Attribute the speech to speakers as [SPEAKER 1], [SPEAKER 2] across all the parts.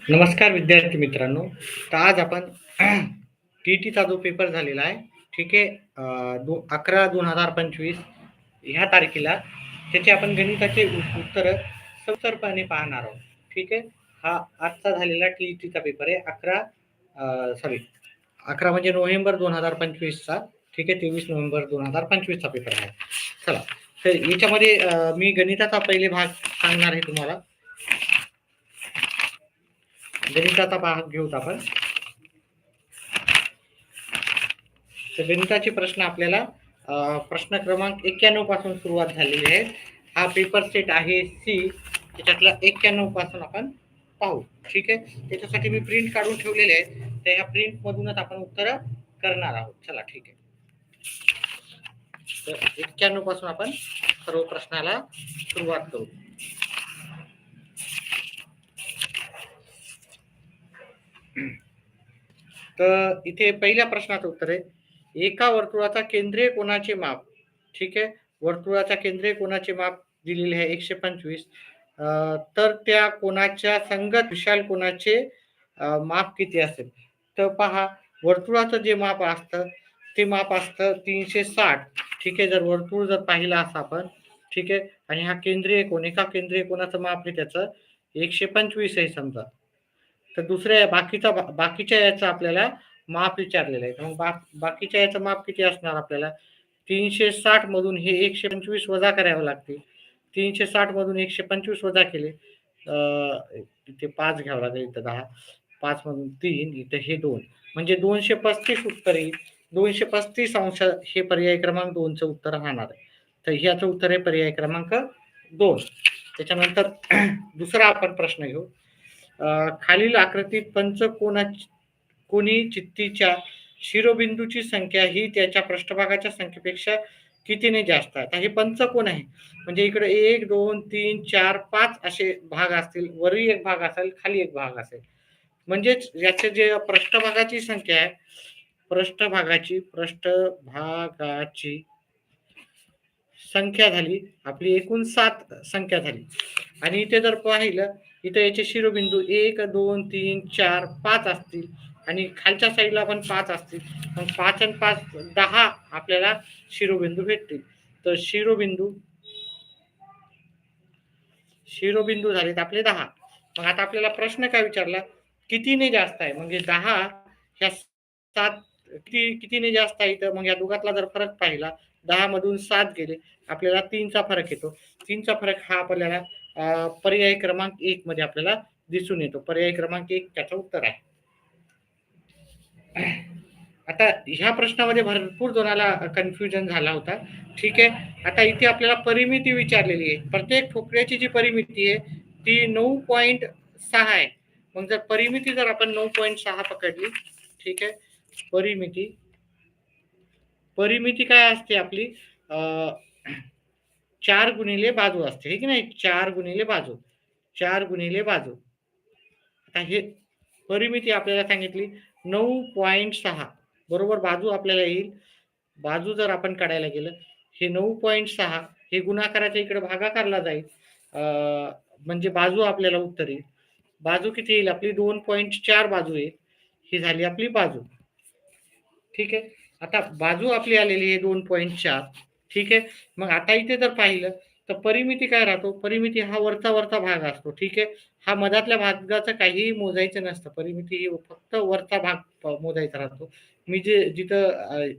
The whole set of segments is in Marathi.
[SPEAKER 1] नमस्कार विद्यार्थी मित्रांनो. तर आज आपण टीईटीचा जो पेपर झालेला आहे, ठीक आहे, 11/2025 ह्या तारखेला त्याचे आपण गणिताचे उत्तर सविस्तरपणे पाहणार आहोत. ठीक आहे. हा आजचा झालेला टीईटीचा पेपर आहे. 11 म्हणजे नोव्हेंबर 2025चा. ठीक आहे. 23 नोव्हेंबर 2025चा पेपर आहे. चला, तर याच्यामध्ये मी गणिताचा पहिले भाग सांगणार आहे तुम्हाला. गणिताचा भाग घेऊत आपण. तर गणिताचे प्रश्न आपल्याला प्रश्न क्रमांक 91 पासून सुरुवात झालेली आहे. हा पेपर सेट आहे सी, त्याच्यातला 91 पासून आपण पाहू. ठीक आहे. त्याच्यासाठी मी प्रिंट काढून ठेवलेले आहे, तर या प्रिंट मधूनच आपण उत्तर करणार आहोत. चला, ठीक आहे. तर 91 पासून आपण सर्व प्रश्नाला सुरुवात करू. तर इथे पहिल्या प्रश्नाचं उत्तर आहे, एका वर्तुळाचा केंद्रीय कोनाचे माप. ठीक आहे. वर्तुळाचा केंद्रीय कोनाचे माप दिलेले आहे 125. तर त्या कोनाच्या संगत विशाल कोनाचे माप किती असेल? तर पहा, वर्तुळाचं जे माप असतं ते माप असतं 360. ठीक आहे. जर वर्तुळ जर पाहिलं असं आपण, ठीक आहे, आणि हा केंद्रीय कोन, एका केंद्रीय कोनाचं माप आहे त्याचं 125 आहे समजा. तर दुसऱ्या बाकीच्या याचं आपल्याला माप विचारलेलं आहे. मग बाकीच्या याचं माप किती असणार आपल्याला? 360 मधून हे 125 वजा करावं लागते. 360 मधून 125 वजा केले, इथे 5 घ्यावं लागेल, इथं 10, 5 मधून 3, इथे हे 2, म्हणजे 235 उत्तर येईल. 235 अंश हे पर्याय क्रमांक 2चं उत्तर राहणार आहे. तर ह्याचं उत्तर आहे पर्याय क्रमांक 2. त्याच्यानंतर दुसरा आपण प्रश्न घेऊ. खालील आकृतीत पंचकोनी चित्तीच्या शिरोबिंदूची संख्या ही त्याच्या पृष्ठभागाच्या संख्येपेक्षा कितीने जास्त आहे? हे पंचकोन आहे, म्हणजे इकडे 1, 2, 3, 4, 5 असे भाग असतील. वरही एक भाग असेल, खाली एक भाग असेल. म्हणजेच याचे जे पृष्ठभागाची संख्या आहे, पृष्ठभागाची संख्या झाली आपली एकूण 7 संख्या झाली. आणि इथे जर पाहिलं, इथे याचे शिरोबिंदू 1, 2, 3, 4, 5 असतील, आणि खालच्या साईडला पण 5 असतील. मग 5 आणि 5 10 आपल्याला शिरोबिंदू भेटतील. तर शिरोबिंदू झालेत आपले 10. मग आता आपल्याला प्रश्न काय विचारला, कितीने जास्त आहे? म्हणजे 10 ह्या 7 कितीने जास्त आहे? तर मग या दोघातला जर फरक पाहिला, 10 मधून 7 गेले, आपल्याला 3चा फरक येतो. 3चा फरक हा आपल्याला पर्याय क्रमांक 1 मध्ये आपल्याला दिसून येतो. पर्याय क्रमांक 1 त्याचं उत्तर आहे. आता ह्या प्रश्नामध्ये भरपूर जणाला कन्फ्युजन झाला होता. ठीक आहे. आता इथे आपल्याला परिमिती विचारलेली आहे. प्रत्येक ठोकळ्याची जी परिमिती आहे ती 9.6 आहे. मग जर परिमिती जर आपण 9.6 पकडली, ठीक आहे, परिमिती काय असते आपली? 4 गुणिले बाजू असते, हे की नाही? 4 गुणिले बाजू. आता हे परिमिती आपल्याला सांगितली 9.6 बरोबर. बाजू आपल्याला येईल, बाजू जर आपण काढायला गेलं, हे 9.6 हे गुणाकाराच्या इकडे भागाकारला जाईल, म्हणजे बाजू आपल्याला उत्तर येईल. बाजू किती येईल आपली? 2.4 बाजू येईल. ही झाली आपली बाजू. ठीक आहे. आता बाजू आपली आलेली आहे 2.4. ठीक आहे. मग आता इथे जर पाहिलं तर परिमिती काय राहतो? परिमिती हा वरचा भाग असतो. ठीक आहे. हा मधातल्या भागाचं काहीही मोजायचं नसतं. परिमिती ही फक्त वरचा भाग मोजायचा राहतो. मी जिथं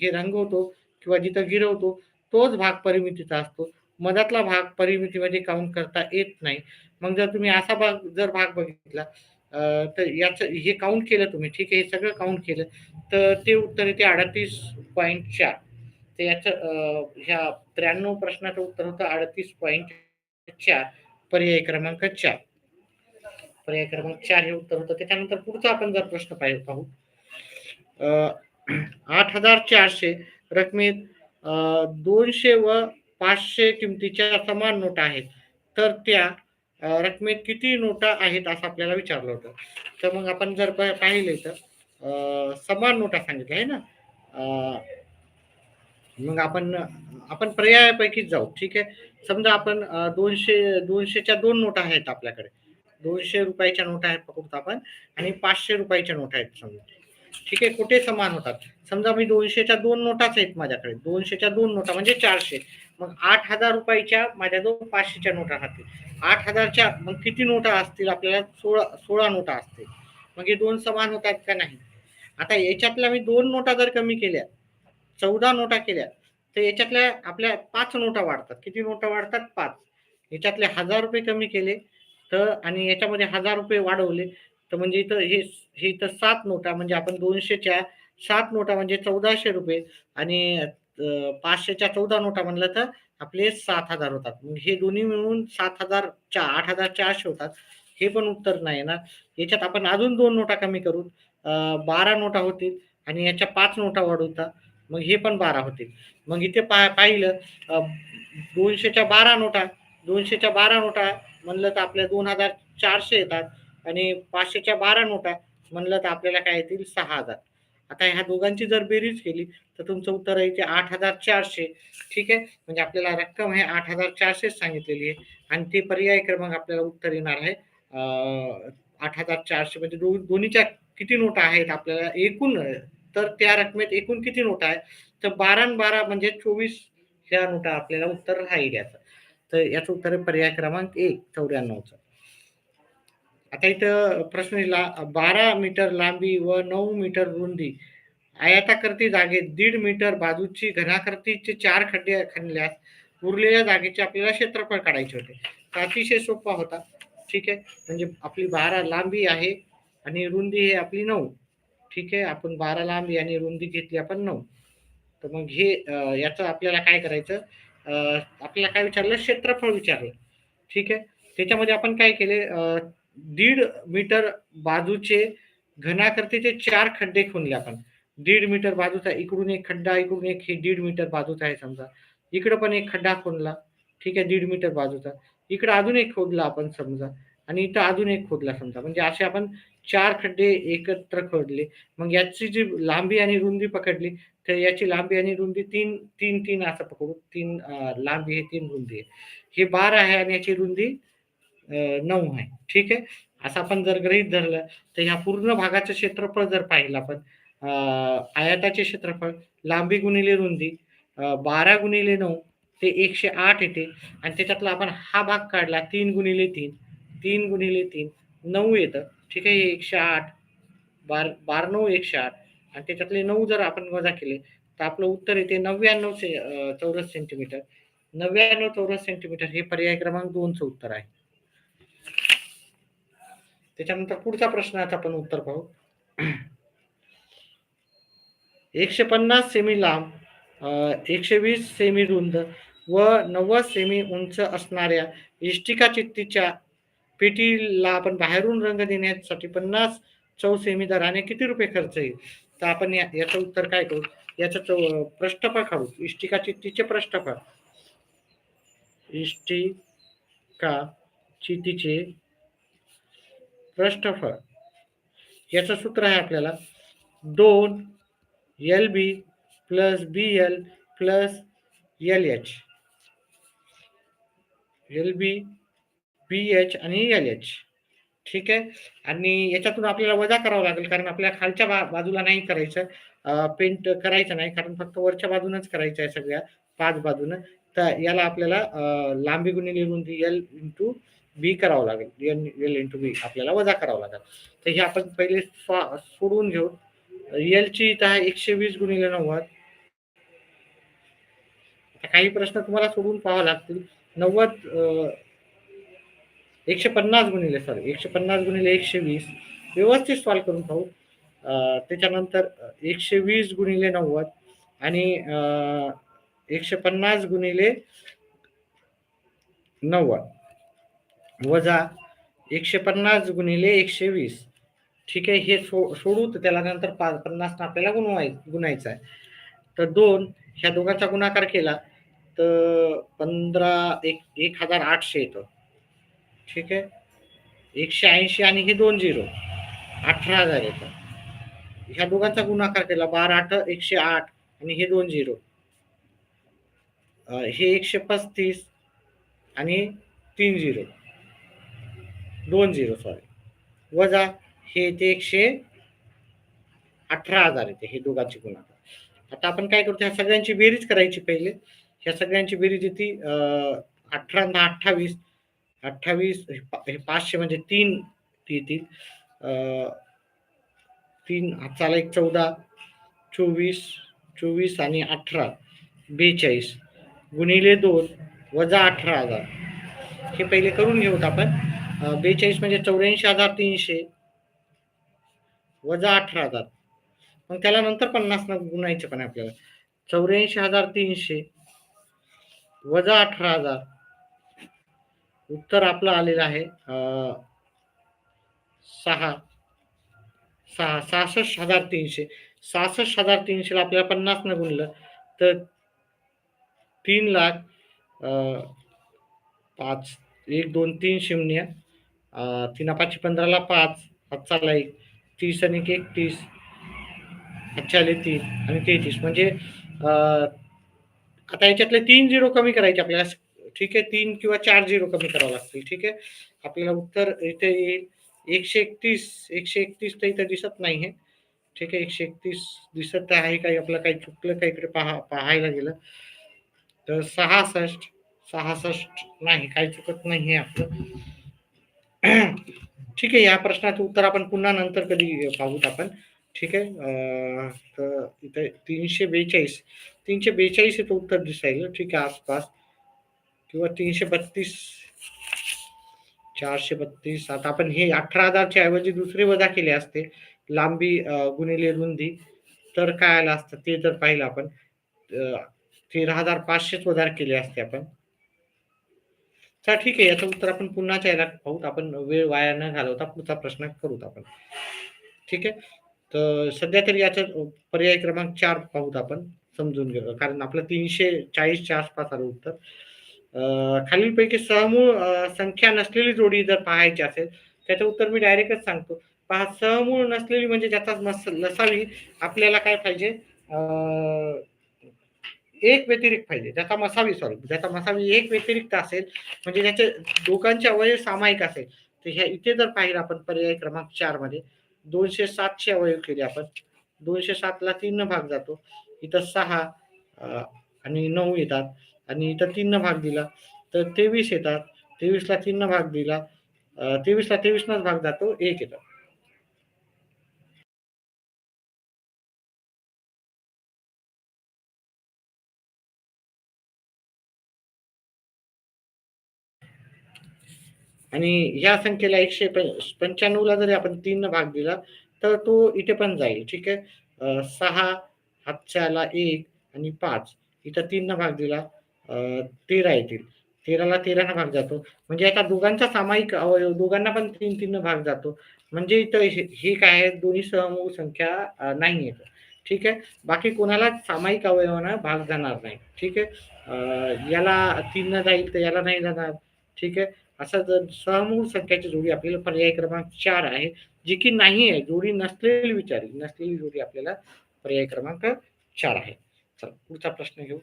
[SPEAKER 1] हे रंगवतो किंवा जिथं गिरवतो तोच भाग परिमितीचा असतो. मधातला भाग परिमितीमध्ये काउंट करता येत नाही. मग जर तुम्ही असा भाग बघितला, तर याचं हे काउंट केलं तुम्ही, ठीक आहे, हे सगळं काउंट केलं, तर ते उत्तर येते 38.4. तर याचं ह्या 93 प्रश्नाचं उत्तर होतं 38.4. पर्याय क्रमांक 4. पर्याय क्रमांक 4 हे उत्तर होतं. त्याच्यानंतर पुढचा आपण जर प्रश्न पाहू, 8,400 रकमेत 200 व 500 किमतीच्या समान नोटा आहेत, तर त्या रकमेत किती नोटा आहेत असं आपल्याला विचारलं होतं. तर मग आपण जर पाहिले तर समान नोटा सांगितल्या आहे ना, मग आपण आपण पर्यायापैकीच जाऊ. ठीक आहे. समजा आपण 200च्या 2 नोटा आहेत आपल्याकडे. ₹200 नोटा आहेत पकडू आपण आणि ₹500 नोटा आहेत समजा. ठीक आहे. कुठे समान होतात? समजा मी 200च्या 2 नोटाच आहेत माझ्याकडे. 200च्या 2 नोटा म्हणजे 400. मग ₹8,000 माझ्याजवळ 500च्या नोटा राहतील. 8,000च्या मग किती नोटा असतील आपल्याला? 16 नोटा असतील. मग हे 2 समान होतात का नाही? आता याच्यातल्या मी 2 नोटा जर कमी केल्या, 14 नोटा केल्या, तर याच्यातल्या आपल्या 5 नोटा वाढतात. किती नोटा वाढतात? 5. याच्यातले ₹1000 कमी केले तर आणि याच्यामध्ये ₹1000 वाढवले तर म्हणजे इथं हे इथं 7 नोटा म्हणजे आपण 200च्या 7 नोटा म्हणजे ₹1400 आणि 500च्या 14 नोटा म्हणलं तर आपले 7,000 होतात. मग हे दोन्ही मिळून 7,000 8,400 होतात. हे पण उत्तर नाही येणार. याच्यात आपण अजून 2 नोटा कमी करू. 12 नोटा होतील आणि याच्या 5 नोटा वाढवता. मग हे पण 12 होतील. मग इथे पाहिलं 200च्या 12 नोटा 200च्या 12 नोटा म्हणलं तर आपल्या 2,400 येतात आणि 500च्या 12 नोटा म्हणलं तर आपल्याला काय येतील 6,000. आता ह्या दोघांची जर बेरीज केली तर तुमचं उत्तर येते 8,400. ठीक आहे. म्हणजे आपल्याला रक्कम आहे 8,400 सांगितलेली आहे आणि ते पर्याय क्रमांक आपल्याला उत्तर येणार आहे 8,400 म्हणजे दोन्हीच्या किती नोटा आहेत आपल्याला एकूण तर त्या रकमेत एकूण किती नोटा आहे तर 12 आणि 12 म्हणजे 24 ह्या नोटा आपल्याला उत्तर राहील याचं. तर याचं उत्तर आहे पर्याय क्रमांक 1 94चं. आता इथं प्रश्न दिला 12 मीटर लांबी व 9 मीटर रुंदी आयताकृती जागेत 1.5 मीटर बाजूची घनाकृतीचे 4 खड्डे खणल्यास उरलेल्या जागेचे आपल्याला क्षेत्रफळ काढायचे होते. तर अतिशय सोपा होता. ठीक आहे. म्हणजे आपली 12 लांबी आहे आणि रुंदी आहे आपली 9. ठीक आहे. आपण 12 लांबी आणि रुंदी घेतली आपण 9. तर मग हे याचं आपल्याला काय करायचं आपल्याला काय विचारलं क्षेत्रफळ विचारलं. ठीक आहे. त्याच्यामध्ये आपण काय केले 1.5 मीटर बाजूचे घनाकृतीचे 4 खड्डे खोनले आपण. 1.5 मीटर बाजूचा इकडून एक खड्डा इकडून एक हे 1.5 मीटर बाजूचा आहे समजा. इकडं पण एक खड्डा खोदला. ठीक आहे 1.5 मीटर बाजूचा. इकडं अजून एक खोदला आपण समजा आणि इथं अजून एक खोदला समजा. म्हणजे असे आपण 4 खड्डे एकत्र खोदले. मग याची जी लांबी आणि रुंदी पकडली तर याची लांबी आणि रुंदी 3 असं पकडू. 3 लांबी आहे 3 रुंदी आहे. हे 12 आहे आणि याची रुंदी 9 आहे. ठीक आहे. असं आपण जर गृहीत धरलं तर ह्या पूर्ण भागाचं क्षेत्रफळ जर पाहिलं आपण आयताचे क्षेत्रफळ लांबी गुणिले रुंदी 12 गुणिले 9 ते 108 येते आणि त्याच्यातला आपण हा भाग काढला 3 गुणिले 3 3 गुणिले 3 9 येतं. ठीक आहे. हे 108 12 9 108 आणि त्याच्यातले 9 जर आपण वजा केले तर आपलं उत्तर येते 99 चौरस सेंटीमीटर. 99 चौरस सेंटीमीटर हे पर्याय क्रमांक 2चं उत्तर आहे. त्याच्यानंतर पुढचा प्रश्नाचं आपण उत्तर पाहू. 150 सेमी लांब 120 सेमी रुंद व 90 सेमी उंच असणाऱ्या इष्टिका चित्तीच्या पेटीला आपण बाहेरून रंग देण्यासाठी 50 चौसेमी दराने किती रुपये खर्च येईल? तर आपण याचं उत्तर काय करू याचं पृष्ठफळ काढू. इष्टिका चित्तीचे पृष्ठफळ इष्टिका चित्तीचे पृष्ठफळ याचं सूत्र आहे आपल्याला 2 LB plus BL plus LH. LB BH आणि LH. ठीक आहे. आणि याच्यातून आपल्याला वजा करावं लागेल कारण आपल्याला खालच्या बाजूला नाही करायचं पेंट करायचं नाही कारण फक्त वरच्या बाजूनच करायचं आहे सगळ्या 5 बाजूनं. तर याला आपल्याला लांबी गुणिले रुंदी L इंटू बी करावं लागेल. L इंटू बी आपल्याला वजा करावं लागेल. तर हे आपण पहिले सोडवून घेऊ. L ची इथं आहे 120 गुणिले 90. काही प्रश्न तुम्हाला सोडून पाहावे लागतील. 90 150 गुणिले 120 व्यवस्थित सॉल्व करून पाहू. त्याच्यानंतर 120 गुणिले 90 आणि 150 गुणिले 90 वजा 150 गुणिले 120. ठीक आहे. हे सोडू तर त्याला नंतर 50 आपल्याला गुणायचं आहे. तर 2 ह्या दोघांचा गुणाकार केला तर 1800 येतो. ठीक आहे. 180 आणि हे 2 0 18,000 येतं. ह्या दोघांचा गुणाकार केला 12 8 108 आणि हे 2 0 हे 135 आणि 3 झिरो 2 झिरो सॉरी वजा हे येते 118,000 येते हे दोघांची गुणाकार. आता आपण काय करतो ह्या सगळ्यांची बेरीज करायची पहिले. ह्या सगळ्यांची बेरीज येते 18 आणि 28 28 हे 500 म्हणजे 3 येतील. 3 हाताला एक 14 24 24 आणि 18 42 गुणिले 2 वजा 18,000 हे पहिले करून घेऊत आपण. 42 म्हणजे 84,300 वजा 18,000 मग त्याला नंतर 50 न गुणायचं पण आपल्याला. 84,300 वजा 18,000 उत्तर आपलं आलेलं आहे 6 66,300. 66,300 ला आपल्याला 50 न गुणलं तर 3,00,000 5 1 2 3 शून्य 3 5 15 5 हातचाला 1 30 आणि 31 हातच्याले 3 आणि 33 म्हणजे आता याच्यातले 3 झिरो कमी करायचे आपल्याला. ठीक आहे 3 किंवा 4 झिरो कमी करावं लागतील. ठीक आहे आपल्याला उत्तर इथे येईल 131 तर इथं दिसत नाही आहे. ठीक आहे 131 दिसत आहे काही आपलं काही चुकलं काहीकडे पाहायला गेलं तर 66 नाही काही चुकत नाही आहे आपलं. ठीक आहे या प्रश्नाचं उत्तर आपण पुन्हा नंतर कधी पाहूत आपण. ठीक आहे तर इथे 342 इथं उत्तर दिसायला. ठीक आहे आसपास किंवा 332 432 आता आपण हे 18,000च्या ऐवजी दुसरे वजा केले असते लांबी गुणिले रुंदी तर काय आलं असतं ते जर पाहिलं आपण 13,500 वजा केले असते आपण. चला ठीक आहे याचं उत्तर आपण पुन्हाच्या याला पाहूत आपण वेळ वाया न घालवता पुढचा प्रश्न करूत आपण. ठीक आहे तर सध्या तरी याचा पर्याय क्रमांक 4 पाहूत आपण समजून घेऊ कारण आपलं 340च्या आसपास आलं उत्तर. खालीलपैकी सहमूळ संख्या नसलेली जोडी जर पाहायची असेल त्याचं उत्तर मी डायरेक्टच सांगतो. पहा सहमूळ नसलेली म्हणजे ज्याचा नसावी आपल्याला काय पाहिजे एक व्यतिरिक्त पाहिजे ज्याचा मसावी एक व्यतिरिक्त असेल म्हणजे त्याचे दोघांचे अवयव सामायिक असेल तर ह्या इथे जर पाहिलं आपण पर्याय क्रमांक 4 मध्ये 207 अवयव केले आपण 207 ला 3 भाग जातो इथं 6 आणि 9 येतात आणि इथं 3 भाग दिला तर 23 येतात 23 ला 3 भाग दिला 23 ला 23 नच भाग जातो 1 येतात. आणि ह्या संख्येला 195 ला जरी आपण 3 भाग दिला तर तो इथे पण जाईल. ठीक आहे 6 हातच्याला 1 आणि 5 इथं 3 भाग दिला 13 येतील 13 ला 13 न भाग जातो म्हणजे आता दोघांचा सामायिक अवयव दोघांना पण 3 भाग जातो म्हणजे इथं हे काय आहे दोन्ही समूह संख्या नाही येत. ठीक आहे बाकी कोणाला सामायिक अवयवांना भाग जाणार नाही. ठीक आहे याला 3 न जाईल तर याला नाही जाणार. ठीक आहे असा जर समूह संख्याची जोडी आपल्याला पर्याय क्रमांक 4 आहे जी की नाही आहे जोडी नसलेली जोडी आपल्याला पर्याय क्रमांक 4 आहे. चला पुढचा प्रश्न घेऊ.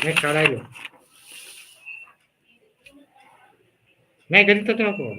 [SPEAKER 1] नाही काढायलो नाही गणितात नको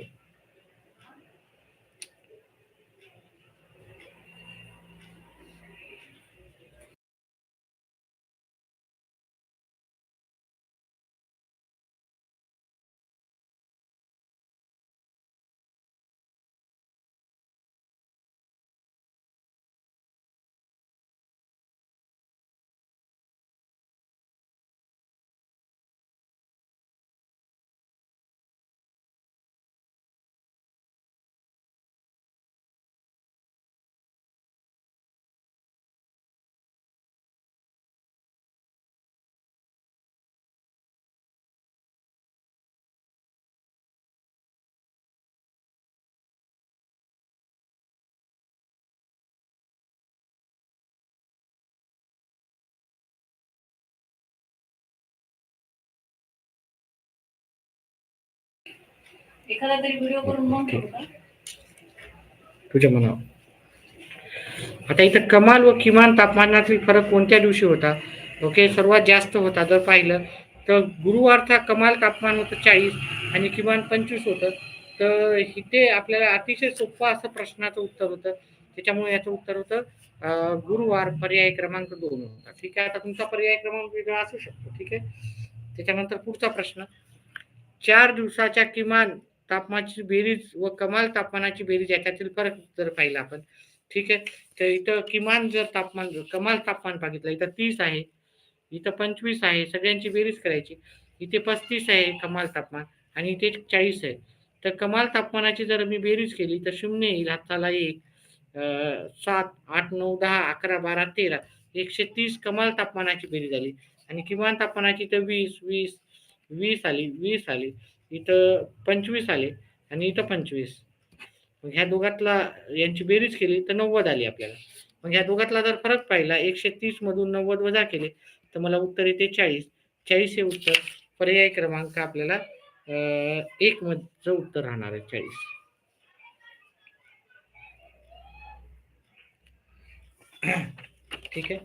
[SPEAKER 2] एखादा तरी व्हिडिओ करून मग
[SPEAKER 1] ठीक.
[SPEAKER 2] करू का?
[SPEAKER 1] तुझ्या मनावर. आता इथं कमाल व किमान तापमानातील फरक कोणत्या दिवशी होता? ओके, सर्वात जास्त होता जर पाहिलं तर गुरुवारचा कमाल तापमान होतं 40 आणि किमान 25 होतं. तर इथे आपल्याला अतिशय सोपं असं प्रश्नाचं उत्तर होतं. त्याच्यामुळे याचं उत्तर होतं गुरुवार, पर्याय क्रमांक 2 होता. ठीक आहे, आता तुमचा पर्याय क्रमांक वेगळा असू शकतो. ठीक आहे. त्याच्यानंतर पुढचा प्रश्न, 4 दिवसाच्या किमान तापमानाची बेरीज व कमाल तापमानाची बेरीज याच्यातील फरक जर पाहिला आपण, ठीक आहे, तर इथं किमान जर तापमान कमाल तापमान बघितलं इथं 30 आहे, इथं 25 आहे, सगळ्यांची बेरीज करायची. इथे 35 आहे कमाल तापमान आणि इथे 40 आहे. तर कमाल तापमानाची जर मी बेरीज केली तर 0 येईल, हाताला 1, 7, 8, 9, 10, 11, 12, 13, 130 कमाल तापमानाची बेरीज झाली आणि किमान तापमानाची तर 20, 20, 20 आली, 20 आली, इथं 25 आले आणि इथं 25. मग ह्या दोघातला यांची बेरीज केली तर 90 आली आपल्याला. मग ह्या दोघातला जर फरक पाहिला 130 मधून 90 वजा केले तर मला उत्तर येते 40. 40 हे उत्तर पर्याय क्रमांक आपल्याला 1 मधचं उत्तर राहणार आहे 40. ठीक आहे.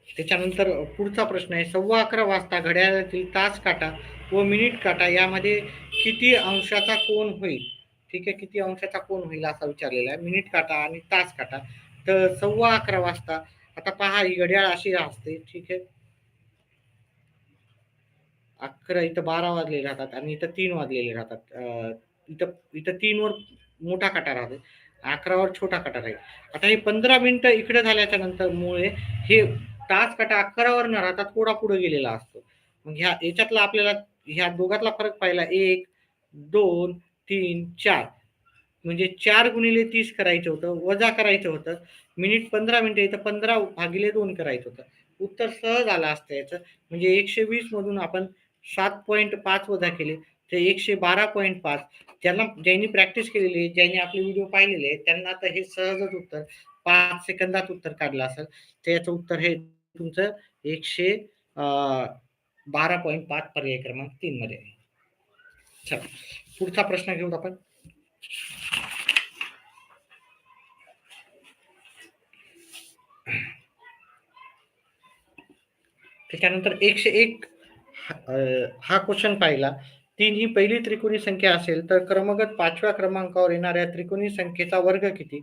[SPEAKER 1] त्याच्यानंतर पुढचा प्रश्न आहे, 11:15 वाजता घड्याळातील तास काटा व मिनिट काटा यामध्ये किती अंशाचा कोन होईल? ठीक आहे, किती अंशाचा कोन होईल असा विचारलेला आहे, मिनिट काटा आणि तास काटा. तर 11:15 वाजता, आता पहा ही घड्याळ अशी असते. ठीक आहे, 11 इथं 12 वाजले राहतात आणि इथं 3 वाजलेले राहतात. इथं इथं 3 वर मोठा काटा राहतो, 11 वर छोटा काटा राहील. आता हे 15 मिनिटं इकडे झाल्याच्या नंतर मुळे हे तास काटा 11 वर न राहता थोडा पुढे गेलेला असतो. मग ह्या याच्यातला आपल्याला ह्या दोघातला फरक पाहिला 1, 2, 3, 4, म्हणजे 4 गुणिले 30 करायचं होतं, वजा करायचं होतं. मिनिट 15 मिनिटं इथं 15 भागिले 2 करायचं होतं. उत्तर सहज आलं असतं याचं. म्हणजे 120 मधून आपण 7.5 वजा केले तर 112.5. ज्यांनी प्रॅक्टिस केलेली आहे, ज्यांनी आपले व्हिडिओ पाहिलेले आहेत, त्यांना आता हे सहजच उत्तर 5 सेकंदात उत्तर काढलं असेल. तर याचं उत्तर हे तुमचं 112.5 पर्याय क्रमांक 3 मध्ये आहे. चला पुढचा प्रश्न घेऊ आपण. त्याच्यानंतर 101 हा क्वेश्चन पाहिला. 3 ही पहिली त्रिकोणी संख्या असेल तर क्रमगत 5व्या क्रमांकावर येणाऱ्या त्रिकोणी संख्येचा वर्ग किती?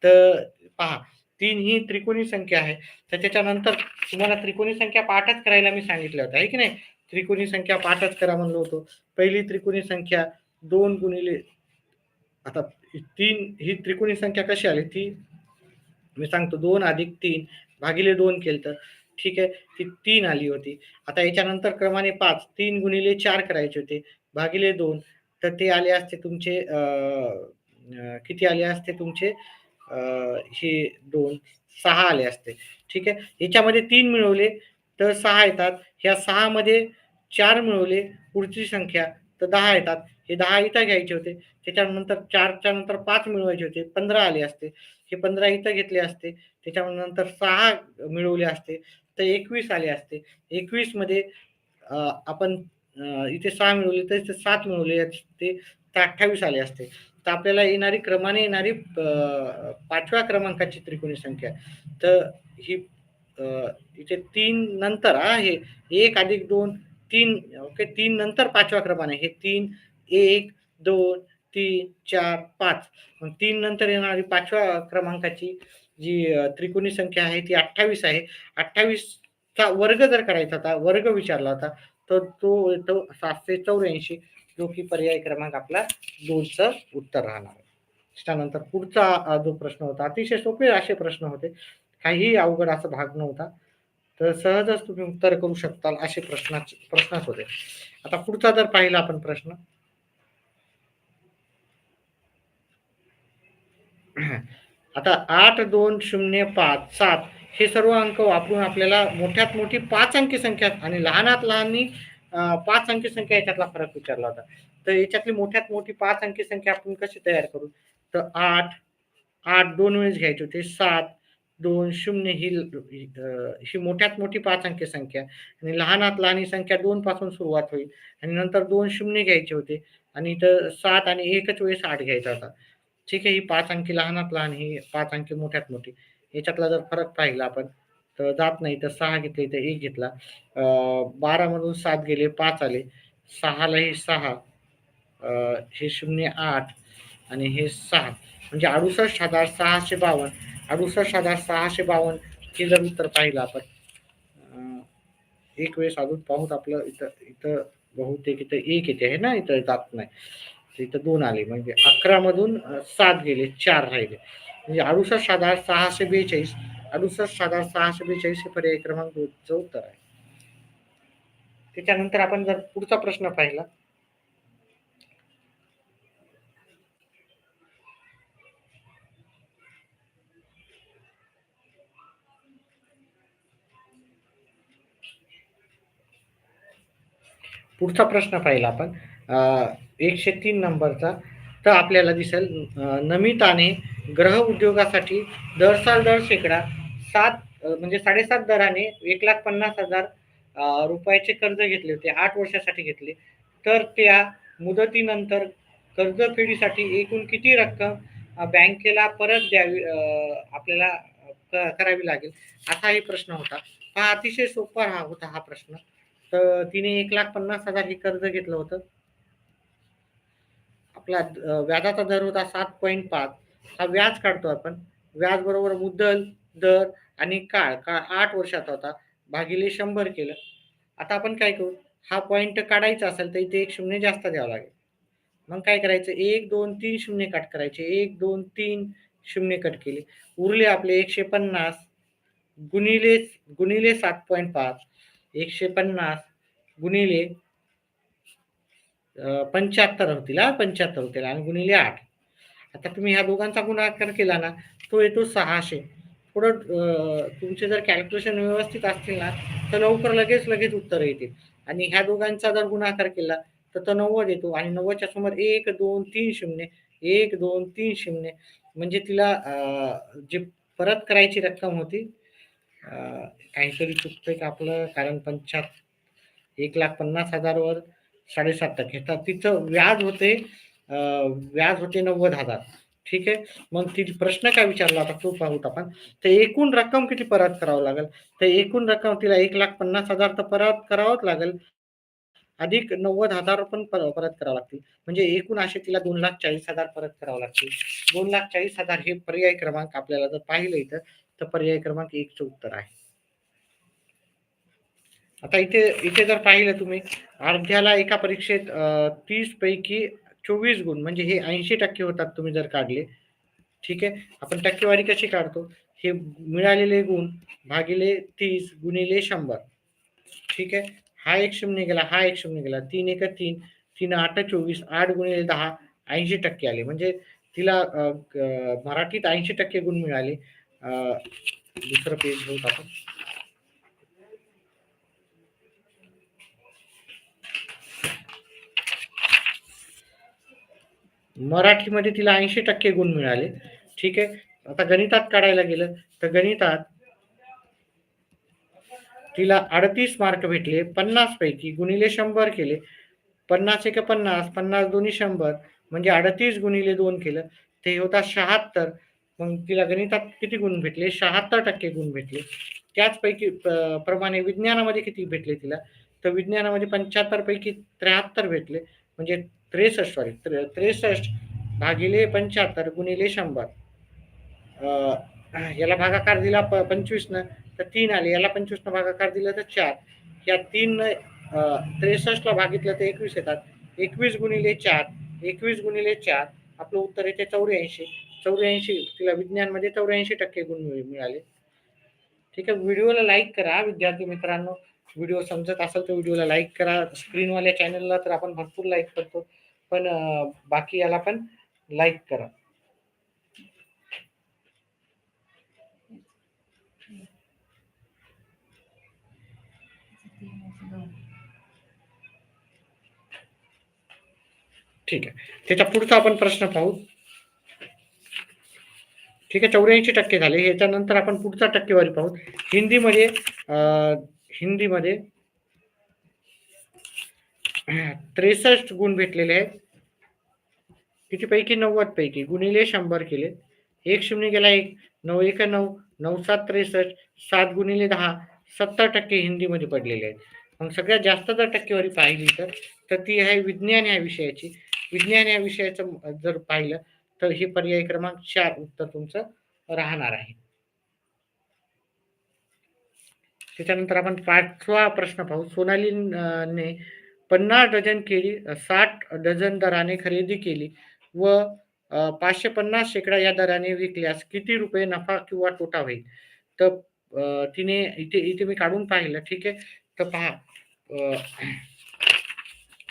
[SPEAKER 1] तर पहा, 3 ही त्रिकोणी संख्या आहे, तर त्याच्यानंतर तुम्हाला त्रिकोणी संख्या पाठच करायला मी सांगितलं होतं, आहे की नाही? त्रिकोणी संख्या पाठच करा म्हणलो होतो. पहिली त्रिकोणी संख्या 2 गुणिले, आता 3 ही त्रिकोणी संख्या कशी आली ती मी सांगतो. 2 अधिक 3 भागिले 2 केलं तर ठीक आहे, ती 3 आली होती. आता याच्यानंतर क्रमाने 5, 3 गुणिले 4 करायचे होते भागिले 2, तर ते आले असते तुमचे किती आले असते तुमचे हे 2, 6 आले असते. ठीक आहे, याच्यामध्ये 3 मिळवले तर 6 येतात, ह्या 6 मध्ये 4 मिळवले पुढची संख्या तर 10 येतात. हे 10 इथं घ्यायचे होते, त्याच्यानंतर 4च्या नंतर 5 मिळवायचे होते, 15 आले असते. हे 15 इथं घेतले असते, त्याच्यानंतर 6 मिळवले असते तर 21 आले असते. 21 मध्ये आपण इथे 6 मिळवले तर इथे 7 मिळवले असते तर 28 आले असते. तर आपल्याला येणारी क्रमाने येणारी 5व्या क्रमांकाची त्रिकोणी संख्या, तर ही इथे 3 नंतर आहे 1 अधिक 2, 3. ओके, 3 नंतर 5व्या क्रमाने हे 3, 1, 2, 3, 4, 5. मग 3 नंतर येणारी 5व्या क्रमांकाची जी त्रिकोणी संख्या आहे ती 28 आहे. 28चा वर्ग जर करायचा होता, वर्ग विचारला होता, तर तो येतो 784, जो की पर्याय क्रमांक आपला 2चं उत्तर राहणार आहे. त्यानंतर पुढचा जो प्रश्न होता, अतिशय सोपे असे प्रश्न होते, काहीही अवघड असा भाग नव्हता. तर सहजच तुम्ही उत्तर करू शकताल असे प्रश्नच होते. आता पुढचा जर पाहिला आपण प्रश्न, आता 8, 2, 0, 5, 7 हे सर्व अंक वापरून आपल्याला मोठ्यात मोठी 5 अंकी संख्या आणि लहानात लहान 5 अंकी संख्या याच्यातला फरक विचारला होता. तर याच्यातली मोठ्यात मोठी 5 अंकी संख्या आपण कशी तयार करू? तर 8 8 2 वेळेस घ्यायचे होते, 7 2, 0 ही मोठ्यात मोठी 5 अंकी संख्या आणि लहानात लहान ही संख्या 2 पासून सुरुवात होईल आणि नंतर 2 शून्य घ्यायचे होते आणि इथं 7 आणि एकच वेळेस 8 घ्यायचा होता. ठीक आहे. ही 5 अंकी लहानात लहान, ही 5 अंकी मोठ्यात मोठी. याच्यातला जर फरक पाहिला आपण तर जात नाही. तर 6 घेतले, इथं 1 घेतला. 12 मधून 7 गेले, 5 आले. 6 ला हे 6 हे 0 8 आणि हे 6 म्हणजे 68,652 68,652 हे जर उत्तर पाहिलं आपण एक वेळेस अजून पाहूत आपलं इथं इथं बहुतेक इथं 1 येते आहे ना, इथं जात नाही. तर इथं 2 आले म्हणजे 11 मधून 7 गेले, 4 राहिले. म्हणजे 68,642 68,642 हे पर्याय क्रमांक 2चं उत्तर आहे. त्याच्यानंतर आपण जर पुढचा प्रश्न पाहिला पुढचा प्रश्न पाहिला आपण 103 नंबरचा. तर आपल्याला दिसेल नमिताने ग्रह उद्योगासाठी दर शेकडा 7 म्हणजे 7.5 दराने 1,50,000 रुपयाचे कर्ज घेतले होते. 8 वर्षासाठी घेतले. तर त्या मुदतीनंतर कर्जफेडीसाठी एकूण किती रक्कम बँकेला परत द्यावी आपल्याला करावी लागेल, असाही प्रश्न होता. हा अतिशय सोपा होता हा प्रश्न. तर तिने 1,50,000 हे कर्ज घेतलं होतं. आपला व्याजाचा दर होता 7.5. हा व्याज काढतो आपण. व्याज बरोबर मुद्दल, दर आणि काळ 8 वर्षाचा होता. भागिले 100 केलं. आता आपण काय करू, हा पॉइंट काढायचा असेल तर इथे 1 शून्य जास्त द्यावं लागेल. मग काय करायचं 1, 2, 3 शून्य कट करायचे. 1, 2, 3 शून्य कट केले. उरले आपले 150 गुणिले गुणिले 7.5 150 गुणिले 75 होतील 75 होतील आणि गुणिले 8. आता तुम्ही ह्या दोघांचा गुणाकार केला ना, तो येतो 600. थोडं तुमचे जर कॅल्क्युलेशन व्यवस्थित असतील ना, तर लवकर लगेच उत्तर येतील आणि ह्या दोघांचा जर गुणाकार केला, तर तो 90 येतो आणि 90च्या समोर 1, 2, 3 शून्य 1, 2, 3 शून्य म्हणजे तिला जी परत करायची रक्कम होती काहीतरी चुकतंय का आपलं? कारण 1,50,000 वर 7.5% तर तिचं व्याज होते 90,000. ठीक आहे. मग ती प्रश्न काय विचारला होता तो पाहूत आपण. तर एकूण रक्कम किती परत करावं लागेल? तर एकूण रक्कम तिला 1,50,000 तर परत करावंच लागेल. अधिक 90,000 पण परत करावं लागतील. म्हणजे एकूण असे तिला 2,40,000 परत करावं लागतील. 2,40,000 हे पर्याय क्रमांक आपल्याला जर पाहिलं इथं, तर पर्याय क्रमांक 1 चं उत्तर आहे. आता इथे इथे जर पाहिलं तुम्ही अर्ध्याला एका परीक्षेत 30 पैकी 24 गुण म्हणजे हे 80% होतात तुम्ही जर काढले. ठीक आहे. आपण टक्केवारी कशी काढतो? हे मिळालेले गुण भागिले 30 गुणिले 100. ठीक आहे. हा एक शून्य गेला, हा एक शून्य गेला. 3 एक 3, 3 8 24, 8 गुणिले 10 80% आले. म्हणजे तिला मराठीत 80% गुण मिळाले. दुसरं पेज घेऊ आपण. मराठीमध्ये तिला 80% गुण मिळाले. ठीक आहे. आता गणितात काढायला गेलं तर गणितात तिला 38 मार्क भेटले 50 पैकी गुणिले 100 केले. 50 एक 50, 50 दोन्ही 100 म्हणजे 38 गुणिले 2 केलं ते होतात 76. मग तिला गणितात किती गुण भेटले? 76% गुण भेटले. त्याचपैकी प्रमाणे विज्ञानामध्ये किती भेटले तिला? तर विज्ञानामध्ये 75 पैकी 73 भेटले. म्हणजे 63 सॉरी 63 भागिले 75 गुणिले 100. याला भागाकार दिला 25 न तर 3 आले. याला 25 न भागाकार दिला तर 4. या 3 63 ला भागितलं तर 21 येतात. 21 गुणिले 4 21 गुणिले 4 आपलं उत्तर येते 84. 84 तिला विज्ञानमध्ये 84% गुण मिळाले. ठीक आहे. व्हिडिओला लाईक करा विद्यार्थी मित्रांनो. व्हिडिओ समजत असेल तर व्हिडिओला लाईक करा. स्क्रीनवाल्या चॅनलला तर आपण भरपूर लाईक करतो. पण बाकी याला पण लाईक करा. ठीक आहे. त्याच्या पुढचा आपण प्रश्न पाहू. ठीक आहे, 84% झाले. ह्याच्यानंतर आपण पुढचा टक्केवारी पाहू. हिंदीमध्ये हिंदीमध्ये 63 गुण भेटलेले आहेत. कितीपैकी 90 पैकी गुणिले 100 केले. 1 शून्य गेला 1, 9 1 9, 9 7 63, 7 गुणिले 10, 70% हिंदीमध्ये पडलेले आहेत. मग सगळ्यात जास्त जर टक्केवारी पाहिली तर ती आहे विज्ञान या विषयाची. विज्ञान या विषयाचं जर पाहिलं तर हे पर्याय क्रमांक 4 उत्तर तुमचं राहणार आहे. त्याच्यानंतर आपण 5वा प्रश्न पाहू. सोनाली ने 50 डझन केळी 60 डझन दराने खरेदी केली व 550 शेकडा या दराने विकल्यास किती रुपये नफा किंवा तोटा होईल? तर तिने इथे इथे मी काढून पाहिलं. ठीक आहे. तर पहा,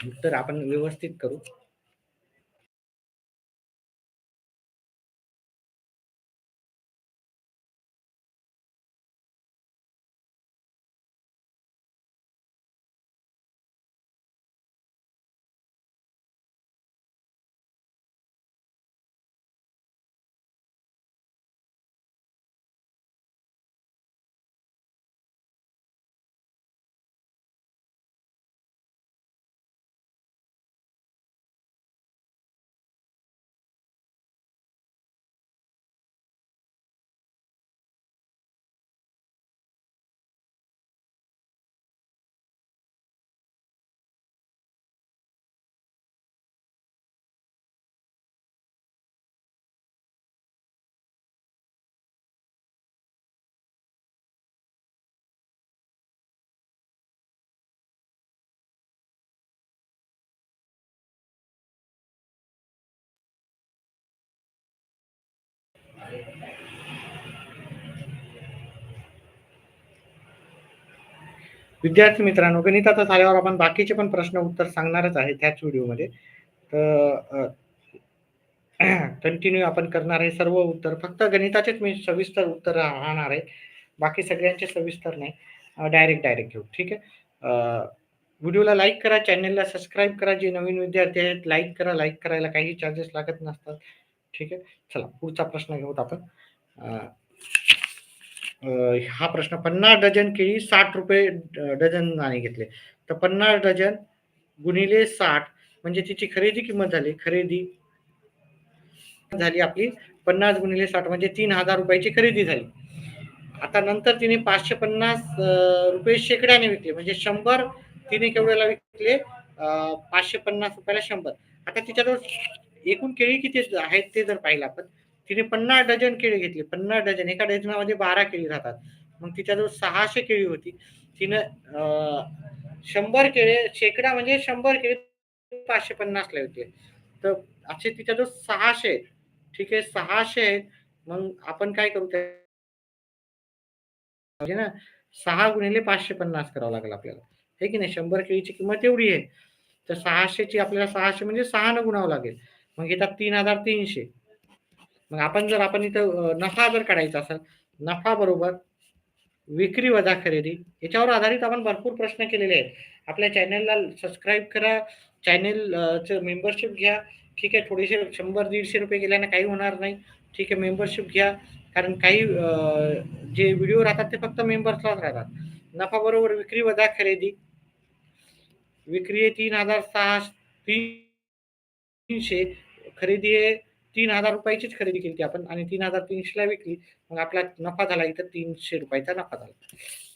[SPEAKER 1] उत्तर आपण व्यवस्थित करू. विद्यार्थी मित्रांनो, गणिताचं झाल्यावर आपण बाकीचे पण प्रश्न उत्तर सांगणारच आहे त्याच व्हिडिओमध्ये. तर कंटिन्यू आपण करणार आहे सर्व उत्तर. फक्त गणिताचेच मी सविस्तर उत्तर राहणार आहे. बाकी सगळ्यांचे सविस्तर नाही. डायरेक्ट घेऊ. ठीक आहे. व्हिडिओला लाईक करा, चॅनलला सबस्क्राईब करा. जे नवीन विद्यार्थी आहेत लाईक करा. लाईक करायला काही चार्जेस लागत नसतात. ठीक आहे. चला पुढचा प्रश्न घेऊत आपण. हा प्रश्न 50 डझन केळी 60 रुपये डझनाने घेतले. तर 50 डझन गुणिले 60 म्हणजे तिची खरेदी किंमत झाली. खरेदी झाली आपली 50 गुणिले 60 म्हणजे 3000 रुपयाची खरेदी झाली. आता नंतर तिने 550 रुपये शेकड्याने विकले. म्हणजे 100 तिने केवढ्याला विकले? 550 रुपयाला 100. आता तिच्याजवळ एकूण केळी किती आहेत ते जर पाहिलं आपण, तिने 50 डझन केळी घेतली. 50 डझन, एका डझनामध्ये 12 केळी राहतात. मग तिच्याजवळ 600 केळी होती. तिनं 100 केळी शेकडा म्हणजे 100 केळी 550 ला विकले. तर असे तिच्याजवळ 600 आहेत. ठीक आहे, 600 आहेत. मग आपण काय करू म्हणजे ना, 6 गुणिले 550 करावं लागेल आपल्याला. हे की नाही? 100 केळीची किंमत एवढी आहे. तर 600 ची आपल्याला 600 म्हणजे 6 न गुणावं लागेल. मग येतात 3300. मग आपण इथं नफा जर काढायचा असेल, नफा बरोबर विक्री वजा खरेदी. याच्यावर आधारित आपण भरपूर प्रश्न केलेले आहेत. आपल्या चॅनलला सबस्क्राईब करा. चॅनल मेंबरशिप घ्या. ठीक आहे. थोडेसे 100-150 रुपये गेल्याने काही होणार नाही. ठीक आहे. मेंबरशिप घ्या. कारण काही जे व्हिडिओ राहतात ते फक्त मेंबर्सलाच राहतात. नफा बरोबर विक्री वजा खरेदी. विक्री आहे 3,300. खरेदी आहे 3,000 रुपयाचीच खरेदी केली आपण आणि 3,300 ला विकली. मग आपला नफा झाला इथं 300 रुपयाचा नफा झाला.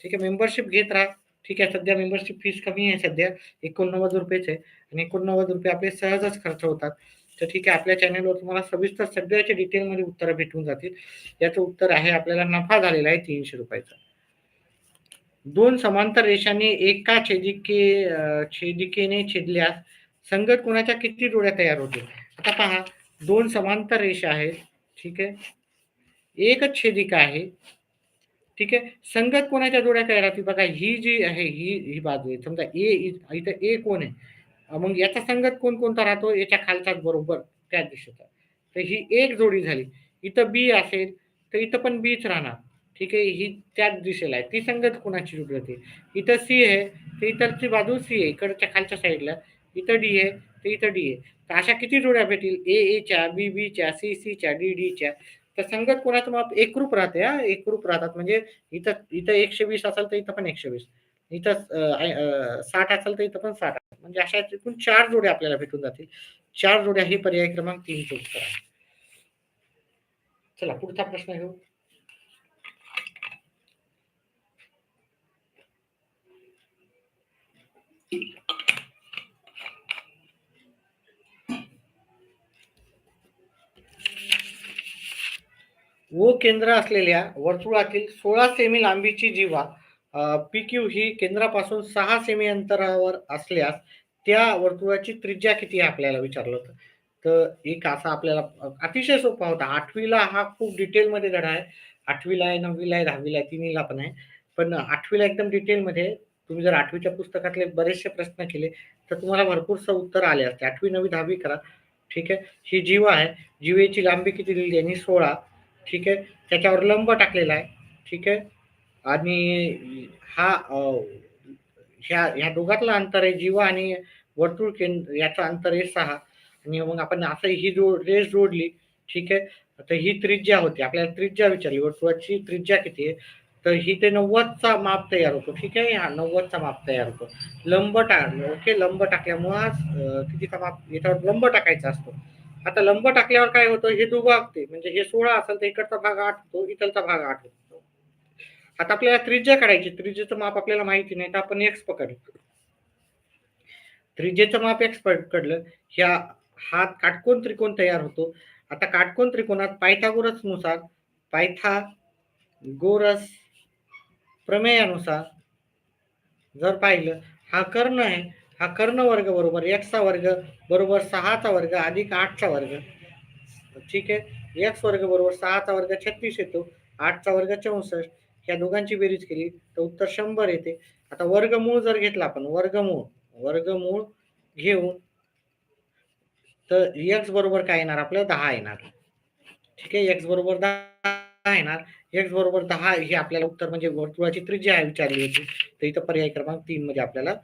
[SPEAKER 1] ठीक आहे. मेंबरशिप घेत राहा. ठीक आहे. सध्या मेंबरशिप फीस कमी आहे सध्या. 89 रुपयेच आहे आणि 89 रुपये आपले सहजच खर्च होतात. तर ठीक आहे. आपल्या चॅनलवर तुम्हाला सविस्तर सगळ्याच्या डिटेलमध्ये उत्तरं भेटून जातील. याचं उत्तर आहे आपल्याला नफा झालेला आहे 300 रुपयाचा. 2 समांतर रेषांनी एका छेदिकेने छेदल्यास संगत कोणाच्या किती जोड्या तयार होतील? आता पहा, 2 समांतर रेषा आहेत. ठीक आहे. एकच छेदिका आहे. ठीक आहे. संगत कोणाच्या जोड्या तयार होतील? बघा, ही जी आहे ही बाजू आहे. समजा इथं ए कोण आहे? मग याचा संगत कोणता राहतो? याच्या खालचाच बरोबर त्याच दिशेचा. तर ही एक जोडी झाली. इथं बी असेल तर इथं पण बीच राहणार. ठीक आहे. ही त्याच दिशेला आहे. ती संगत कोणाची जोडी होते? इथं सी आहे तर इथरची बाजू सी आहे. इकडच्या खालच्या साईडला. इथं डी आहे तर इथं डी आहे. तर अशा किती जोड्या भेटतील? ए च्या, बी च्या, सी च्या, डी च्या. तर संगत कोणाचं माप एकरूप राहते हां, एकरूप राहतात. म्हणजे इथं इथं 120 असेल तर इथं पण 120. इथं 60 असेल तर इथं पण 60. म्हणजे अशा एकूण 4 जोड्या आपल्याला भेटून जातील. 4 जोड्या ही पर्याय क्रमांक 3 चं उत्तर आहे. चला पुढचा प्रश्न घेऊ. ओ केंद्र असलेल्या वर्तुळातील 16 सेमी लांबीची जीवा PQ ही केंद्रापासून 6 सेमी अंतरावर असल्यास त्या वर्तुळाची त्रिज्या किती आहे आपल्याला विचारलं होतं. तर एक असा आपल्याला अतिशय सोपा होता. 8वीला हा खूप डिटेलमध्ये धडा आहे. 8वीला आहे, 9वीला आहे, 10वीला आहे, तिन्हीला पण आहे. पण 8वीला एकदम डिटेलमध्ये तुम्ही जर 8वीच्या पुस्तकातले बरेचसे प्रश्न केले, तर तुम्हाला भरपूरसं उत्तर आले असते. 8वी, 9वी, 10वी करा. ठीक आहे. ही जीवा आहे. जीवेची लांबी किती दिली त्यांनी 16. ठीक आहे. त्याच्यावर लंब टाकलेला आहे. ठीक आहे. आणि हा ह्या दोघातलं अंतर आहे जीवा आणि वर्तुळ केंद्र याचं अंतर आहे 6. आणि मग आपण असं ही रेष जोडली. ठीक आहे. तर ही त्रिज्या होती. आपल्याला त्रिज्या विचारली. वर्तुळाची त्रिज्या किती आहे? तर ही ते 90चा माप तयार होतो. ठीक आहे. हा 90चा माप तयार होतो. लंब ओके. लंब टाकल्यामुळं कितीचा माप याच्यावर लंब टाकायचा असतो. आता लंब टाकल्यावर काय होतं हे दुभागते. म्हणजे हे 16 असेल तर इकडचा भाग 8 होतो, इकडचा भाग 8 होतो. आता आपल्याला त्रिज्या काढायची. त्रिज्येचं माप आपल्याला माहिती नाही तर आपण x पकडलं. त्रिज्येचं माप x पकडलं. ह्या हा काटकोन त्रिकोण तयार होतो. आता काटकोन त्रिकोणात पायथागोरसनुसार पायथागोरस प्रमेयानुसार जर पाहिलं हा कर्ण आहे. हा कर्ण वर्ग बरोबर x चा वर्ग बरोबर 6 चा वर्ग अधिक 8 चा वर्ग. ठीक आहे. x वर्ग बरोबर 6 चा वर्ग 36 येतो. 8 चा वर्ग 64. ह्या दोघांची बेरीज केली तर उत्तर 100 येते. आता वर्गमूळ जर घेतला आपण वर्गमूळ घेऊन तर x बरोबर काय येणार आपलं 10 येणार. ठीक आहे. x बरोबर 10 येणार. x बरोबर 10 हे आपल्याला उत्तर म्हणजे वर्तुळाची त्रिज्या विचारली होती. तर इथं पर्याय क्रमांक 3 मध्ये आपल्याला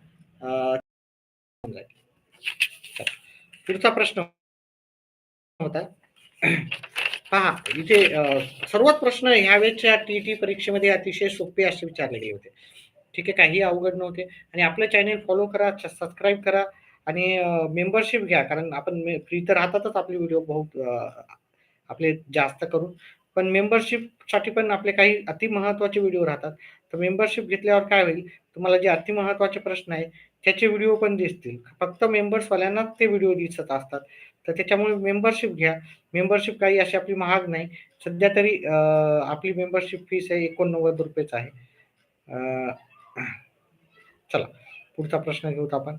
[SPEAKER 1] पुढचा प्रश्न होता. पहा इथे सर्वात प्रश्न ह्यावेळेच्या टीईटी परीक्षेमध्ये अतिशय सोपे असे विचारले गेले होते. ठीक आहे. काही अवघड नव्हते आणि आपलं चॅनल फॉलो करा, सबस्क्राईब करा आणि मेंबरशिप घ्या. कारण आपण फ्री तर राहतातच आपले व्हिडिओ बहुत आपले जास्त करून. पण मेंबरशिपसाठी पण आपले काही अतिमहत्त्वाचे व्हिडिओ राहतात. तर मेंबरशिप घेतल्यावर काय होईल, तुम्हाला जे अतिमहत्त्वाचे प्रश्न आहेत, त्याचे व्हिडिओ पण दिसतील. फक्त मेंबर्सवाल्यांनाच ते व्हिडिओ दिसत असतात. तर त्याच्यामुळे मेंबरशिप घ्या. मेंबरशिप काही अशी आपली महाग नाही. सध्या तरी आपली मेंबरशिप फीस आहे ₹89 आहे. अ, चला पुढचा प्रश्न घेऊत आपण.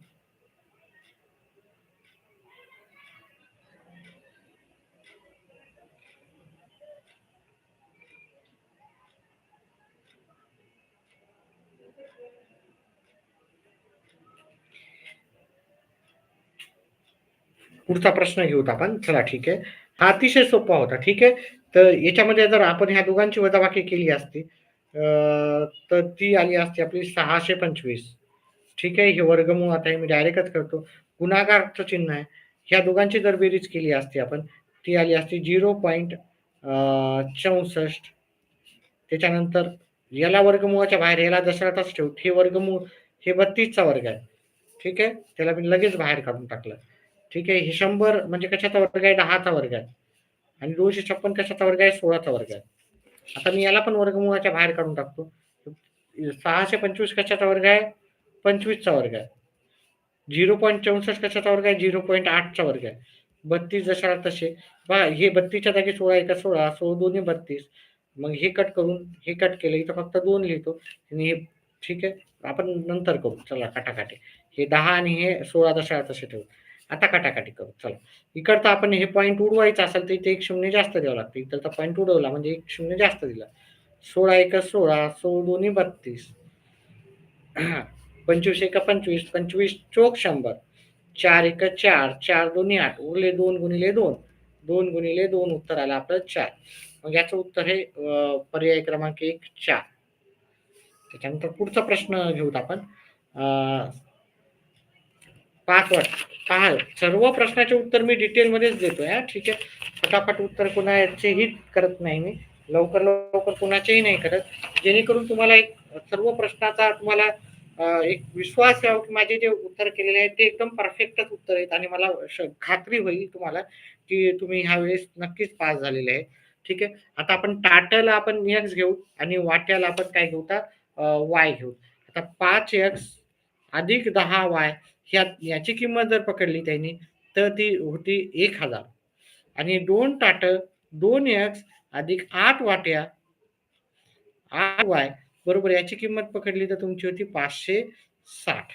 [SPEAKER 1] पुढचा प्रश्न घेऊत आपण. चला ठीक आहे. हा अतिशय सोपा होता. ठीक आहे. तर याच्यामध्ये जर आपण ह्या दोघांची वजाबाकी केली असती तर ती आली असती आपली 625. ठीक आहे. हे वर्गमूळ आता हे मी डायरेक्टच करतो. गुणाकारचं चिन्ह आहे. ह्या दोघांची जर बेरीज केली असती आपण, ती आली असती 0.64. त्याच्यानंतर याला वर्गमूळाच्या बाहेर याला जसा तसं ठेवू. हे वर्गमूळ हे 32चा वर्ग आहे. ठीक आहे. त्याला मी लगेच बाहेर काढून टाकलं. ठीक आहे. हे 100 म्हणजे कशाचा वर्ग आहे? 10चा वर्ग आहे. आणि 256 कशाचा वर्ग आहे? 16चा वर्ग आहे. आता मी याला पण वर्गमूळाच्या बाहेर काढून टाकतो. 625 कशाचा वर्ग आहे? 25चा वर्ग आहे. 0.64 कशाचा वर्ग आहे? 0.8चा वर्ग आहे. 32 जशाला तसे. पहा हे 32च्या जागी 16 एका 16, 16 दोन्ही 32. मग हे कट करून हे कट केलं. इथं फक्त 2 लिहितो आणि हे ठीक आहे. आपण नंतर करू. चला काटाकाटी. हे 10 आणि हे 16 जशाला तसे ठेवू. आता काटाकाटी करू. चला. इकडचा आपण हे पॉइंट उडवायचा असेल तर इथे 1 शून्य जास्त द्यावं लागतं. इकडचा पॉइंट उडवला म्हणजे 1 शून्य जास्त दिला. 16 एका 16, 16 दोन्ही 32. 25 एका 25, 25 चोक 100. 4 एका 4, 4 दोन्ही 8. उरले 2 गुणिले 2. 2 गुणिले 2 उत्तर आलं आपलं 4. मग याचं उत्तर हे पर्याय क्रमांक 1 4. त्याच्यानंतर पुढचा प्रश्न घेऊत आपण. 5 वाट पहा, सर्व प्रश्नाचे उत्तर मी डिटेलमध्येच देतोय हां, ठीक आहे. फटाफट उत्तर कुणाचेही करत नाही मी. लवकर लवकर कुणाचेही नाही करत. जेणेकरून तुम्हाला एक सर्व प्रश्नाचा तुम्हाला एक विश्वास यावा, की माझे जे उत्तर केलेले आहेत ते एकदम परफेक्टच उत्तर आहेत आणि मला खात्री होईल तुम्हाला, की तुम्ही ह्यावेळेस नक्कीच पास झालेले आहे. ठीक आहे. आता आपण टाटाला आपण एक्स घेऊ आणि वाट्याला आपण काय घेऊ आता वाय घेऊ. आता 5x अधिक 10y याची किंमत जर पकडली त्यांनी तर ती होती 1000 आणि 2 ताटं 2x अधिक 8 वाट्या 8y बरोबर याची किंमत पकडली तर तुमची होती 560.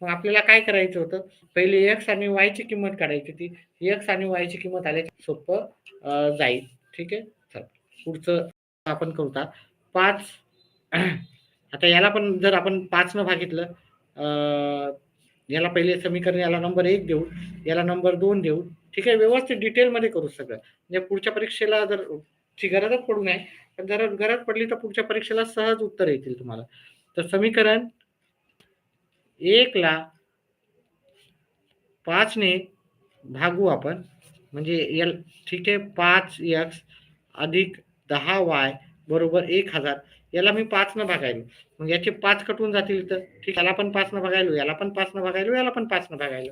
[SPEAKER 1] मग आपल्याला काय करायचं होतं, पहिले एक्स आणि वायची किंमत काढायची होती. एक्स आणि वायची किंमत आली सोपं जाईल. ठीक आहे. चला पुढचं आपण करू आता 5 आता याला पण जर आपण 5 न भागितलं याला पहिले समीकरण याला नंबर 1 देऊ, याला नंबर 2 देऊ. ठीक आहे. व्यवस्थित डिटेलमध्ये करू सगळं. म्हणजे पुढच्या परीक्षेला जर ची गरजच पडू नये. पण जर गरज पडली तर पुढच्या परीक्षेला सहज उत्तर येतील तुम्हाला. तर समीकरण 1 ला 5 ने भागू आपण म्हणजे एल ठीक आहे 5x अधिक 10y बरोबर 1000 याला मी 5 न भागायलो. मग याचे 5 कटून जातील तर ठीक याला पण 5 न भागायलो, याला पण 5 न भागायलो, याला पण 5 न भागायलो.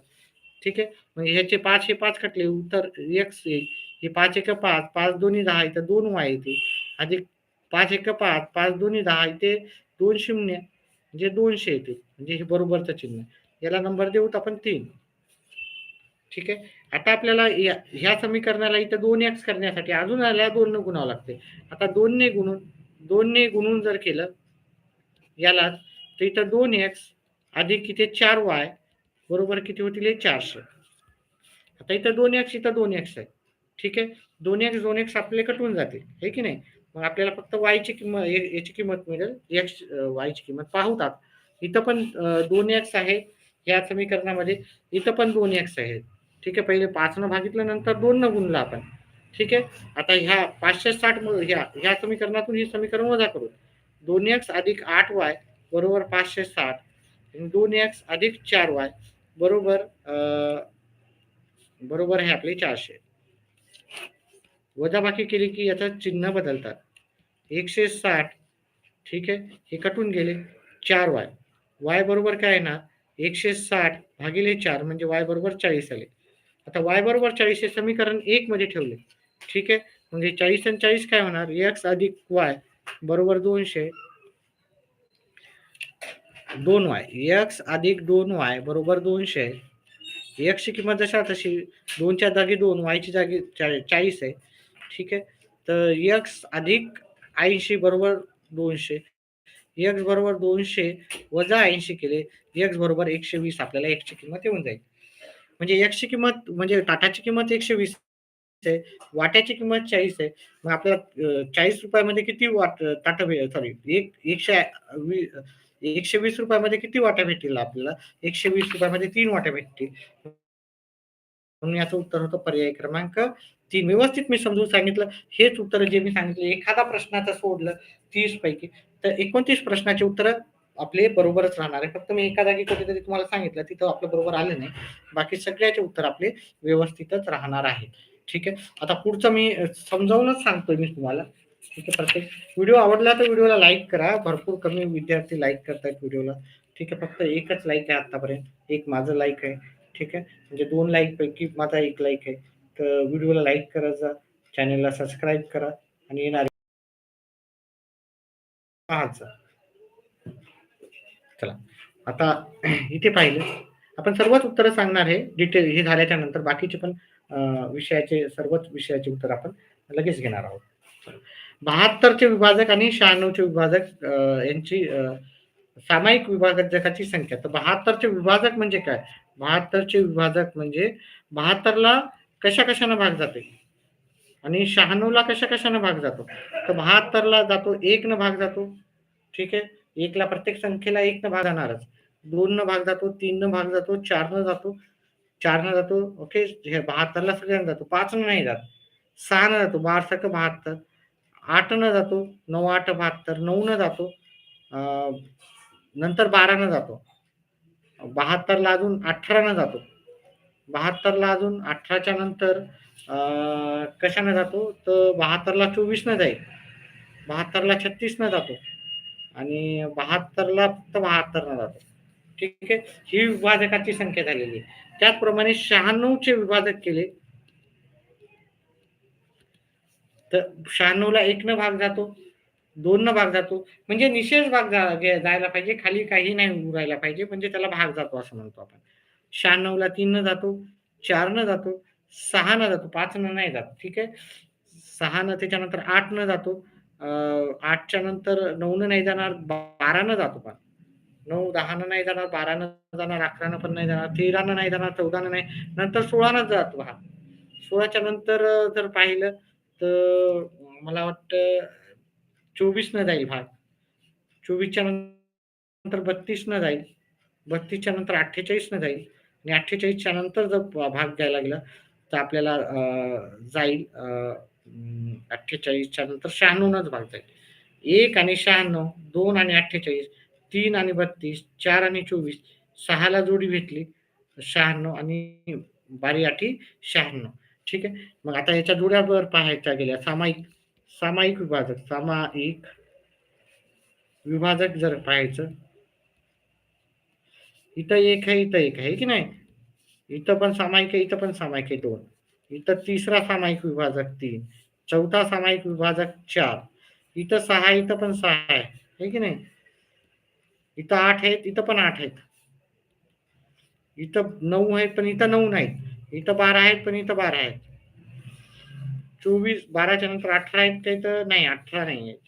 [SPEAKER 1] ठीक आहे. मग ह्याचे 5 हे 5 कटले उत्तर x येईल. हे 5 एक 5, 5 दोन्ही 10 इथं 2y येते. अधिक 5 एक 5, 5 दोन्ही 10 इथे 2 शून्य म्हणजे 200 येते. म्हणजे हे बरोबरचं चिन्ह. याला नंबर देऊत आपण 3. ठीक आहे. आता आपल्याला ह्या समीकरणाला इथं 2x करण्यासाठी अजून याला 2 न गुणावं लागते. आता 2 ने गुणून जर केलं यालाच तर इथं 2x अधिक इथे 4y बरोबर किती होतील हे 400. आता इथं 2x इथं 2x आहे. ठीक आहे. 2x आपले कटून जातील. हे की नाही? मग आपल्याला फक्त yची किंमत याची किंमत मिळेल. yची किंमत पाहूतात. इथं पण 2x आहे या समीकरणामध्ये. इथं पण 2x आहे. ठीक आहे. पहिले 5 न भागितलं नंतर 2 न गुणलं आपण. ठीक आहे. आता ह्या 560 ह्या समीकरणातून हे समीकरण वजा करू. 2x अधिक 8y बरोबर 560 आणि 2x अधिक 4y बरोबर बरोबर आहे आपले 400. वजाबाकी केली की याचं चिन्ह बदलतात. 160 ठीक आहे. हे कटून गेले 4y. y बरोबर काय आहे ना 160 भागिले 4 म्हणजे y बरोबर 40 आले. आता y बरोबर 40 हे समीकरण 1 मध्ये ठेवले. ठीक आहे. म्हणजे 40 आणि 40 काय होणार x अधिक y बरोबर 200 2y x अधिक 2y बरोबर 200 x ची किंमत जशा तशी 2च्या जागी 2 y ची जागी 40 आहे. ठीक आहे. तर x अधिक 80 बरोबर 200 x बरोबर 200 वजा 80 केले x बरोबर 120 आपल्याला x ची किंमत येऊन जाईल. म्हणजे x ची किंमत म्हणजे टाटाची किंमत 120 आहे. वाट्याची किंमत 40 आहे. मग आपल्याला 40 रुपयामध्ये किती ताटं सॉरी एक 120 रुपयामध्ये किती वाट्या भेटतील आपल्याला? 120 रुपयामध्ये 3 वाट्या भेटतील. म्हणून याचं उत्तर होतं पर्याय क्रमांक 3. व्यवस्थित मी समजून सांगितलं. हेच उत्तर जे मी सांगितलं एखादा प्रश्नाचं सोडलं 30 पैकी तर 29 प्रश्नाची उत्तरं आपले बरोबरच राहणार आहे. फक्त मी एका जागी कुठेतरी तुम्हाला सांगितलं तिथं आपलं बरोबर आलं नाही. बाकी सगळ्याचे उत्तर आपले व्यवस्थितच राहणार आहेत. ठीक आहे. आता पुढचं मी समजावूनच सांगतोय मी तुम्हाला. ठीक आहे. प्रत्येक व्हिडिओ आवडला तर व्हिडिओला लाईक करा. भरपूर कमी विद्यार्थी लाईक करतायत व्हिडिओला. ठीक आहे. फक्त एकच लाईक आहे आतापर्यंत. एक माझं लाईक आहे. ठीक आहे. म्हणजे 2 लाईक पैकी माझा 1 लाईक आहे. तर व्हिडिओला लाईक करत जा. चॅनलला सबस्क्राईब करा आणि येणारे पाहत जा. चला. आता इथे पाहिलं. आपण सर्वच उत्तरं सांगणार आहे. डिटेल हे झाल्याच्या नंतर बाकीचे पण विषयाचे सर्वच विषयाचे उत्तर आपण लगेच घेणार आहोत. 72 चे विभाजक आणि 96 चे विभाजक यांची सामायिक विभाजकाची संख्या. तर 72 चे विभाजक म्हणजे काय? 72 चे विभाजक म्हणजे 72 ला कशा-कशानं भाग जाते आणि 96 ला कशा-कशानं भाग जातो. तर 72 ला जातो 1 न भाग जातो. ठीक आहे. 1 ला प्रत्येक संख्येला 1 न भाग जाणारच. 2 न भाग जातो, 3 न भाग जातो, 4 न जातो, 4 न जातो. ओके. हे 72 ला सगळ्यांना जातो. 5 न नाही जात. 6 न जातो. 12 सक 72. 8 न जातो. 9 8 72. 9 न जातो. नंतर 12 न जातो. 72 ला अजून 18 न जातो. 72 ला अजून 18च्या नंतर कशाने जातो? तर 72 ला 24 न जाईल. 72 ला 36 न जातो आणि 72 ला फक्त 72 न जातो. ठीक आहे. ही विभाजकाची संख्या झालेली आहे. त्याचप्रमाणे 96 चे विभाजक केले तर 96 ला 1 न भाग जातो, 2 न भाग जातो. म्हणजे निशेष भाग जायला पाहिजे. खाली काही नाही उरायला पाहिजे. म्हणजे त्याला भाग जातो असं म्हणतो आपण. 96 ला 3 न जातो, 4 न जातो, 6 न जातो, 5 न नाही जात. ठीक आहे. 6 न त्याच्यानंतर 8 न जातो. 8च्या नंतर 9 न नाही जाणार, 12 न जातो पण. 9, 10 न नाही जाणार, 12 न जाणार, 11 न पण नाही जाणार, 13 न नाही जाणार, 14 न नाही. नंतर 16 न जातो हा. 16च्या नंतर जर पाहिलं तर मला वाटतं 24 न जाईल भाग. 24च्या नंतर 32 न जाईल. 32च्या नंतर 48 न जाईल आणि 48च्या नंतर जर भाग द्यायला लागला तर आपल्याला जाईल 48च्या नंतर 96 नच भाग जाईल. 1 आणि 96, 2 आणि 48, 3 आणि 32, 4 आणि 24, 6 ला जोडी भेटली 96 आणि बारी आठी 96. ठीक आहे. मग आता याच्या जोड्या पाहायच्या गेल्या सामायिक सामायिक विभाजक सामायिक विभाजक जर पाहायचं इथं एक आहे, इथं एक आहे की नाही? इथं पण सामायिक आहे, इथं पण सामायिक आहे 2. इथं तिसरा सामायिक विभाजक 3. चौथा सामायिक विभाजक 4. इथं 6, इथं पण 6 आहे. आहे की नाही? इथं 8 आहेत, इथं पण 8 आहेत. इथं 9 आहेत, पण इथं 9 नाहीत. इथं 12 आहेत, पण इथं 12 आहेत. 24, 12च्या नंतर 18 आहेत, तर इथं नाही 18 नाही आहेत.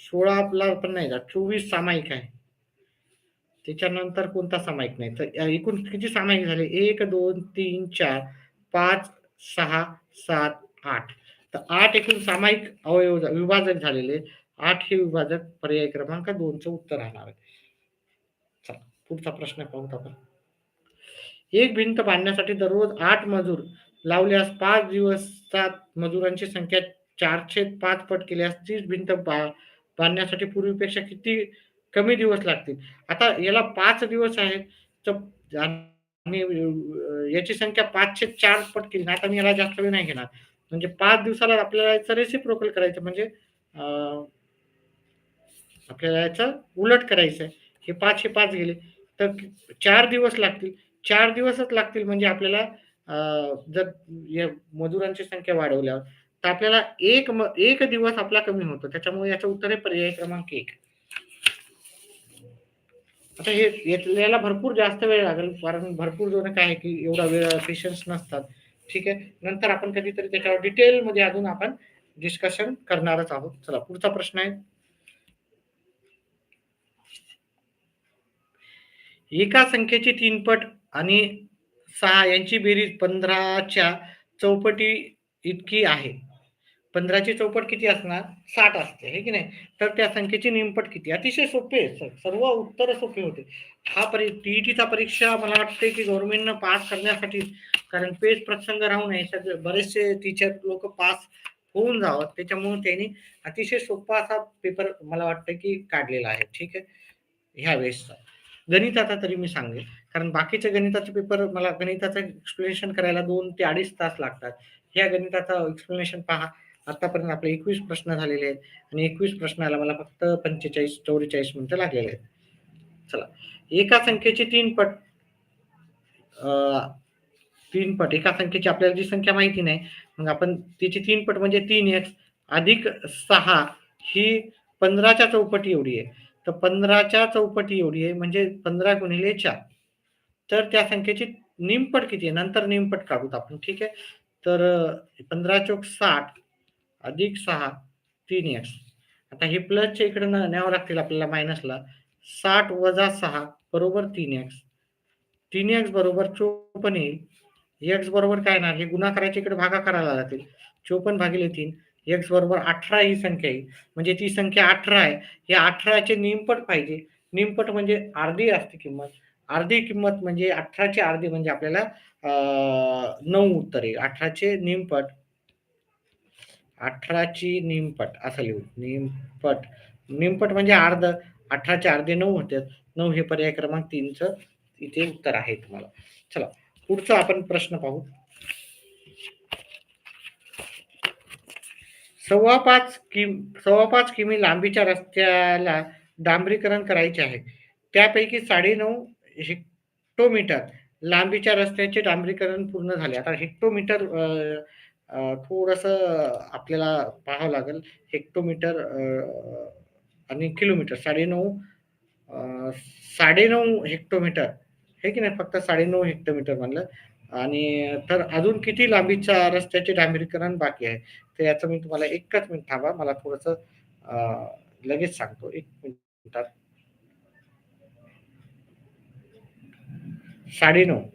[SPEAKER 1] 16 ला पण नाही जात. 24 सामायिक आहे. त्याच्यानंतर कोणता सामायिक नाही. तर एकूण किती सामायिक झाले? 1, 2, 3, 4, 5, 6, 7, 8. तर 8 एकूण सामायिक अवयव विभाजक झालेले. 8 हे विभाजक पर्याय क्रमांक 2 चं उत्तर राहणार आहे. चला पुढचा प्रश्न पाहूत आपण. एक भिंत बांधण्यासाठी दररोज 8 मजूर लावल्यास 5 दिवसात मजुरांची संख्या 4/5 पट केल्यास 30 भिंत बांधण्यासाठी पूर्वीपेक्षा किती कमी दिवस लागतील? आता याला 5 दिवस आहेत तर आणि याची संख्या 5/4 पट केली ना, आता मी याला जास्त वेळ नाही घेणार. म्हणजे 5 दिवसाला आपल्याला याचं रेसिप्रोकल करायचं म्हणजे आपल्याला याचं उलट करायचं आहे. हे 5 हे 5 गेले. तर 4 दिवस लागतील. 4 दिवसच लागतील म्हणजे आपल्याला जर या मजुरांची संख्या वाढवल्यावर, तर आपल्याला 1 दिवस आपला कमी होतो. त्याच्यामुळे याचं उत्तर आहे पर्याय क्रमांक 1. आता हे याला भरपूर जास्त वेळ लागेल कारण भरपूर जण काय आहे की एवढा वेळ पेशन्स नसतात. ठीक आहे. नंतर आपण कधीतरी त्याच्यावर डिटेलमध्ये अजून आपण डिस्कशन करणारच आहोत. चला पुढचा प्रश्न आहे. एका संख्येची 3 पट आणि 6 यांची बेरीज 15च्या चौपटी इतकी आहे. 15ची चौपट किती असणार? 60 असते, आहे की नाही? तर त्या संख्येची निमपट किती? अतिशय सोपे आहे. सर्व उत्तर सोपे होते. हा टीईटीचा परीक्षा मला वाटते की गव्हर्नमेंटनं पास करण्यासाठी कारण पेज प्रसंग राहू नये सगळे बरेचसे टीचर लोक पास होऊन जावं त्याच्यामुळे त्यांनी अतिशय सोपा असा पेपर मला वाटतं की काढलेला आहे. ठीक आहे. ह्या वेळेसचा. गणिताचा तरी मी सांगेल. कारण बाकीचे गणिताचे पेपर मला गणिताचं एक्सप्लेनेशन करायला 2 ते 2.5 तास लागतात. ह्या गणिताचं एक्सप्लेनेशन पहा. आतापर्यंत आपले 21 प्रश्न झालेले आहेत आणि 21 प्रश्नाला मला फक्त 45-44 मिनिटं लागलेले आहेत. चला. एका संख्येची 3 पट 3 पट एका संख्येची आपल्याला जी संख्या माहिती नाही, मग आपण तिची 3 पट म्हणजे 3x अधिक 6 ही 15च्या चौपटी एवढी आहे. तर 15च्या चौपटी एवढी आहे म्हणजे 15 गुणिले 4. तर त्या संख्येची निमपट किती आहे? नंतर निमपट काढूत आपण. ठीक आहे. तर 15 चोक 60 अधिक 6 3x. आता हे प्लसच्या इकडे न्यावं लागतील आपल्याला मायनसला. 60 वजा 6 बरोबर 3x. 3x बरोबर 54 येईल. x बरोबर काय येणार? हे गुणाकाराच्या इकडे भागाकाराला जातील. 54 भागिले 3. x बरोबर 18 ही संख्या येईल. म्हणजे ती संख्या 18 आहे. या 18चे निमपट पाहिजे. निमपट म्हणजे अर्धी असते किंमत. अर्धी किंमत म्हणजे 18ची अर्धी म्हणजे आपल्याला 9 उत्तर येईल. 18चे निमपट 18ची निमपट असं लिहू. निमपट. निमपट म्हणजे अर्ध. 18चे अर्धे 9 होतात. 9 हे पर्याय क्रमांक 3चं इथे उत्तर आहे तुम्हाला. चला पुढचा आपण प्रश्न पाहू. 5.5 किमी लांबीच्या रस्त्याला डांबरीकरण करायचे आहे. त्यापैकी 9.5 हेक्टोमीटर लांबीच्या रस्त्याचे डांबरीकरण पूर्ण झाले. आता हेक्टोमीटर थोडंसं आपल्याला पाहावं लागेल. हेक्टोमीटर आणि किलोमीटर 9.5 हेक्टोमीटर हे की नाही, फक्त 9.5 हेक्टोमीटर म्हणलं. आणि तर अजून किती लांबीच्या रस्त्याचे डांबरीकरण बाकी आहे? तर याचं मी तुम्हाला एकच मिनिट थांबा. मला थोडंसं लगेच सांगतो. 1 मिनिटात. 9.5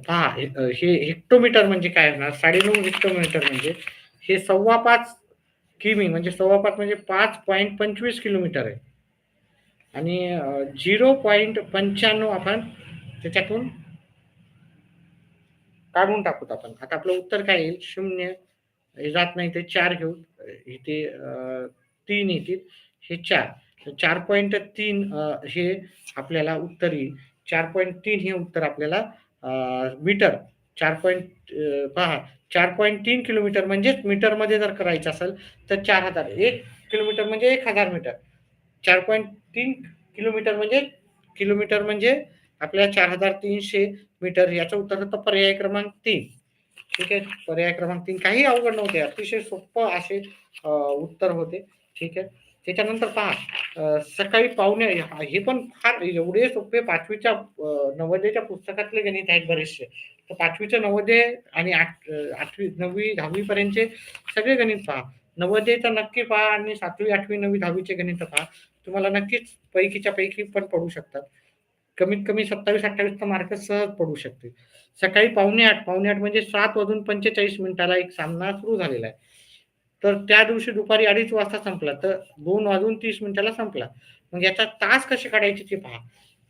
[SPEAKER 1] पहा हे हेक्टोमीटर म्हणजे काय होणार? 9.5 हेक्टोमीटर म्हणजे हे 5.25 किमी म्हणजे 5.25 म्हणजे 5.25 किलोमीटर आहे. आणि 0.95 आपण त्याच्यातून काढून टाकूत आपण. आता आपलं उत्तर काय येईल? 0 हे जात नाही ते 4 घेऊ. इथे 3 येतील. हे 4. 4.3 हे आपल्याला उत्तर येईल. 4.3 हे उत्तर आपल्याला मीटर 4. पहा 4.3 किलोमीटर म्हणजेच मीटरमध्ये जर करायचं असेल तर 4,000. 1 किलोमीटर म्हणजे 1,000 मीटर. 4.3 किलोमीटर म्हणजे आपल्याला 4,300 मीटर. याचं उत्तर होतं पर्याय क्रमांक 3. ठीक आहे. पर्याय क्रमांक 3 काही अवघड नव्हते. अतिशय सोपं असे उत्तर होते. ठीक आहे. त्याच्यानंतर पहा सकाळी पावणे हे पण फार एवढे सोपे 5वीच्या नवोदयच्या पुस्तकातले गणित आहेत बरेचसे. तर 5वीच्या नवोदय आणि 8वी 9वी 10वी पर्यंतचे सगळे गणित पहा. नवोदयचं नक्की पहा आणि 7वी 8वी 9वी 10वीचे गणित पहा. तुम्हाला नक्कीच पैकीच्या पैकी पण पडू शकतात. कमीत कमी 27-28 मार्क सहज पडू शकते. सकाळी 7:45 म्हणजे 7:45 एक सामना सुरू झालेला आहे. तर त्या दिवशी दुपारी 2:30 वाजता संपला. तर 2:30 संपला. मग याचा तास कसे काढायचे ते पहा.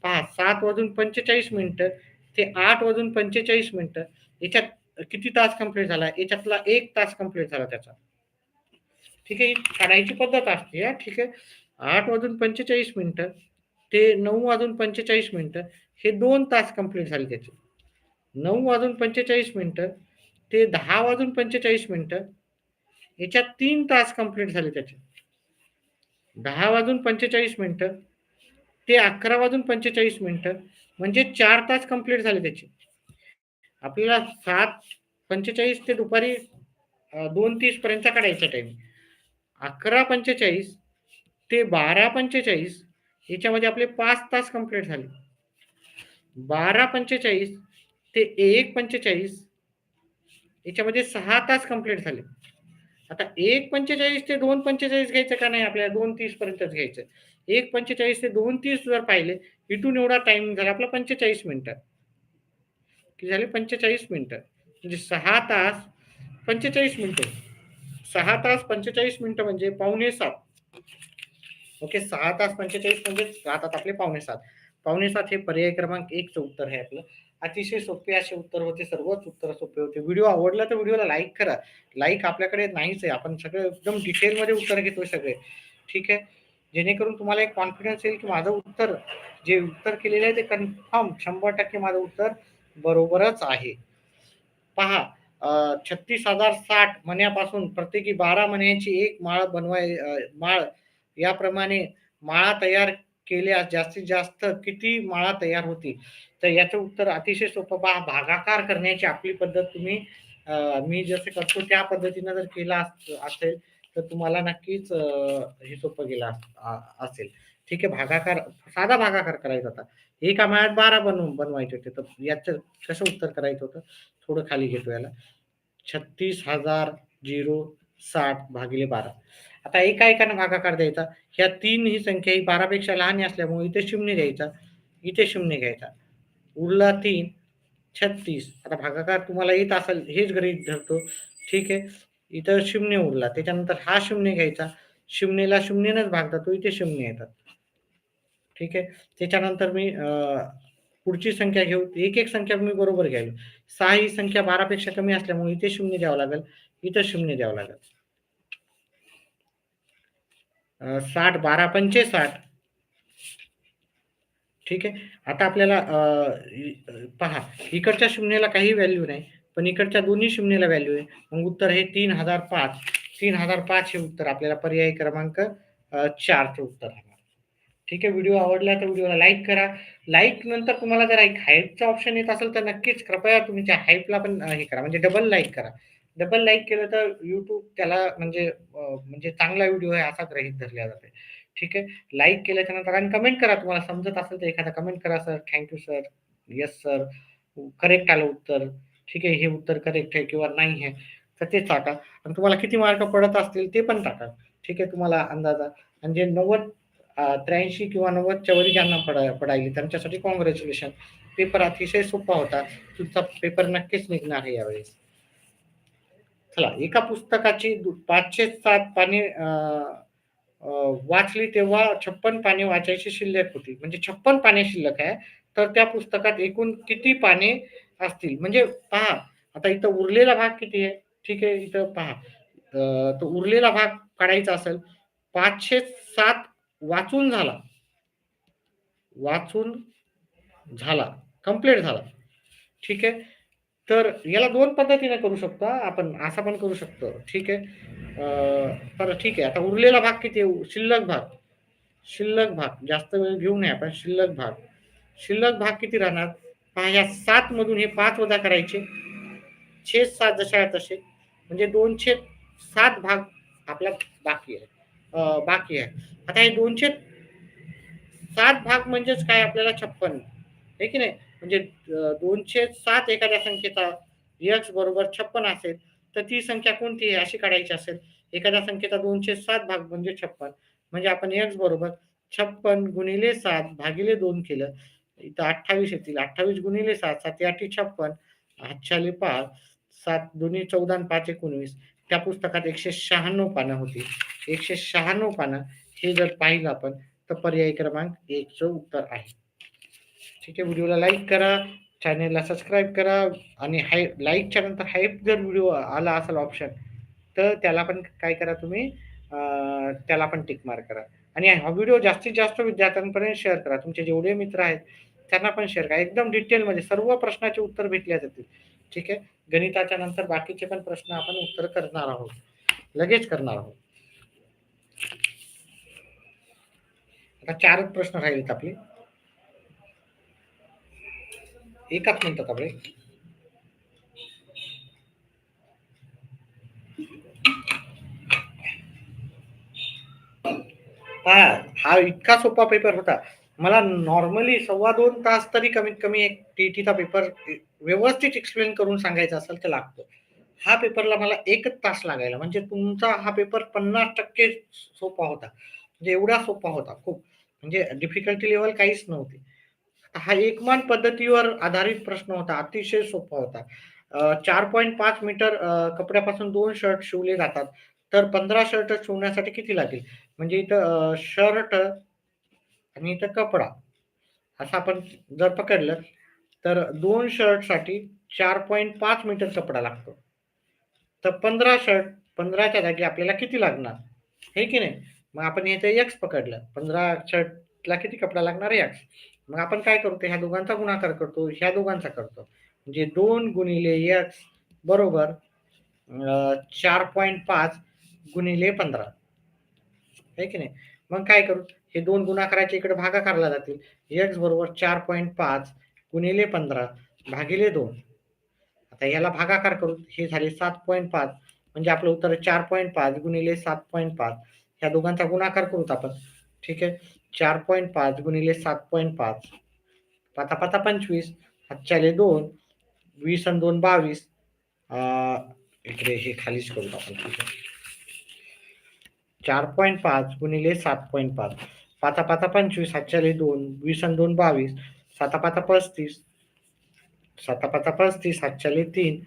[SPEAKER 1] पहा 7:45 ते 8:45 याच्यात किती तास कंप्लीट झाला? याच्यातला 1 तास कंप्लीट झाला त्याचा. ठीक आहे. ही काढायची पद्धत असते हां. ठीक आहे. 8:45 ते 9:45 हे 2 तास कंप्लीट झाले त्याचे. 9:45 ते 10:45 याच्यात 3 तास कंप्लीट झाले त्याचे. 10:45 ते 11:45 म्हणजे 4 तास कंप्लीट झाले त्याचे. आपल्याला 7:45 ते दुपारी 2:30 पर्यंतचा काढायचा टाईम. 11:45 ते 12:45 याच्यामध्ये आपले 5 तास कंप्लीट झाले. 12:45 ते 1:45 याच्यामध्ये 6 तास कंप्लीट झाले. आता 1:45 ते 2:45 घ्यायचं का नाही आपल्याला? 2:30 पर्यंतच घ्यायचं. 1:45 ते 2:30 जर पाहिले, इथून एवढा टाईम झाला आपला 45 मिनिटं. किती झाले? 45 मिनिटं. म्हणजे 6 तास 45 मिनिटं. 6 तास 45 मिनिटं म्हणजे 6:45. ओके. 6 तास 45 म्हणजे राहतात आपले 6:45. 6:45 हे पर्याय क्रमांक 1चं उत्तर आहे आपलं. अतिशय सोपे असे उत्तर होते. सर्वच उत्तर सोपे होते. व्हिडिओ आवडला तर व्हिडिओला लाईक करा. लाईक आपल्याकडे नाहीच आहे. आपण सगळं एकदम डिटेलमध्ये उत्तर घेतोय सगळे. ठीक आहे. जेणेकरून तुम्हाला एक कॉन्फिडन्स येईल, की माझं उत्तर जे उत्तर केलेलं आहे ते कन्फर्म 100% माझं उत्तर बरोबरच आहे. पहा 36,060 मण्यापासून प्रत्येकी 12 मण्यांची एक माळ याप्रमाणे माळा तयार केल्यास जास्तीत जास्त किती माळा तयार होतील? तर याचं उत्तर अतिशय सोपं. पहा भागाकार करण्याची आपली पद्धत तुम्ही मी जसं करतो त्या पद्धतीनं जर केला असेल तर तुम्हाला नक्कीच हे सोपं गेलं असेल. ठीक आहे. साधा भागाकार करायचा होता. एका माळ्यात 12 बनवायचे होते. तर याचं कसं उत्तर करायचं होतं? थोडं खाली घेतो याला. 36,060 भागिले 12. आता एका भागाकार द्यायचा. ह्या 3 ही संख्या ही 12 पेक्षा लहान असल्यामुळे इथे 0 द्यायचा. इथे 0 घ्यायचा. उरला 3 36. आता भागाकार तुम्हाला येत असेल हेच गृहीत धरतो. ठीक आहे. इथं शून्य उरला. त्याच्यानंतर हा शून्य घ्यायचा. शून्यला शून्यनेच भाग जातो. इथे शून्य येतात. ठीक आहे. त्याच्यानंतर मी पुढची संख्या घेऊ. एक संख्या मी बरोबर घ्यावी. 6 ही संख्या 12 पेक्षा कमी असल्यामुळे इथे 0 द्यावं लागेल. इथं 0 द्यावं लागेल. 60 12 पंचे 60. ठीक आहे. आता आपल्याला पहा इकडच्या शून्याला काही व्हॅल्यू नाही, पण इकडच्या दोन्ही शून्याला व्हॅल्यू आहे. मग उत्तर हे 3005. 3005 हे उत्तर आपल्याला पर्याय क्रमांक 4 चं उत्तर आहे. ठीक आहे. व्हिडिओ आवडला तर व्हिडिओला लाईक करा. लाईक नंतर तुम्हाला जर हाईपचा ऑप्शन येत असेल तर नक्कीच कृपया तुमच्या हाईपला पण हे करा, म्हणजे डबल लाईक करा. डबल लाईक केलं तर YouTube त्याला म्हणजे चांगला व्हिडिओ आहे असा गृहीत धरला जाते. ठीक आहे. लाईक केल्याच्या नंतर आणि कमेंट करा. तुम्हाला समजत असेल तर एखादा कमेंट करा, "sir, thank you sir. Yes sir. Correct आलं उत्तर. ठीक आहे. हे उत्तर करेक्ट आहे किंवा नाही आहे." तर ते टाका आणि तुम्हाला किती मार्क पडत असतील ते पण टाका. ठीक आहे. तुम्हाला अंदाजा आणि जे 90 83 किंवा 90च्या वरी ज्यांना पडायली त्यांच्यासाठी काँग्रॅच्युलेशन. पेपर अतिशय सोपा होता. तुमचा पेपर नक्कीच निघणार आहे यावेळेस. चला, एका पुस्तकाची 507 पाने वाचली तेव्हा 56 पाने वाचायची शिल्लक होती. म्हणजे 56 पाने शिल्लक आहे. तर त्या पुस्तकात एकूण किती पाने असतील? म्हणजे पहा, आता इथं उरलेला भाग किती आहे? ठीक आहे, इथं पहा. तो उरलेला भाग काढायचा असेल 507 वाचून झाला. वाचून झाला. कंप्लीट झाला. ठीक आहे. तर याला 2 पद्धतीने करू शकतो हां, आपण असा पण करू शकतो. ठीक आहे. बरं ठीक आहे. आता उरलेला भाग किती आहे? शिल्लक भाग. शिल्लक भाग. जास्त वेळ घेऊ नये आपण. शिल्लक भाग. शिल्लक भाग किती राहणार? पहा या 7 मधून हे 5 वजा करायचे. छेद 7 जसे आहे तसे. म्हणजे 2/7 भाग आपला बाकी आहे. बाकी आहे. आता हे 2/7 भाग म्हणजेच काय आपल्याला 56. आहे की नाही? म्हणजे 2/7 एखाद्या संख्येचा x बरोबर 56 असेल, तर ती संख्या कोणती आहे अशी काढायची असेल. एखाद्या संख्येचा 2/7 भाग म्हणजे 56. म्हणजे आपण x बरोबर 56 गुणिले 7 भागिले 2 केलं. इथं 28 येतील. 28 गुणिले 7, 7 8 56. 8 5, 7 दोन्ही 14 आणि 5 19. त्या पुस्तकात 196 पानं होती. 196 पानं हे जर पाहिलं आपण, तर पर्याय क्रमांक 1 चं उत्तर आहे. ठीक आहे. व्हिडिओला लाईक करा, चॅनेलला सबस्क्राईब करा आणि लाईकच्या नंतर हाईप जर व्हिडिओ आला असेल ऑप्शन, तर त्याला पण काय करा तुम्ही त्याला पण टिक मार्क करा. आणि हा व्हिडिओ जास्तीत जास्त विद्यार्थ्यांपर्यंत शेअर करा. तुमचे जेवढे मित्र आहेत त्यांना पण शेअर करा. एकदम डिटेलमध्ये सर्व प्रश्नाचे उत्तर भेटले जातील. ठीक आहे. गणिताच्या नंतर बाकीचे पण प्रश्न आपण उत्तर करणार आहोत. लगेच करणार आहोत. आता 4च प्रश्न राहिलेत आपले. एकाच मिनिटात आपले. पहा, हा इतका सोपा पेपर होता. मला नॉर्मली 2.25 तास तरी कमीत कमी एक टीईटीचा पेपर व्यवस्थित एक्सप्लेन करून सांगायचा असेल तर लागतो. हा पेपरला मला 1च तास लागायला. म्हणजे तुमचा हा पेपर 50% सोपा होता. म्हणजे एवढा सोपा होता खूप. म्हणजे डिफिकल्टी लेव्हल काहीच नव्हती. हा एकमान पद्धतीवर आधारित प्रश्न होता. अतिशय सोपा होता. 4.5 मीटर कपड्यापासून 2 शर्ट शिवले जातात. तर 15 शर्ट शिवण्यासाठी किती लागेल? म्हणजे इथं शर्ट आणि इथं कपडा असं आपण जर पकडलं, तर 2 शर्टसाठी 4.5 मीटर कपडा लागतो. तर 15 शर्ट 15च्या जागी आपल्याला किती लागणार? हे की नाही? मग आपण इथे एक्स पकडलं. 15 शर्टला किती कपडा लागणार? एक्स. मग आपण काय करतो? ह्या दोघांचा गुणाकार करतो, ह्या दोघांचा करतो. म्हणजे 2 गुणिले एक्स बरोबर 4.5 गुणिले 15. आहे की नाही? मग काय करू? हे 2 गुणाकाराच्या इकडे भागाकारला जातील. एक्स बरोबर 4.5 गुणिले 15 भागिले 2. आता याला भागाकार करू. हे झाले 7.5 म्हणजे आपलं उत्तर 4.5 गुणिले 7.5 ह्या दोघांचा गुणाकार करूत आपण. ठीक आहे. 4.5 गुणिले 7.5 पाता 25 हातच्याले 2 20 आणि 2 22 इकडे हे खालीच करू आपण. ठीक आहे. 4.5 गुणिले 7.5 पाता 25 हातच्याले 2 20 आणि 2 22 7 35 साता पाचा 35, 7 3,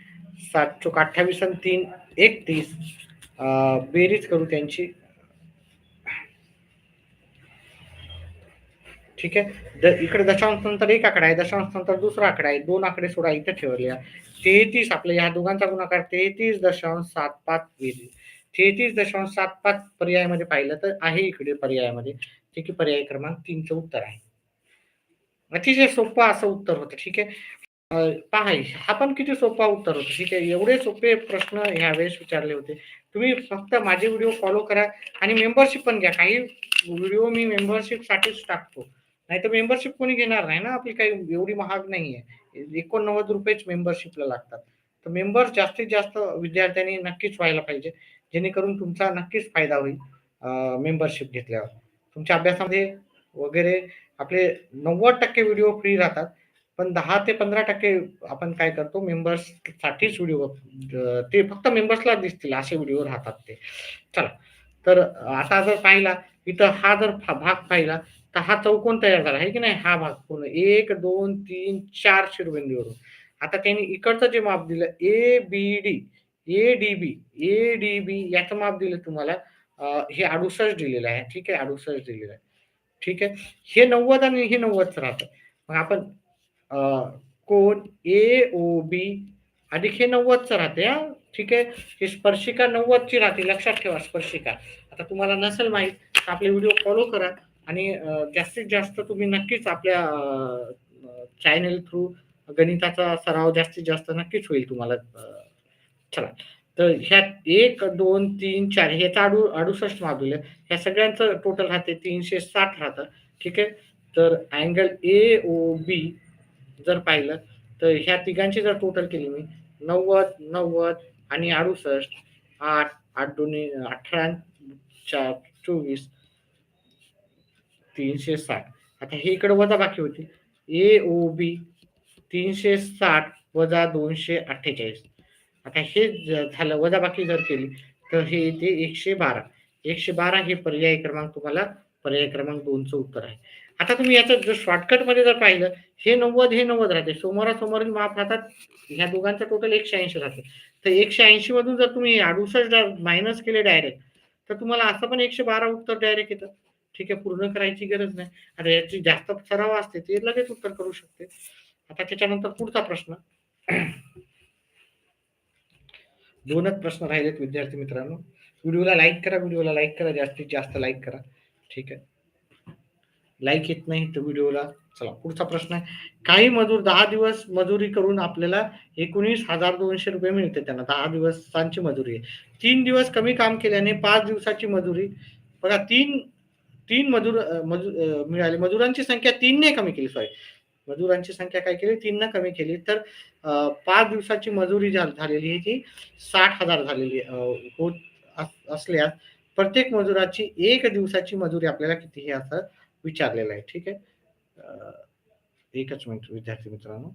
[SPEAKER 1] 7 चोक 28 आणि 3 31. बेरीज करू त्यांची. ठीक आहे. इकडे दशांश नंतर एक आकडा आहे, दशांश नंतर दुसरा आकडा आहे, दोन आकडे सोडा इथे ठेवले. 33 आपल्या ह्या दोघांचा गुणाकार 33.75 बेरीज. 33.75 पर्यायामध्ये पाहिलं तर आहे इकडे पर्यायामध्ये. ठीक आहे, पर्याय क्रमांक 3चं उत्तर आहे. अतिशय सोपं असं उत्तर होतं. ठीक आहे. पहा, हा पण किती सोपा उत्तर होतं. ठीक आहे, एवढे सोपे प्रश्न ह्यावेळेस विचारले होते. तुम्ही फक्त माझे व्हिडिओ फॉलो करा आणि मेंबरशिप पण घ्या. काही व्हिडिओ मी मेंबरशिपसाठीच टाकतो, नाहीतर मेंबरशिप कोणी घेणार नाही ना. आपली काही एवढी महाग नाहीये. ₹89 मेंबरशिपला लागतात. तर मेंबर जास्तीत जास्त विद्यार्थ्यांनी नक्कीच व्हायला पाहिजे, जेणेकरून तुमचा नक्कीच फायदा होईल मेंबरशिप घेतल्यावर. तुमच्या अभ्यासामध्ये वगैरे आपले 90% व्हिडिओ फ्री राहतात, पण 10 ते 15% आपण काय करतो, मेंबर्ससाठीच व्हिडिओ, ते फक्त मेंबर्सला दिसतील असे व्हिडिओ राहतात ते. चला, तर आता जर पाहिला इथं, हा जर भाग पाहिला तर हा चौकोन तयार झाला आहे की नाही. हा भाग पूर्ण 1 2 3 4 शिरोबिंदूवरून. आता त्यांनी इकडचं जे माप दिलं ABD, ADB, ADB याचं माप दिलं तुम्हाला, हे 68 दिलेलं आहे. ठीक आहे, 68 दिलेलं आहे. ठीक आहे. हे 90 आणि हे 90च राहतं. मग आपण अ, कोन AOB अधिक हे 90चं राहते हां. ठीक आहे. ही स्पर्शिका 90ची राहते. लक्षात ठेवा स्पर्शिका. आता तुम्हाला नसेल माहीत तर आपले व्हिडिओ फॉलो करा आणि जास्तीत जास्त तुम्ही नक्कीच आपल्या चॅनल थ्रू गणिताचा सराव जास्तीत जास्त नक्कीच होईल तुम्हाला. चला, तर ह्यात 1 2 3 4 ह्याचं 68 माप दिलं. ह्या सगळ्यांचं टोटल राहते 360 राहतं. ठीक आहे. तर अँगल AOB जर पाहिलं तर ह्या तिघांची जर टोटल केली मी, 90 90 आणि 68, 8 8 दुनी 18, 4 24, 360. आता हे इकडे वजाबाकी होती. AOB 360 वजा 248. आता हे झालं, वजाबाकी जर केली तर हे येते 112. 112 हे पर्याय क्रमांक तुम्हाला, पर्याय क्रमांक 2चं उत्तर आहे. आता तुम्ही याचं जर शॉर्टकटमध्ये जर पाहिलं, हे 90 हे 90 राहते. समोरासमोरील माप राहतात. ह्या दोघांचं टोटल 180 राहते. तर 180 मधून जर तुम्ही 68 मायनस केले डायरेक्ट, तर तुम्हाला असं पण 112 उत्तर डायरेक्ट येतं. ठीक आहे, पूर्ण करायची गरज नाही. आता याची जास्त सराव असते ते लगेच उत्तर करू शकते. आता त्याच्यानंतर पुढचा प्रश्न. 2च प्रश्न राहिलेत विद्यार्थी मित्रांनो. व्हिडिओला लाईक करा, व्हिडिओला लाईक करा, जास्तीत जास्त लाईक करा. ठीक आहे. लाईक येत नाही तर व्हिडिओला. चला, पुढचा प्रश्न आहे. काही मजूर 10 दिवस मजुरी करून आपल्याला ₹19,200 मिळते. त्यांना 10 दिवसांची मजुरी आहे. 3 दिवस कमी काम केल्याने 5 दिवसाची मजुरी, बघा 3 मिळाली. मजुरांची संख्या 3 ने कमी केली. सॉरी, मजुरांची संख्या काय केली, 3 ने कमी केली. तर 5 दिवसाची मजुरी झालेली आहे ती 60,000 झालेली होत असल्यास प्रत्येक मजुराची 1 दिवसाची मजुरी आपल्याला किती हे असं विचारलेलं आहे. ठीक आहे. एकच मिनिट विद्यार्थी मित्रांनो.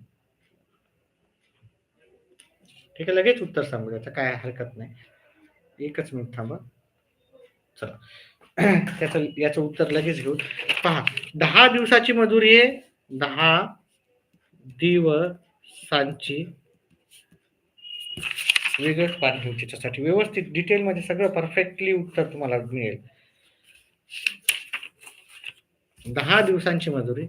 [SPEAKER 1] ठीक आहे, लगेच उत्तर सांगू याचं काय हरकत नाही. एकच मिनिट थांबा. चला. याचं उत्तर लगेच घेऊ. पहा, 10 दिवसाची मजुरी आहे. 10 दिवसांची वेगळंच पाठ घेऊ त्याच्यासाठी. व्यवस्थित डिटेलमध्ये सगळं परफेक्टली उत्तर तुम्हाला मिळेल. 10 दिवसांची मजुरी.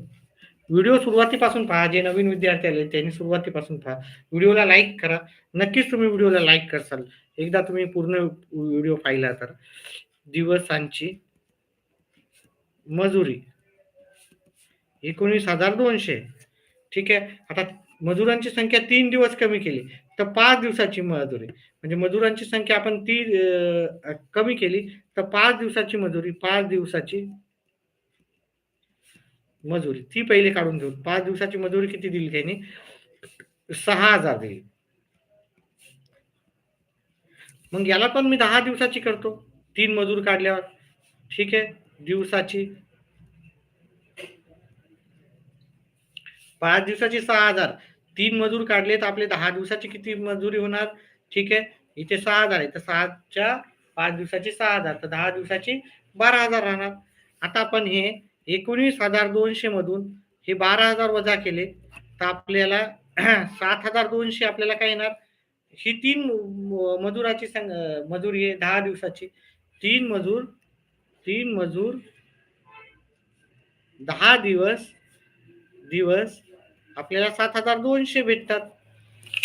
[SPEAKER 1] व्हिडिओ सुरुवातीपासून पहा. जे नवीन विद्यार्थी आले त्यांनी सुरुवातीपासून पहा. व्हिडिओला लाईक करा. नक्कीच तुम्ही व्हिडिओला लाईक करसाल एकदा तुम्ही पूर्ण व्हिडिओ पाहिला तर. दिवसांची मजुरी 19,200. ठीक आहे. आता मजुरांची संख्या 3 दिवस कमी केली तर 5 दिवसाची मजुरी, म्हणजे मजुरांची संख्या आपण ती कमी केली तर 5 दिवसाची मजुरी, 5 दिवसाची मजुरी ती पहिले काढून घेऊ. 5 दिवसाची मजुरी किती दिली त्यांनी, 6,000 दिली. मग याला पण मी 10 दिवसाची करतो, 3 मजूर काढल्यावर. ठीक आहे. दिवसाची 5 दिवसाची 6,000, 3 मजूर काढले तर आपले 10 दिवसाची किती मजुरी होणार. ठीक आहे. इथे 6,000 आहे तर 6च्या 5 दिवसाची 6,000 तर 10 दिवसाची 12,000 राहणार. आता आपण हे 19,200 मधून हे 12,000 वजा केले तर आपल्याला 7,200 आपल्याला काय येणार? ही 3 मजुराची मजुरी आहे 10 दिवसाची. 3 मजूर 3 मजूर 10 दिवस दिवस आपल्याला 7,200 भेटतात.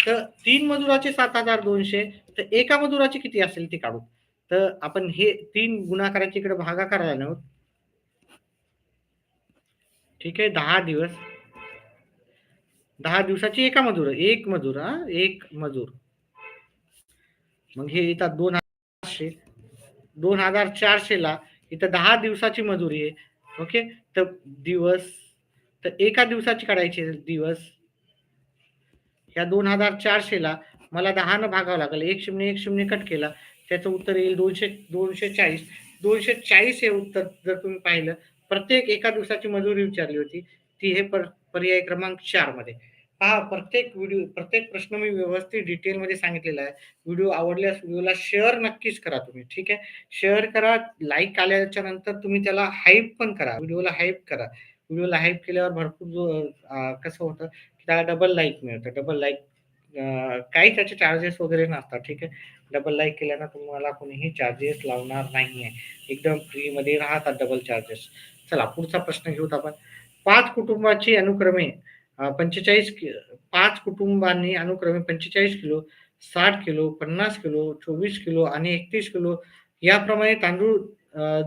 [SPEAKER 1] तर 3 मजुराचे 7,200 तर एका मजुराची किती असेल ते काढू. तर आपण हे 3 गुणाकाराच्या इकडे भागाकार आलो आहोत. ठीक आहे 10 दिवस 10 दिवसाची एका मजूर एक मजूर एक मजूर मग हे येतात 2,400 2,400 ला इथं 10 दिवसाची मजुरी आहे ओके तर दिवस तर एका दिवसाची काढायची दिवस या 2,400 ला मला 10 न भागावं लागेल 1,0,1,0 कट केला त्याचं उत्तर येईल 240 240 हे उत्तर जर तुम्ही पाहिलं प्रत्येक एका दिवसाची मजुरी विचारली होती ती हे पर्याय क्रमांक 4 मध्ये पहा प्रत्येक प्रश्न मी व्यवस्थित डिटेलमध्ये सांगितलेला आहे व्हिडिओ आवडल्यास व्हिडिओला शेअर नक्कीच करा तुम्ही ठीक आहे शेअर करा लाईक आल्याच्या नंतर तुम्ही त्याला हाईप पण करा व्हिडिओला हाईप करा व्हिडिओला हाईप केल्यावर भरपूर कसं होतं त्याला डबल लाईक मिळतं डबल लाईक काही त्याचे चार्जेस वगैरे नसतात ठीक आहे डबल लाईक केल्यानं तुम्हाला कोणीही चार्जेस लावणार नाहीये एकदम फ्रीमध्ये राहतात डबल चार्जेस चला पुढचा प्रश्न घेऊत आपण 5 कुटुंबाची अनुक्रमे 45 5 कुटुंबांनी अनुक्रमे 45 किलो 60 किलो 50 किलो 24 किलो आणि 31 किलो याप्रमाणे तांदूळ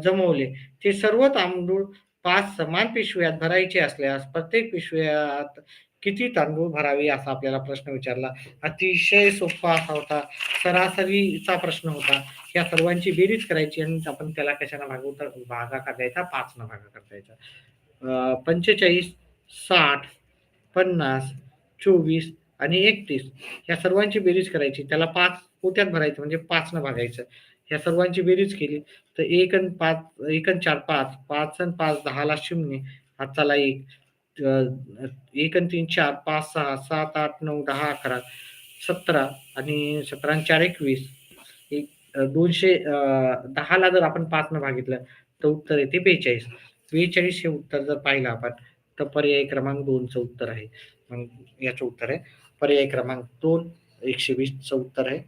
[SPEAKER 1] जमवले ते सर्व तांदूळ 5 समान पिशव्यात भरायचे असल्यास प्रत्येक पिशव्यात किती तांदूळ भरावे असा आपल्याला प्रश्न विचारला अतिशय सोपा असा होता सरासरीचा प्रश्न होता या सर्वांची बेरीज करायची आणि आपण त्याला कशाने भागाकार द्यायचा 5 न भागाकार द्यायचा 45 60 50 24 आणि 31 या सर्वांची बेरीज करायची त्याला 5 पोत्यात भरायचं म्हणजे 5 न भागायचं या सर्वांची बेरीज केली तर 1 आणि 5 1 आणि 4 5 5 आणि 5 10 ला 0 हाताला 1 1 आणि 3 4 5 6 7 8 9 10 11 17 आणि 17 आणि 4 21 210 ला जर आपण 5 न भागितलं तर उत्तर येते 42 42 हे उत्तर जर पाहिलं आपण तर पर्याय क्रमांक 2 चं उत्तर आहे मग याचं उत्तर आहे पर्याय क्रमांक 2 120 चं उत्तर आहे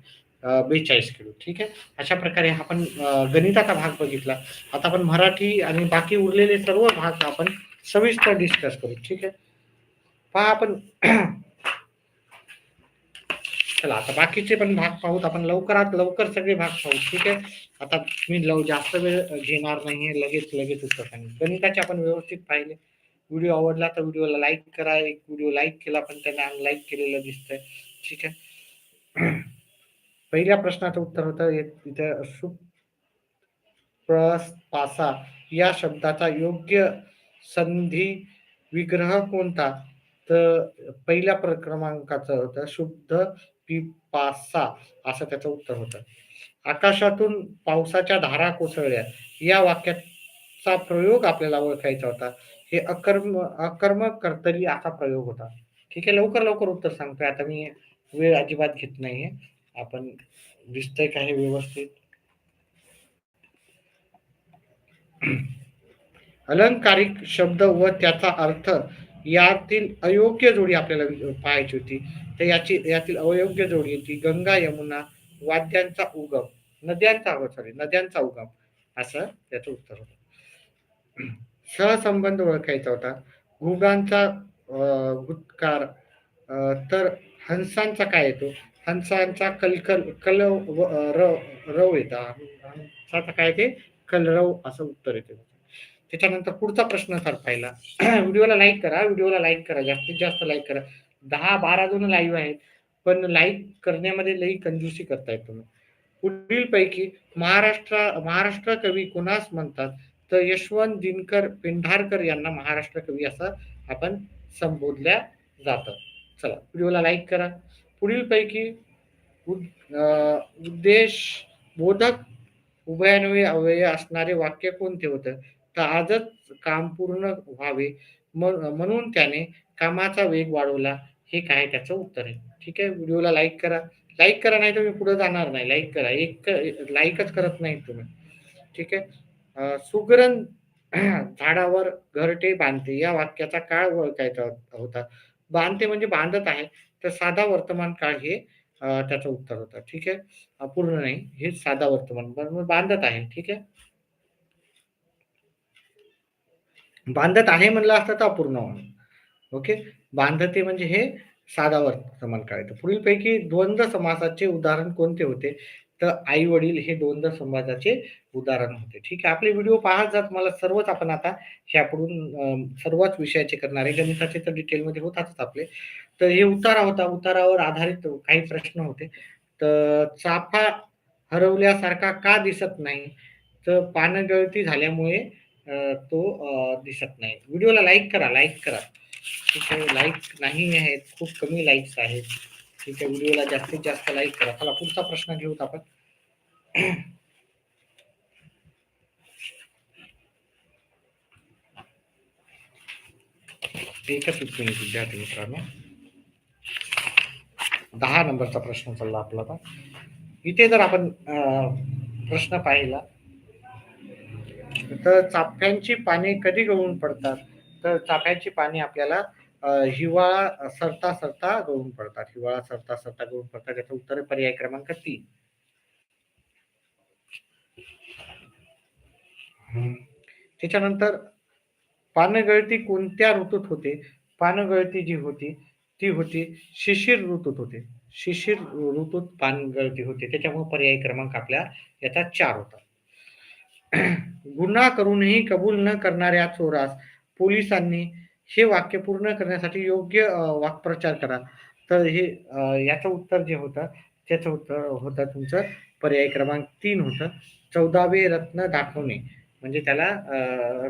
[SPEAKER 1] 42 किलो ठीक आहे अशा प्रकारे आपण गणिताचा भाग बघितला आता आपण मराठी आणि बाकी उरलेले सर्व भाग आपण सविस्तर डिस्कस करू ठीक आहे पहा आपण चला आता बाकीचे पण भाग पाहूत आपण लवकरात लवकर सगळे भाग पाहू ठीक आहे आता मी जास्त वेळ घेणार नाहीये लगेच उत्तर सांगेन गणिताचे आपण व्यवस्थित पाहिले व्हिडिओ आवडला तर व्हिडिओला लाईक करा एक व्हिडिओ लाईक केला पण त्याने अनलाईक केलेलं दिसतंय ठीक आहे पहिल्या प्रश्नाचं उत्तर होतं इथे सुप्रपासा या शब्दाचा योग्य संधी विग्रह कोणता तर पहिल्या क्रमांकाचं होतं शुद्ध पिपासा असं त्याचं उत्तर होतं आकाशातून पावसाच्या धारा कोसळल्या या वाक्याचा प्रयोग आपल्याला ओळखायचा होता हे अकर्मक कर्तरी असा प्रयोग होता ठीक आहे लवकर उत्तर सांगतोय आता मी वेळ अजिबात घेत नाहीये आपण दिसतंय का हे व्यवस्थित अलंकारिक शब्द व त्याचा अर्थ यातील अयोग्य जोडी आपल्याला पाहायची होती तर यातील अयोग्य जोडी होती गंगा यमुना वाद्यांचा उगम नद्यांचा उगम असं त्याचं उत्तर होतं सहसंबंध ओळखायचा होता घुगांचा गुत्कार तर हंसांचा काय येतो हंसांचा रव येता हंसाचा काय ते कलरव असं उत्तर येते त्याच्यानंतर पुढचा प्रश्न सर पाहिला व्हिडिओला लाईक करा जास्तीत जास्त लाईक करा 10-12 जण लाईव्ह आहेत पण लाईक करण्यामध्ये लई कंजूसी करतायत तुम्ही पुढील पैकी महाराष्ट्र कवी कोणास म्हणतात तर यशवंत दिनकर पेंढारकर यांना महाराष्ट्र कवी असं आपण संबोधल्या जातं चला व्हिडिओला लाईक करा पुढील पैकी उद्देश बोधक उभयान्वयी अव्यय असणारे वाक्य कोणते होतं तर आजच काम पूर्ण व्हावे म्हणून त्याने कामाचा वेग वाढवला हे काय त्याचं उत्तर आहे ठीक आहे व्हिडिओला लाईक करा नाही तर मी पुढे जाणार नाही लाईक करा एक लाईकच करत नाही तुम्ही ठीक आहे सुगरण झाडावर घरटे बांधते या वाक्याचा काळ ओळखायचा होता बांधते म्हणजे बांधत आहे तर साधा वर्तमान काळ हे त्याचं उत्तर होतं. ठीक आहे. अपूर्ण नाही, हे साधा वर्तमान. बरोबर बांधत आहे. ठीक आहे. बांधत आहे म्हणलं असतं तर अपूर्ण होणार. ओके. बांधते म्हणजे हे साधा वर्तमान काळ आहे. पुढीलपैकी द्वंद्व समासाचे उदाहरण कोणते होते? तर आई-वडील हे द्वंद्व समासाचे उदाहरण होते. ठीक आहे. आपले व्हिडिओ पाहत जा तुम्हाला सर्वच आपण आता ह्यापुढून सर्वच विषयाचे करणार आहे. गणिताचे तर डिटेलमध्ये होतातच आपले. तर हे उतारा होता. उतारावर आधारित काही प्रश्न होते. तर चाफा हरवल्यासारखा का दिसत नाही? तर पानगळती झाल्यामुळे तो दिसत नाही. व्हिडिओला लाईक करा, लाईक करा. ठीक आहे. लाईक नाही आहेत, खूप कमी लाईक्स आहेत. ठीक आहे. व्हिडिओला जास्तीत जास्त लाईक करा. चला पुढचा प्रश्न घेऊत आपण. एकच मिनिट विद्यार्थी मित्रांनो. 10 नंबरचा प्रश्न चालला आपला आता. इथे जर आपण प्रश्न पाहिला तर चाफ्यांची पाने कधी गळून पडतात? तर चाफ्याची पाने आपल्याला हिवाळा सरता सरता गळून पडतात. हिवाळा सरता सरता गळून पडतात. याचं उत्तर आहे पर्याय क्रमांक 3. त्याच्यानंतर पानगळती कोणत्या ऋतूत होते? पानगळती जी होती ती होती शिशिर ऋतूत होते. शिशिर ऋतूत पानगळती होते. त्याच्यामुळे पर्याय क्रमांक आपल्या याचा 4 होता. गुन्हा करूनही कबूल न करणाऱ्या चोरास पोलिसांनी हे वाक्य पूर्ण करण्यासाठी योग्य वाक्प्रचार करा. तर हे याचं उत्तर जे होतं त्याचं उत्तर होतं तुमचं पर्याय क्रमांक 3 होतं. 14वे रत्न दाखवणे म्हणजे त्याला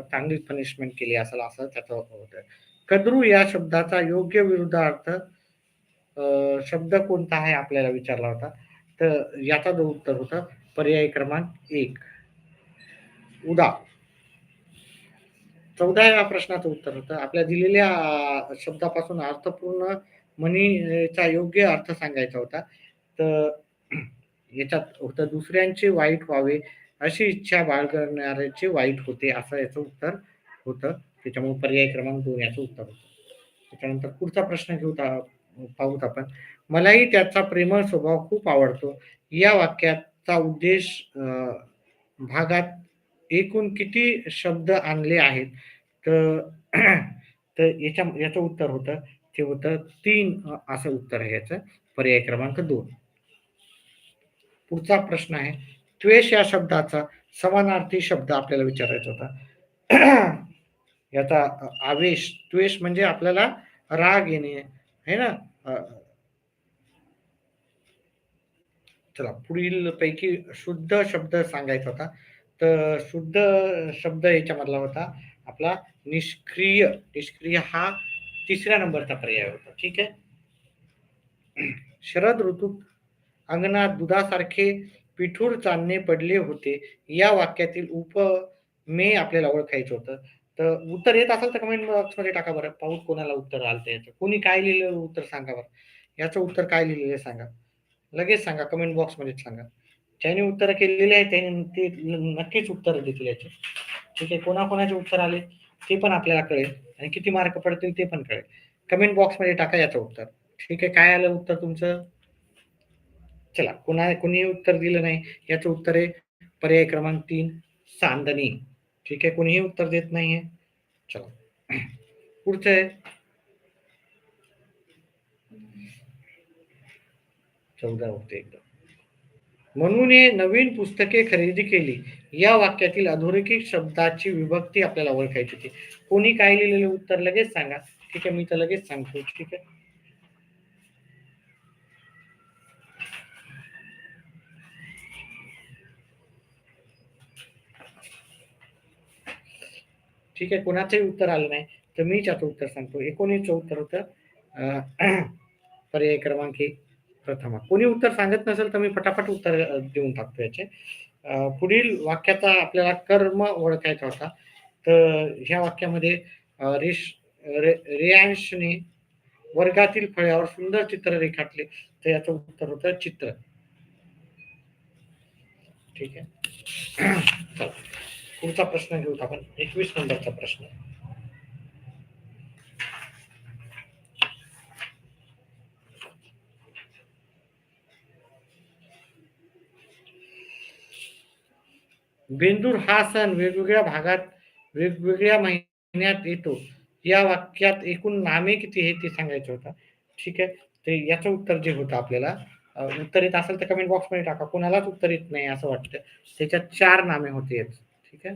[SPEAKER 1] चांगली पनिशमेंट केली असेल असं त्याचं होतं. कद्रू या शब्दाचा योग्य विरुद्धार्थ शब्द कोणता आहे आपल्याला विचारला होता. तर याचा जो उत्तर होता पर्याय क्रमांक 1 उदा. 14व्या प्रश्नाचं उत्तर होतं. आपल्या दिलेल्या शब्दापासून अर्थपूर्ण म्हणीचा योग्य अर्थ सांगायचा होता. तर याच्यात होतं दुसऱ्यांचे वाईट व्हावे अशी इच्छा बाळगणाऱ्याचे वाईट होते असं याचं उत्तर होतं. त्याच्यामुळे पर्याय क्रमांक 2 याचं उत्तर होतं. त्याच्यानंतर पुढचा प्रश्न पाहूत आपण. मलाही त्याचा प्रेमळ स्वभाव खूप आवडतो. या वाक्याचा उद्देश भागात एकूण किती शब्द आणले आहेत? तर तर याचं उत्तर होतं ते होतं 3 असं उत्तर आहे याचं. पर्याय क्रमांक 2. पुढचा प्रश्न आहे. द्वेष या शब्दाचा समानार्थी शब्द आपल्याला विचारायचा होता. याचा आवेश, द्वेष म्हणजे आपल्याला राग येणे, आहे ना? अ, चला पुढील पैकी शुद्ध शब्द सांगायचा होता. तर शुद्ध शब्द याच्यामधला होता आपला निष्क्रिय. निष्क्रिय हा 3ऱ्या नंबरचा पर्याय होता. ठीक आहे. शरद ऋतूत अंगणात दुधासारखे पिठूर चांदणे पडले होते. या वाक्यातील उपमेय आपल्याला ओळखायचं होतं. तर उत्तर येत असेल तर कमेंट बॉक्समध्ये टाका बरं. पाहू कोणाला उत्तर आलं याचं. कोणी काय लिहिलेलं उत्तर सांगा बरं. याचं उत्तर काय लिहिलेलं आहे सांगा. लगेच सांगा कमेंट बॉक्समध्येच सांगा. ज्यांनी उत्तरं केलेली आहेत त्यांनी ते नक्कीच उत्तर देतील याचे. ठीक आहे. कोणाकोणाचे उत्तर आले ते पण आपल्याला कळेल आणि किती मार्क पडतील ते पण कळेल. कमेंट बॉक्समध्ये टाका याचं उत्तर. ठीक आहे. काय आलं उत्तर तुमचं? चला कोणी उत्तर दिलं नाही याचं उत्तर आहे पर्याय क्रमांक 3 चांदणी. ठीक आहे. कोणीही उत्तर देत नाहीये. चला पुढचं आहे 14 होते एकदम. म्हणून हे नवीन पुस्तके खरेदी केली. या वाक्यातील अधोरेखित शब्दाची विभक्ती आपल्याला ओळखायची होती. कोणी काय लिहिलेलं उत्तर लगेच सांगा. ठीक आहे. मी तर लगेच सांगतो. ठीक आहे. ठीक आहे. कोणाचंही उत्तर आलं नाही तर मीच आता उत्तर सांगतो. 19चं उत्तर होतं पर्याय क्रमांक 1 प्रथमा. कोणी उत्तर सांगत नसेल तर मी फटाफट उत्तर देऊन टाकतो याचे. पुढील वाक्याचा आपल्याला कर्म ओळखायचा होता. तर ह्या वाक्यामध्ये रेयांशने वर्गातील फळ्यावर सुंदर चित्र रेखाटले. तर याचं उत्तर होतं चित्र. ठीक आहे. चला पुढचा प्रश्न घेऊत आपण 21 नंबरचा प्रश्न. बेंदूर हा सण वेगवेगळ्या भागात वेगवेगळ्या महिन्यात येतो. या वाक्यात एकूण नामे किती हे ते सांगायचं होतं. ठीक आहे. ते याचं उत्तर जे होतं आपल्याला उत्तर येत असेल तर कमेंट बॉक्समध्ये टाका. कोणालाच उत्तर येत नाही असं वाटतं. त्याच्यात 4 नामे होती आहेत. ठीक आहे.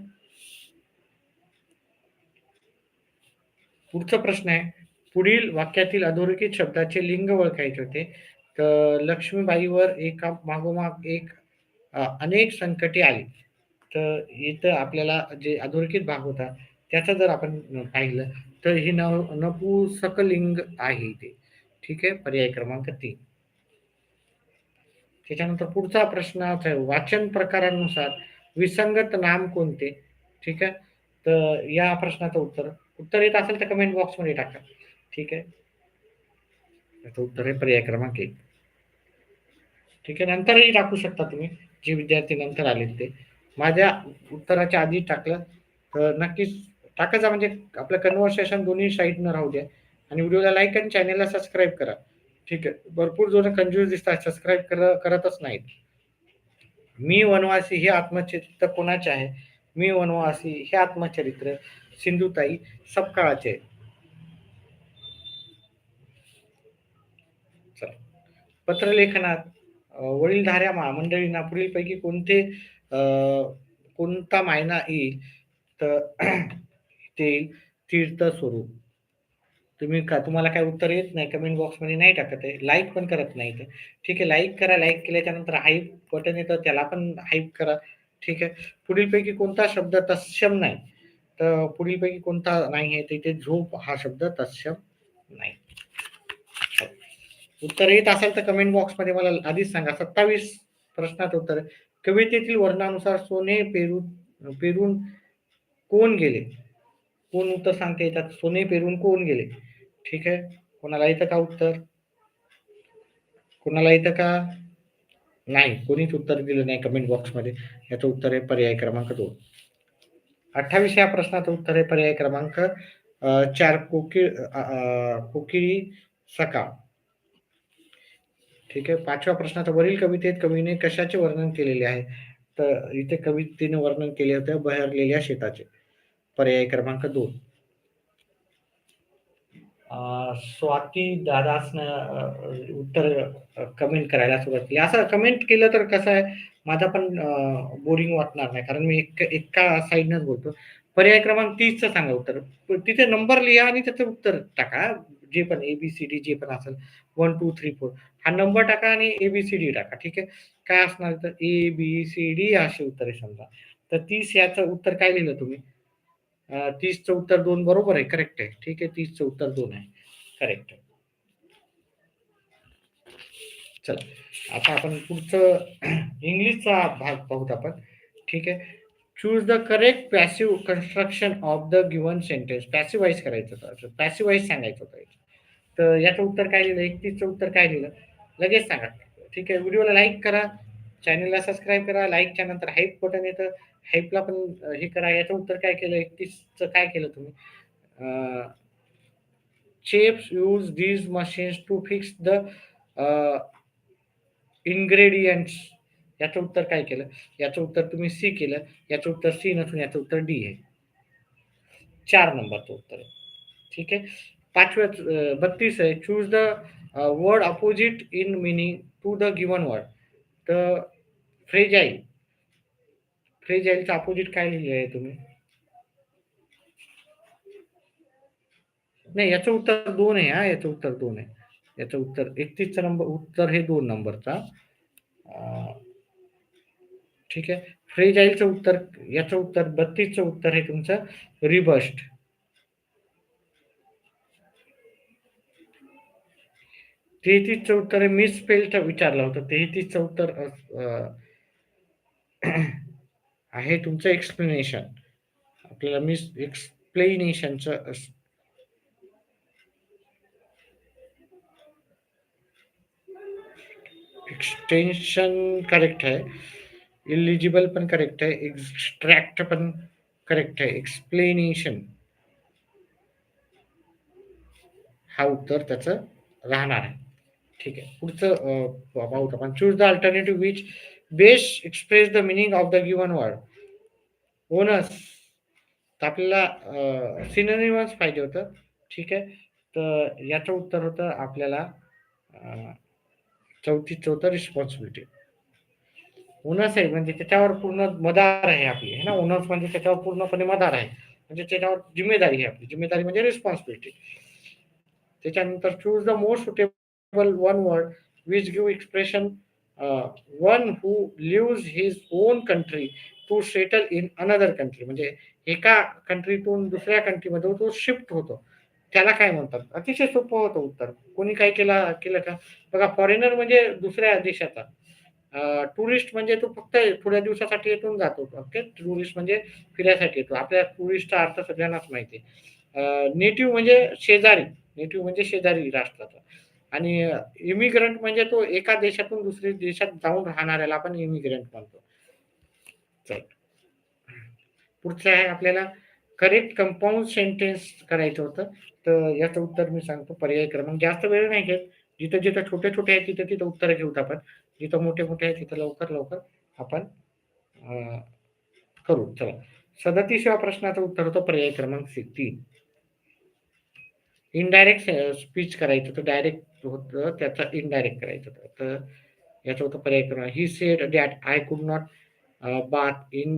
[SPEAKER 1] पुढचा प्रश्न आहे. पुढील वाक्यातील अधोरेखित शब्दाचे लिंग ओळखायचे होते. तर लक्ष्मीबाईवर एका मागोमाग एक अनेक संकटे आली. तर इथं आपल्याला जे अधोरेखित भाग होता, त्याचं जर आपण पाहिलं, तर हे नपुंसकलिंग आहे इथे. ठीक आहे. पर्याय क्रमांक 3. त्याच्यानंतर पुढचा प्रश्नाचा आहे, वाचन प्रकारानुसार विसंगत नाम कोणते? ठीक आहे. तर या प्रश्नाचं उत्तर येत असेल तर कमेंट बॉक्समध्ये टाका. ठीक आहे. याचं उत्तर आहे पर्याय क्रमांक 1. ठीक आहे. नंतरही टाकू शकता तुम्ही, जे विद्यार्थी नंतर आलेत ते. माझ्या उत्तराच्या आधी टाकलं तर नक्कीच टाकायचा म्हणजे आपलं कन्व्हर्सेशन दोन्ही साइडनं राहू द्या आणि व्हिडिओला लाईक आणि चॅनलला सबस्क्राईब करा. ठीक आहे. भरपूर जण कंजूस दिसतात, सबस्क्राईब करतच नाहीत. मी वनवासी हे आत्मचरित्र कोणाचे आहे? मी वनवासी हे आत्मचरित्र सिंधुताई सपकाळाचे आहे. चला. पत्रलेखनात वडीलधाऱ्या मंडळींना पुढीलपैकी अ, कोणता मायना येईल? तर ते येईल तीर्थस्वरूप. तुम्हाला काय उत्तर येत नाही, कमेंट बॉक्समध्ये नाही टाकत आहे. लाईक पण करत नाही तर. ठीक आहे, लाईक करा. लाईक केल्याच्यानंतर हाईप बटन येतं, त्याला पण हाईप करा. ठीक आहे. पुढीलपैकी कोणता शब्द तत्सम नाही? तर पुढीलपैकी कोणता नाही आहे? तिथे झोप हा शब्द तत्सम नाही. उत्तर येत असेल तर कमेंट बॉक्समध्ये मला आधीच सांगा. 27 प्रश्नाचं उत्तर आहे. कवितेतील वर्णानुसार सोने पेरून कोण गेले? कोण उत्तर सांगते याच्यात? सोने पेरून कोण गेले? ठीक आहे. कोणाला येतं का उत्तर? कोणाला येतं का? नाही. कोणीच उत्तर दिलं नाही कमेंट बॉक्समध्ये. याचं उत्तर आहे पर्याय क्रमांक 2. 28 या प्रश्नाचं उत्तर आहे पर्याय क्रमांक 4 कोकिळी सकाळ. ठीक आहे. 5व्या प्रश्नाचं वरील कवितेत कवीने कशाचे वर्णन केलेले आहे? तर इथे कवितेने वर्णन केले होते बहरलेल्या शेताचे. पर्याय क्रमांक 2. स्वाती दादासनं उत्तर कमेंट करायला सुरुवात केली. असं कमेंट केलं तर कसं आहे, माझा पण बोरिंग वाटणार नाही. कारण मी एका साइडनंच बोलतो. पर्याय क्रमांक 30 चं सांगा उत्तर. तिथे नंबर लिहा आणि त्याचं उत्तर टाका. जे पण ए-बी-सी-डी जे पण असेल 1, 2, 3, 4 हा नंबर टाका आणि ए-बी-सी-डी टाका. ठीक आहे. काय असणार तर ए-बी-सी-डी अशी उत्तरे समजा. तर 30 याचं उत्तर काय लिहिलं तुम्ही? 30चं उत्तर 2 बरोबर आहे. करेक्ट आहे. ठीक आहे. 30चं उत्तर 2 आहे. करेक्ट. चला. आता आपण पुढचं इंग्लिशचा भाग पाहूत आपण. ठीक आहे. Choose the correct passive construction of the given sentence. Passivise करायचं होतं. पॅसिव्हाइज सांगायचं होतं. तर याचं उत्तर काय लिहिलं? 31चं उत्तर काय लिहिलं? लगेच सांगा. ठीक आहे. व्हिडिओला लाईक करा. चॅनलला सबस्क्राईब करा. लाईकच्या नंतर हाईप बटन येतं. हाईपला पण हे करा. याचं उत्तर काय केलं? 31चं काय केलं तुम्ही? Chefs use these machines to fix the ingredients. याचं उत्तर काय केलं? याचं उत्तर तुम्ही सी केलं. याचं उत्तर सी नसून याचं उत्तर डी आहे. 4 नंबरचं उत्तर आहे. ठीक आहे. 32 आहे. Choose the word opposite in meaning to the given word. तर फ्रेजाईल. फ्रेजाईलचं अपोजिट काय लिहिलं आहे तुम्ही? नाही, याचं उत्तर 2 आहे हां. याचं उत्तर 2 आहे. याचं उत्तर 31चं उत्तर हे 2 नंबरचा. ठीक आहे. फ्रेजाईलचं उत्तर याचं उत्तर 32चं उत्तर आहे तुमचं रिबस्ट. 33चं उत्तर आहे मिसस्पेल्ड विचारलं होतं. 33चं उत्तर आहे तुमचं एक्सप्लेनेशन. आपल्याला एक्सप्लेनेशनचं एक्सटेन्शन करेक्ट आहे. इलिजिबल पण करेक्ट आहे. एक्स्ट्रॅक्ट पण करेक्ट आहे. एक्सप्लेनेशन हा उत्तर त्याचं राहणार आहे. ठीक आहे. पुढचं पाहूत आपण. Choose the alternative which best express the meaning of the given word. Onus. तर आपल्याला सिनोनिमस पाहिजे होतं. ठीक आहे. तर याचं उत्तर होतं आपल्याला अ, 34 रिस्पॉन्सिबिलिटी. ओनस आहे म्हणजे त्याच्यावर पूर्ण मदार आहे आपली है ना. ओनस म्हणजे त्याच्यावर पूर्णपणे मदार आहे. म्हणजे त्याच्यावर जिम्मेदारी आहे आपली. जिम्मेदारी म्हणजे रिस्पॉन्सिबिलिटी. त्याच्यानंतर choose the most suitable one word which give expression one who lives his own country to settle in another country. म्हणजे एका कंट्रीतून दुसऱ्या कंट्रीमध्ये तो शिफ्ट होतो. त्याला काय म्हणतात? अतिशय सोपं होतं उत्तर. कोणी काय केलं का? बघा, फॉरेनर म्हणजे दुसऱ्या देशाचा. टुरिस्ट म्हणजे तो फक्त थोड्या दिवसासाठी येथून जातो. ओके. टुरिस्ट म्हणजे फिरायसाठी येतो. आपल्या टुरिस्टचा अर्थ सगळ्यांनाच माहिती आहे. नेटिव्ह म्हणजे शेजारी. नेटिव्ह म्हणजे शेजारी राष्ट्राचा. आणि इमिग्रंट म्हणजे तो एका देशातून दुसऱ्या देशात जाऊन राहणाऱ्याला आपण इमिग्रंट म्हणतो. चल. पुढचं आहे आपल्याला करेक्ट कंपाऊंड सेंटेन्स करायचं होतं. तर याचं उत्तर मी सांगतो. पर्याय क्रमांक जास्त वेळ नाही घेत. जिथं छोटे-छोटे आहेत तिथं उत्तरं घेऊत आपण. जिथं मोठे-मोठे आहेत तिथं लवकर आपण अ, करू. चला. 37व्या प्रश्नाचं उत्तर होतं पर्याय क्रमांक 3. इनडायरेक्ट स्पीच करायचं होतं. डायरेक्ट होतं त्याचं इनडायरेक्ट करायचं होतं. तर याचं उत्तर पर्याय क्रमांक he said that I could not bath in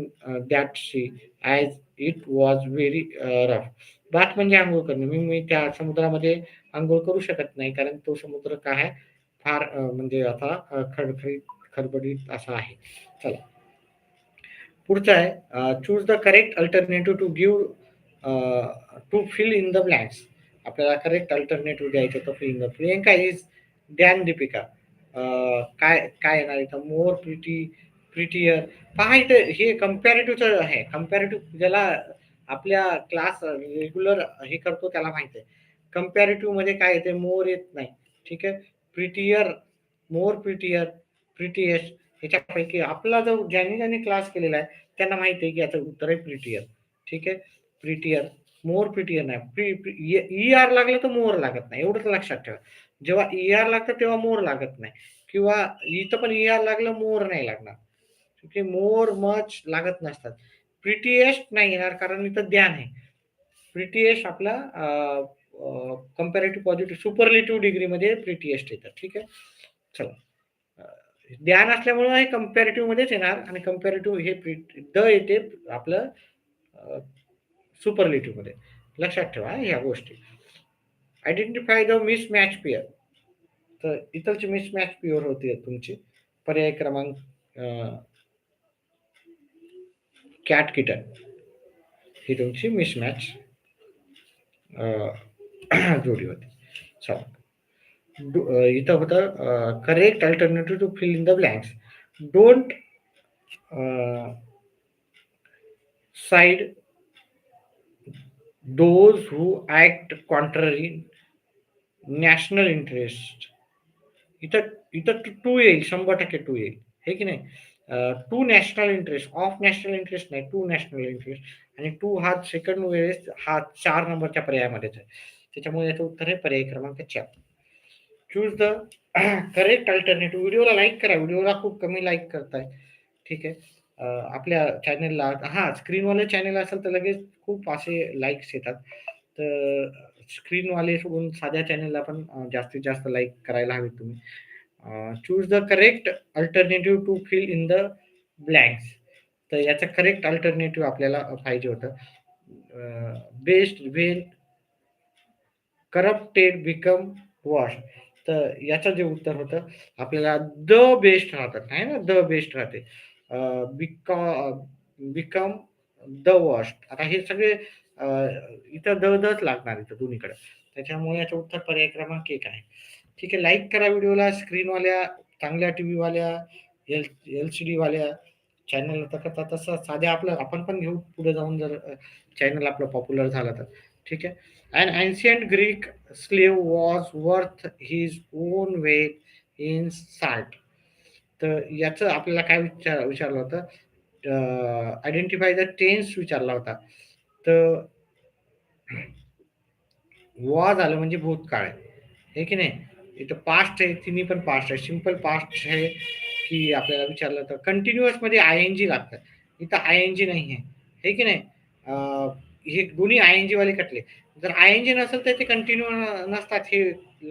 [SPEAKER 1] that sea as it was very rough. Bath म्हणजे अंघोळ करणं. मी त्या समुद्रामध्ये अंघोळ करू शकत नाही कारण तो समुद्र काय आहे फार म्हणजे आता खडबडीत असा आहे. चला. पुढचं आहे choose the correct alternative to give to fill in the blanks. आपल्याला करेक्ट अल्टरनेटिव्ह द्यायचं होतं fill in the. Priyanka is than Deepika. काय काय येणार इथं? More prettier. पहा इथं हे कंपॅरेटिव्हचं आहे. कंपॅरेटिव्ह ज्याला आपल्या क्लास रेग्युलर हे करतो त्याला माहित आहे. कंपॅरेटिव्ह मध्ये काय येते? मोर येत नाही. ठीक आहे. प्रिटियर, मोर प्रिटियर, प्रिटिएस्ट. ह्याच्यापैकी आपला जो ज्यांनी क्लास केलेला आहे त्यांना माहिती आहे की याचं उत्तर आहे प्रिटियर. ठीक आहे. प्रिटियर. मोर प्रिटियर नाही. ई आर लागलं तर मोर लागत नाही. एवढंच लक्षात ठेवा. जेव्हा ई आर लागतं तेव्हा मोर लागत नाही. किंवा इथं पण ई आर लागलं मोर नाही लागणार. ठीक आहे. मोर मच लागत नसतात. प्रिटिएस्ट नाही येणार कारण इथं द्यान आहे. प्रिटिएस्ट आपला कंपॅरेटिव्ह पॉझिटिव्ह सुपरलेटिव्ह डिग्रीमध्ये प्रिटिएस्ट येतात. ठीक आहे. चला. ध्यान असल्यामुळे हे कंपॅरेटिव्ह मध्येच येणार आणि कंपॅरेटिव्ह हे द येते आपलं सुपरलेटिव्ह मध्ये. लक्षात ठेवा ह्या गोष्टी. Identify the mismatch pair. तर इथलची मिसमॅच पेअर होती तुमची. पर्याय क्रमांक कॅट किटन ही तुमची मिसमॅच जोडी होती. चला. इथं होतं correct alternative to fill in the blanks. Don't side those who act contrary national interest. इथं इथं टू येईल. 100% टू येईल. हे की नाही? To national interest. Of national interest नाही. To national interest. आणि टू हा सेकंड वेळेस हा 4 नंबरच्या पर्यायामध्येच आहे. त्याच्यामुळे याचं उत्तर आहे पर्याय क्रमांक 4. Choose the correct alternative. व्हिडिओला लाईक करा. व्हिडिओला खूप कमी लाईक करताय. ठीक आहे. आपल्या चॅनलला हां, स्क्रीनवाले चॅनल असेल तर लगेच खूप असे लाईक्स येतात. तर स्क्रीनवाले सोडून साध्या चॅनलला पण जास्तीत जास्त लाईक करायला हवेत तुम्ही. Choose the correct alternative to fill in the blanks. तर याचं करेक्ट अल्टरनेटिव्ह आपल्याला पाहिजे होतं. बेस्ट व्हेन करप्टेड बिकम वॉश. तर याचं जे उत्तर होतं आपल्याला द बेस्ट राहतात आहे ना. द बेस्ट राहते. Become the worst. आता हे सगळे इथं दच लागणार इथं दोन्हीकडे. त्याच्यामुळे याचं उत्तर पर्याय क्रमांक 1 आहे. ठीक आहे. लाईक करा व्हिडिओला. स्क्रीनवाल्या, चांगल्या टीव्हीवाल्या, LCD वाल्या चॅनल तसं साध्या आपलं आपण पण घेऊ पुढे जाऊन जर चॅनल आपलं पॉप्युलर झालं तर. ठीक आहे. An ancient Greek slave was worth his own weight in salt. तर याचं आपल्याला काय विचारलं होतं? आयडेंटिफाय द टेन्स विचारला होता. तर वॉज आलं म्हणजे भूतकाळ आहे. हे की नाही? इथं पास्ट आहे. तिन्ही पण पास्ट आहे. सिंपल पास्ट आहे की आपल्याला विचारलं तर कंटिन्युअस मध्ये आयएनजी लागतं. इथं आयएनजी नाही आहे. हे की नाही. हे दोन्ही आय एन जी वाले कटले. जर आय एन जी नसेल तर ते कंटिन्यू नसतात, हे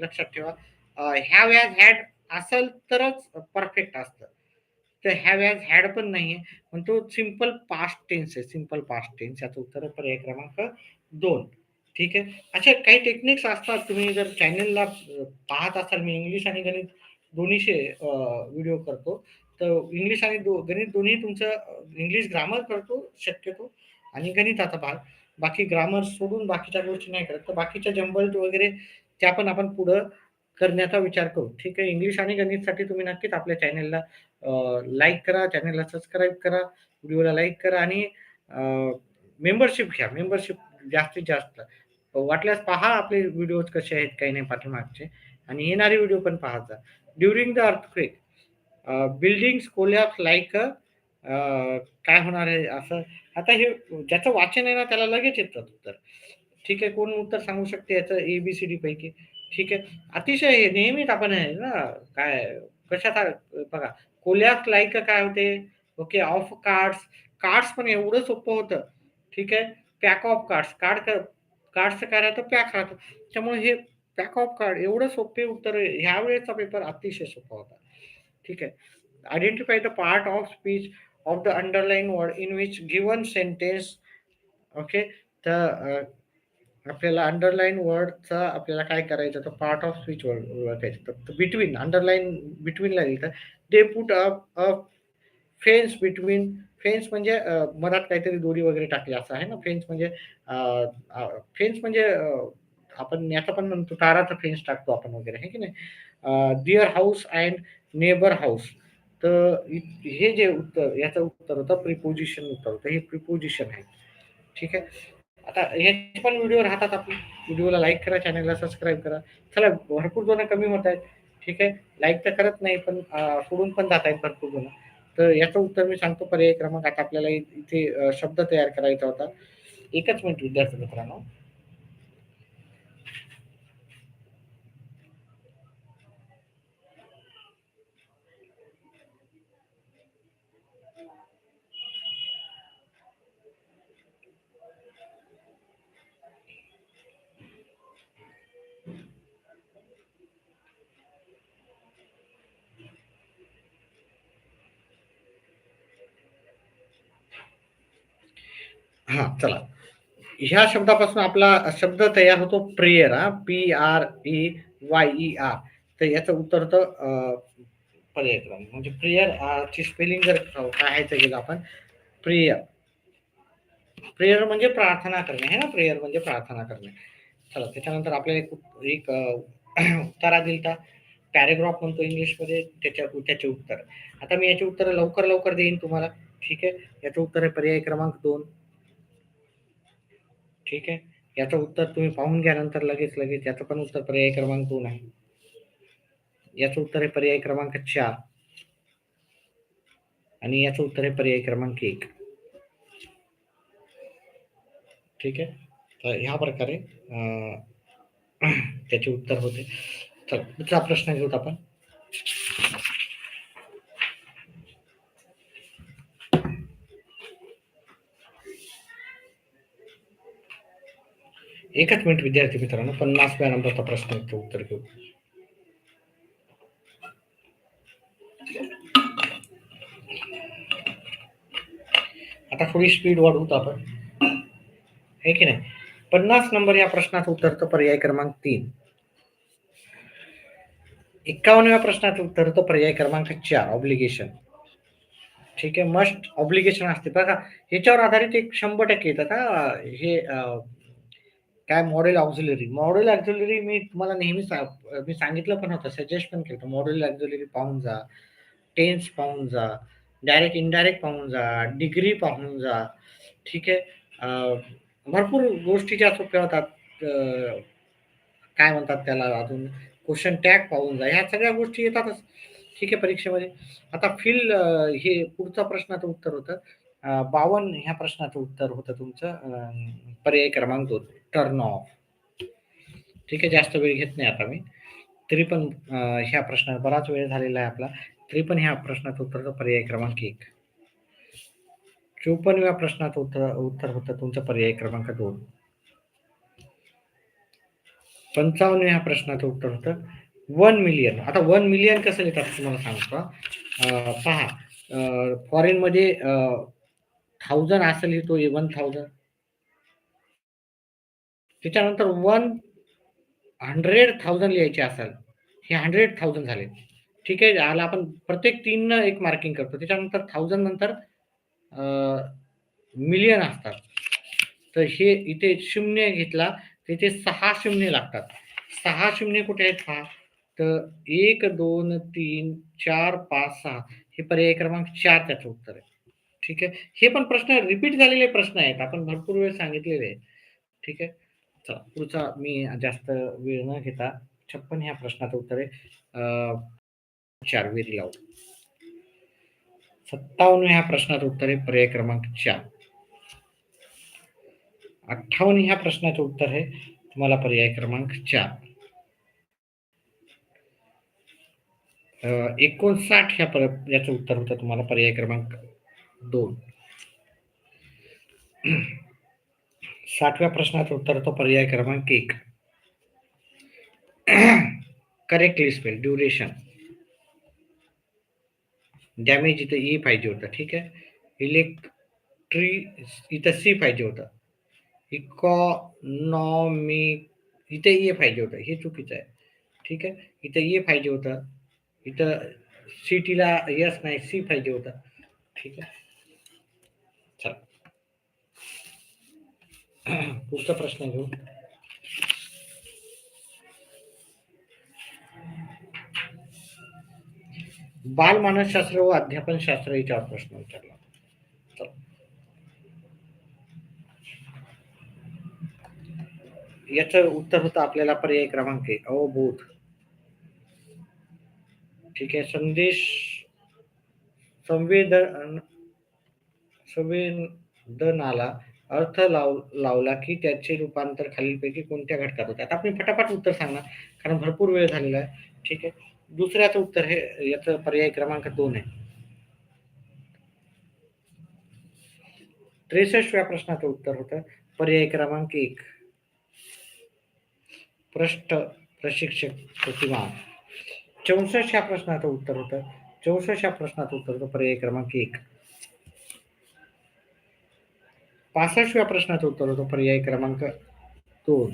[SPEAKER 1] लक्षात ठेवा. हॅव हॅज हॅड असेल तरच परफेक्ट असतं. तर हॅव हॅज हॅड पण नाहीये, पण तो सिंपल पास्ट टेन्स आहे. सिंपल पास्ट टेन्स याचं उत्तर पर्याय क्रमांक 2. ठीक आहे. अशा काही टेक्निक्स असतात. तुम्ही जर चॅनलला पाहत असाल, मी इंग्लिश आणि गणित दोन्हीचे व्हिडिओ करतो. तर इंग्लिश आणि गणित दोन्ही तुमचं इंग्लिश ग्रामर करतो शक्यतो, आणि गणिताचा भाग. बाकी ग्रामर सोडून बाकीच्या गोष्टी नाही करत. तर बाकीच्या जंबल्ड वगैरे त्या पण आपण पुढं करण्याचा विचार करू. ठीक आहे. इंग्लिश आणि गणितसाठी तुम्ही नक्कीच आपल्या चॅनलला लाईक करा, चॅनलला सबस्क्राईब करा, व्हिडिओला लाईक करा, आणि मेंबरशिप घ्या. मेंबरशिप जास्तीत जास्त. वाटल्यास पहा आपले व्हिडिओज कसे आहेत, काही नाही पाठीमागचे, आणि येणारे व्हिडिओ पण पाहत जा. During the earthquake buildings collapse like काय होणार आहे असं. आता हे ज्याचं वाचन आहे ना त्याला लगेच येतं उत्तर. ठीक आहे. कोण उत्तर सांगू शकते याचं एबीसीडी पैकी? ठीक आहे. अतिशय हे नेहमीच आपण आहे ना, काय कशाचा बघा, कोलॅप्स लाईक काय होते? ओके. Of cards. कार्ड्स पण एवढं सोपं होतं. ठीक आहे. Pack of cards. कार्ड्सचं काय राहतं? पॅक राहतं. त्यामुळे हे पॅक ऑफ कार्ड एवढं सोपे उत्तर. ह्या वेळेचा पेपर अतिशय सोपा होता. ठीक आहे. Identify the part of speech of the underline word in which given sentence. Okay. तर आपल्याला अंडरलाईन वर्डचा आपल्याला काय करायचं, तर पार्ट ऑफ स्पीच ओळखायचं. तर बिटवीन, अंडरलाईन बिटवीनला लिहिलं. They put up fence between. Fence म्हणजे मधात काहीतरी दोरी वगैरे टाकली असं आहे ना. फेन्स म्हणजे फेन्स म्हणजे आपण याचा पण म्हणतो, ताराचा फेन्स टाकतो आपण वगैरे, आहे की नाही. दिअर हाऊस अँड नेबर हाऊस. तर हे जे उत्तर, याचं उत्तर होतं प्रिपोजिशन उत्तर होतं. हे प्रिपोजिशन आहे. ठीक आहे. आता हे पण व्हिडिओ राहतात आपले. व्हिडिओला लाईक करा, चॅनलला सबस्क्राईब करा. चला, भरपूर जण कमी होत आहेत. ठीक आहे. लाईक तर करत नाही, पण सोडून पण जात आहेत भरपूर जण. तर याचं उत्तर मी सांगतो पर्याय क्रमांक. आता आपल्याला इथे शब्द तयार करायचा होता. एकच मिनिट विद्यार्थी मित्रांनो. हा, चला. ह्या शब्दापासून आपला शब्द तयार होतो प्रेयर. हा, PREYER. तर याचं उत्तर होतं पर्याय क्रमांक. म्हणजे प्रेयर ची स्पेलिंग जर पाहायचं गेलं आपण, प्रेयर. प्रेयर म्हणजे प्रार्थना करणे, है ना. प्रेयर म्हणजे प्रार्थना करणे. चला, त्याच्यानंतर आपल्याला एक उत्तरा दिलता. पॅरेग्राफ म्हणतो इंग्लिशमध्ये, त्याचे उत्तर. आता मी याचे उत्तर लवकर लवकर देईन तुम्हाला. ठीक आहे. याचं उत्तर आहे पर्याय क्रमांक 2. ठीक आहे. याचं उत्तर तुम्ही पाहून घ्या नंतर लगेच लगेच. याचं पण उत्तर पर्याय क्रमांक 2 आहे. याचं उत्तर आहे पर्याय क्रमांक 4, आणि याचं उत्तर आहे पर्याय क्रमांक 1. ठीक आहे. तर ह्या प्रकारे त्याचे उत्तर होते. चला, दुसरा प्रश्न घेऊत आपण. एकच मिनिट विद्यार्थी मित्रांनो. 50व्या नंबरचा प्रश्नाचं उत्तर घेऊ. आता थोडी स्पीड वाढवतो आपण, आहे की नाही. 50 नंबर या प्रश्नाचं उत्तर तर पर्याय क्रमांक 3. 51व्या प्रश्नाचं उत्तर होतं पर्याय क्रमांक 4, ऑब्लिगेशन. ठीक आहे. मस्ट ऑब्लिगेशन असते बघा. ह्याच्यावर आधारित एक 100% येतात हा. हे काय मॉडेल ऑक्झिलरी. मॉडेल ऑक्झिलरी मी तुम्हाला नेहमी मी सांगितलं पण होतं, सजेस्ट पण केलं. मॉडेल ऑक्झिलरी पाहून जा, टेन्स पाहून जा, डायरेक्ट इनडायरेक्ट पाहून जा, डिग्री पाहून जा. ठीक आहे. भरपूर गोष्टी ज्या सोप्या होतात. काय म्हणतात त्याला अजून, क्वेश्चन टॅग पाहून जा. ह्या सगळ्या गोष्टी येतातच. ठीक आहे, परीक्षेमध्ये. आता हे पुढचा प्रश्नाचं उत्तर होतं 52. ह्या प्रश्नाचं उत्तर होतं तुमचं पर्याय क्रमांक 2, टर्न ऑफ. ठीक आहे. जास्त वेळ घेत नाही आता मी. तरी पण ह्या प्रश्नात बराच वेळ झालेला आहे आपला. तरी पण ह्या प्रश्नाचं उत्तर होतं पर्याय क्रमांक 1. 54व्या प्रश्नाचं उत्तर होतं तुमचं पर्याय क्रमांक 2. 55व्या प्रश्नाचं उत्तर होतं 1 मिलियन. आता 1 मिलियन कसं लिहितात तुम्हाला सांगतो. पहा, फॉरेनमध्ये 1000 असं लिहितो 1000. त्याच्यानंतर 100,000 लिहायचे असेल, हे 100,000 झाले. ठीक आहे. याला आपण प्रत्येक 3 न एक मार्किंग करतो. त्याच्यानंतर 1000 नंतर मिलियन असतात. तर हे इथे शून्य घेतला, तर इथे 6 शून्य लागतात. 6 शून्य कुठे आहेत पहा. तर 1, 2, 3, 4, 5, 6 हे पर्याय क्रमांक 4 त्याचं उत्तर आहे. ठीक आहे. हे पण प्रश्न रिपीट झालेले प्रश्न आहेत. आपण भरपूर वेळ सांगितलेले आहे. ठीक आहे. चला पुढचा मी जास्त वेळ न घेता 56 ह्या प्रश्नाचं उत्तर आहे 4 वेरी लावून. 57 ह्या प्रश्नाचं उत्तर आहे पर्याय क्रमांक 4. 58 ह्या प्रश्नाचं उत्तर आहे तुम्हाला पर्याय क्रमांक 4. 59 याचं उत्तर होतं तुम्हाला पर्याय क्रमांक 2. 60व्या प्रश्नाचं उत्तर होतं पर्याय क्रमांक 1. Correctly spell duration. डॅमेज इथं ई पाहिजे होतं. ठीक आहे. इलेक्ट्री इथं सी पाहिजे होतं. इकॉनॉमिक इथे ए पाहिजे होतं. हे चुकीचं आहे. ठीक आहे. इथं ए पाहिजे होतं. इथं सिटीला यस नाही सी पाहिजे होतं. ठीक आहे. चला पुढचा प्रश्न घेऊ. बालमानसशास्त्र व अध्यापनशास्त्र याच्यावर प्रश्न विचारला. याचं उत्तर होतं आपल्याला पर्याय क्रमांक 1 अवबोध. ठीक आहे. संवेदनाला अर्थ लावला की त्याचे रूपांतर खालीलपैकी कोणत्या घटकात होते. आता आपण फटाफट उत्तर सांगणार कारण भरपूर वेळ झालेला आहे. ठीक आहे. दुसऱ्याचं उत्तर हे याचं पर्याय क्रमांक 2 आहे. 63व्या प्रश्नाचं उत्तर होतं पर्याय क्रमांक 1 प्रशिक्षक प्रतिमान. 64 प्रश्नाचं उत्तर होतं 64 प्रश्नाचं उत्तर होतं पर्याय क्रमांक 1. 65व्या प्रश्नाचं उत्तर होतं पर्याय क्रमांक 2.